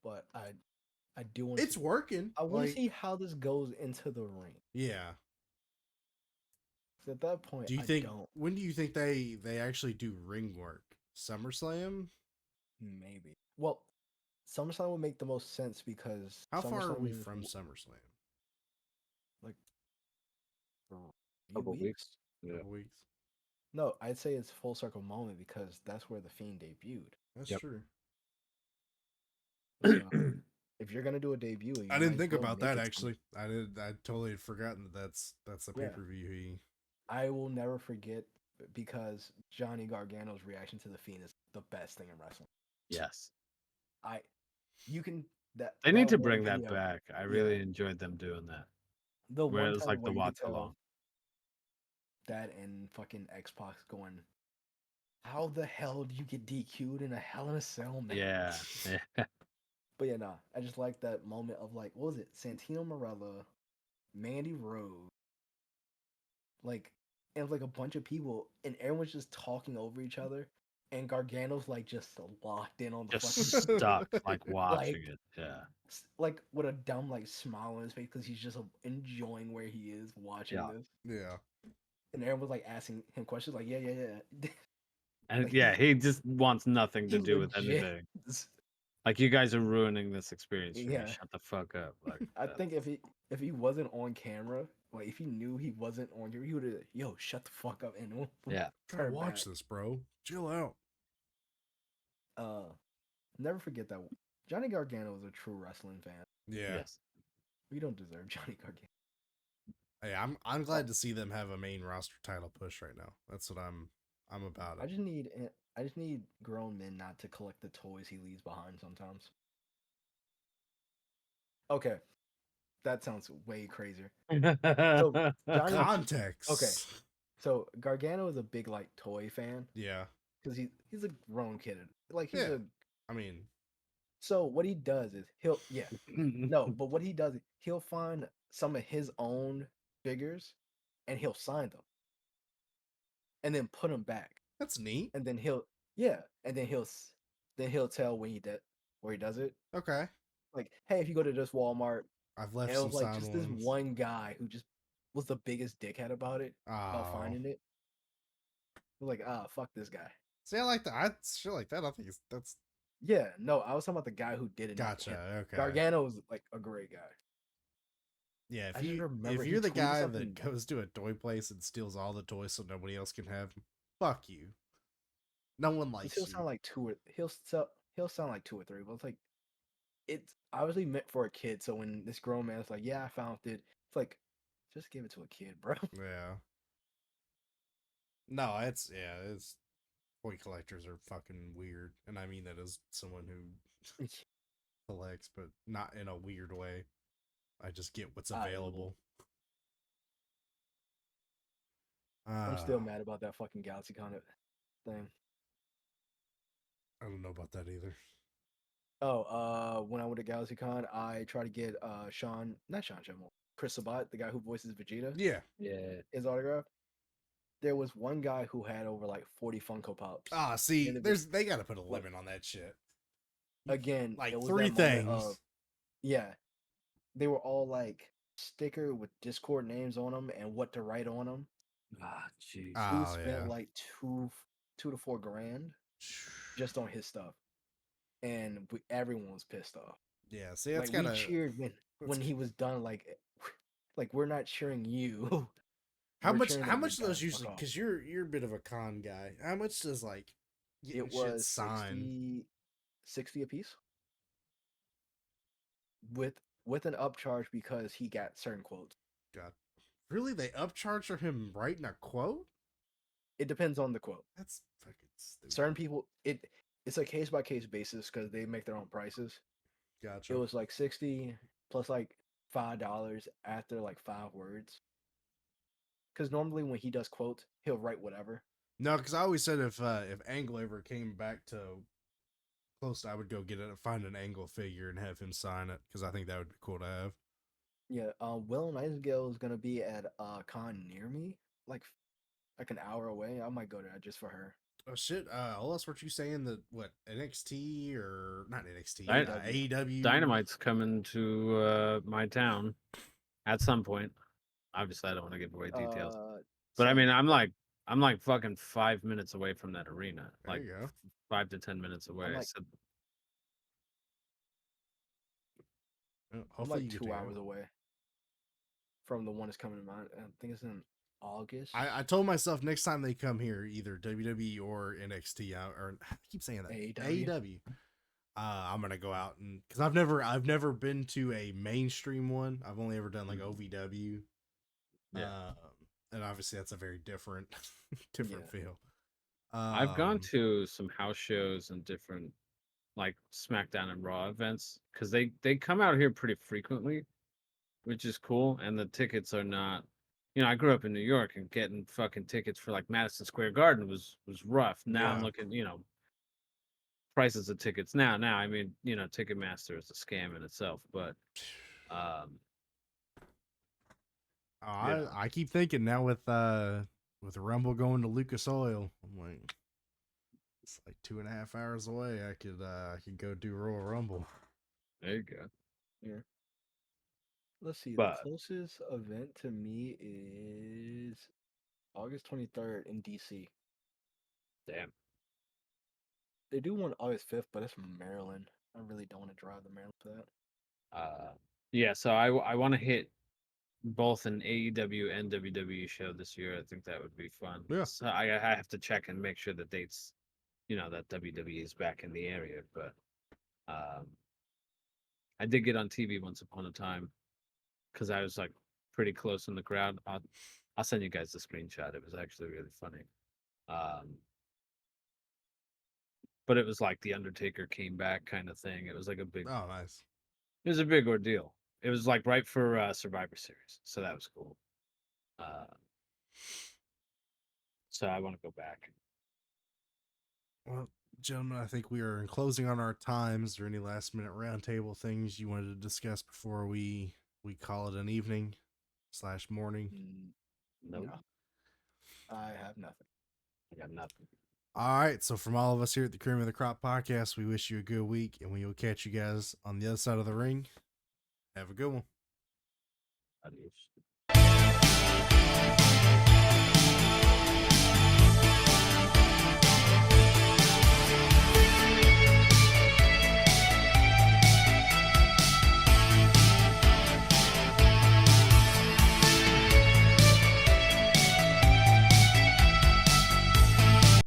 S4: but I do want.
S1: It's working.
S4: I want to
S1: Like,
S4: see how this goes into the ring.
S1: yeah.
S4: 'Cause at that point,
S1: Do you
S4: I
S1: think
S4: don't.
S1: when do you think they actually do ring work? SummerSlam?
S4: Maybe. Well, SummerSlam would make the most sense because
S1: How far are
S4: SummerSlam
S1: we
S4: is
S1: from SummerSlam?
S4: like 3
S3: couple
S4: weeks.
S3: weeks. Yeah.
S1: Couple weeks.
S4: No, I'd say it's full circle moment because that's where the Fiend debuted.
S1: That's
S3: Yep.
S1: true.
S4: So if you're gonna do a debut, you
S1: I didn't
S4: might
S1: think
S4: as well
S1: about
S4: make
S1: that
S4: it
S1: actually. I totally had forgotten that's the
S4: Yeah.
S1: pay-per-view he.
S4: I will never forget because Johnny Gargano's reaction to the Fiend is the best thing in wrestling.
S3: Yes.
S4: You can that
S3: They need
S4: that
S3: to
S4: one
S3: bring that
S4: video,
S3: back. I really enjoyed them doing that.
S4: the
S3: Where it
S4: one
S3: was
S4: time
S3: like
S4: where
S3: the
S4: you could
S3: watch along.
S4: tell that and fucking X-Pac going, how the hell do you get DQ'd in a Hell in a Cell match?
S3: Yeah. Yeah.
S4: But yeah, nah, I just like that moment of like, what was it? Santino Marella, Mandy Rose, like, and like a bunch of people, and everyone's just talking over each other, and Gargano's like just locked in on the
S3: Just
S4: fucking
S3: stuck like watching
S4: like,
S3: it. Yeah.
S4: like with a dumb like smile on his face because he's just enjoying where he is watching
S3: Yeah.
S4: this,
S1: Yeah.
S4: and everyone was like asking him questions like, yeah.
S3: And
S4: Like,
S3: yeah, he just wants nothing
S4: he
S3: to do with
S4: legit.
S3: anything. Like, you guys are ruining this experience for me.
S4: Yeah.
S3: Shut the fuck up. Like,
S4: I think if he wasn't on camera, like if he knew he wasn't on camera, he would have, yo, shut the fuck up and
S3: yeah.
S1: Try to
S4: turn
S1: watch
S4: back.
S1: this, bro. Chill out.
S4: Never forget that Johnny Gargano is a true wrestling fan.
S1: Yeah.
S3: Yes.
S4: We don't deserve Johnny Gargano.
S1: Hey, I'm glad to see them have a main roster title push right now. That's what I'm about
S4: I
S1: it.
S4: just need grown men not to collect the toys he leaves behind sometimes. Okay, that sounds way crazier. So Johnny,
S1: Context.
S4: okay, so Gargano is a big like toy fan
S1: Yeah.
S4: because he's a grown kid. Like he's
S1: Yeah.
S4: a
S1: I mean,
S4: so what he does is but what he does is he'll find some of his own figures and he'll sign them and then put them back.
S1: that's neat.
S4: And then he'll tell when he did where he does it.
S1: Okay.
S4: Like, hey, if you go to this Walmart,
S1: I've left
S4: and it
S1: some
S4: was like
S1: signed
S4: just this
S1: ones.
S4: one guy who just was the biggest dickhead about
S1: Oh.
S4: finding it. I was like, fuck this guy.
S1: See, I like that. I shit like that. I think that's
S4: Yeah, no, I was talking about the guy who did it. not
S1: gotcha.
S4: him.
S1: Okay.
S4: Gargano was like a great guy.
S1: Yeah,
S4: I just remember
S1: if
S4: he
S1: you're the
S4: tweeted
S1: guy
S4: something-
S1: that goes to a toy place and steals all the toys so nobody else can have them, fuck you. No one likes
S4: He'll
S1: you.
S4: sound like he'll sound like 2 or 3, but it's like it's obviously meant for a kid. So when this grown man is like, "Yeah, I found it," it's like, just give it to a kid, bro.
S1: Yeah. No, it's toy collectors are fucking weird, and I mean that as someone who collects, but not in a weird way. I just get what's available.
S4: I'm still mad about that fucking GalaxyCon thing.
S1: I don't know about that either.
S4: Oh, when I went to GalaxyCon, I tried to get not Sean Schimmel, Chris Sabat, the guy who voices Vegeta,
S1: Yeah.
S3: Yeah.
S4: his autograph. there was one guy who had over like 40 Funko Pops.
S1: Ah, see,
S4: And it was-
S1: they got to put a
S4: like-
S1: limit on that shit.
S4: Again,
S1: Like
S4: it was
S1: 3
S4: that moment
S1: things.
S4: of, yeah, they were all like sticker with Discord names on them and what to write on them.
S3: Ah, jeez.
S4: Dude
S1: Oh,
S4: spent
S1: yeah.
S4: like two to $4,000 just on his stuff, and everyone was pissed off.
S1: Yeah, see, that's
S4: Like
S1: kind
S4: we
S1: of
S4: cheered when he was done. Like we're not cheering you.
S1: how
S4: We're
S1: much
S4: cheering
S1: how
S4: that
S1: much
S4: you're
S1: do those
S4: done.
S1: usually,
S4: Fuck off.
S1: because you're a bit of a con guy. How much does like getting
S4: It
S1: shit
S4: was
S1: signed?
S4: 60 a piece with an upcharge because he got certain quotes.
S1: God, really? They upcharge for him writing a quote?
S4: It depends on the quote.
S1: That's fucking stupid.
S4: Certain people, it's a case by case basis because they make their own prices.
S1: Gotcha.
S4: It was like 60 plus like $5 after like 5 words. Because normally when he does quotes, he'll write whatever.
S1: No, because I always said if Angle ever came back to close, I would go find an Angle figure and have him sign it because I think that would be cool to have.
S4: Yeah, Will Nightingale is gonna be at a con near me, like an hour away. I might go there just for her.
S1: Oh shit! Olas, weren't you saying that what NXT or not NXT?
S4: AEW.
S3: Dynamite's coming to my town at some point. Obviously, I don't want to give away details, but I mean, I'm like fucking 5 minutes away from that arena.
S1: There
S3: Like
S1: you go.
S3: 5 to 10 minutes away.
S4: like-
S3: So
S1: Well,
S4: I'm
S1: hopefully
S4: like
S1: you get
S4: 2
S1: to go.
S4: hours away from the one that's coming to mind. I think it's in August.
S1: I told myself next time they come here, either WWE or NXT out, or I keep saying that
S4: AEW.
S1: I'm gonna go out and because I've never been to a mainstream one. I've only ever done like OVW.
S3: Yeah.
S1: And obviously that's a very different
S4: Yeah.
S1: feel.
S3: I've gone to some house shows and different like SmackDown and Raw events because they come out here pretty frequently, which is cool. And the tickets are not, I grew up in New York and getting fucking tickets for like Madison Square Garden was rough. Now I'm
S1: Yeah.
S3: looking, prices of tickets now. I mean, Ticketmaster is a scam in itself, but
S1: I keep thinking now with Rumble going to Lucas Oil, I'm like, it's like 2.5 hours away. I could go do Royal Rumble.
S3: there you go.
S4: Let's see.
S3: But-
S4: The closest event to me is August 23rd in DC.
S3: Damn.
S4: They do one August 5th, but it's Maryland. I really don't want to drive to Maryland for that.
S3: Yeah, so I want to hit both an AEW and WWE show this year. I think that would be fun.
S1: Yeah.
S3: So I have to check and make sure the dates, that WWE is back in the area. But I did get on TV once upon a time because I was like pretty close in the crowd. I'll send you guys the screenshot. It was actually really funny. But it was like the Undertaker came back kind of thing. It was like a big.
S1: Oh, nice.
S3: It was a big ordeal. It was like right for Survivor Series, so that was cool. So I want to go back.
S1: Well, gentlemen, I think we are closing on our times. Is there any last minute roundtable things you wanted to discuss before we call it an evening / morning?
S3: Nope.
S4: No. I have nothing.
S3: I got nothing.
S1: All right. So from all of us here at the Cream of the Crop podcast, we wish you a good week, and we will catch you guys on the other side of the ring. Have a good one.
S3: Adios.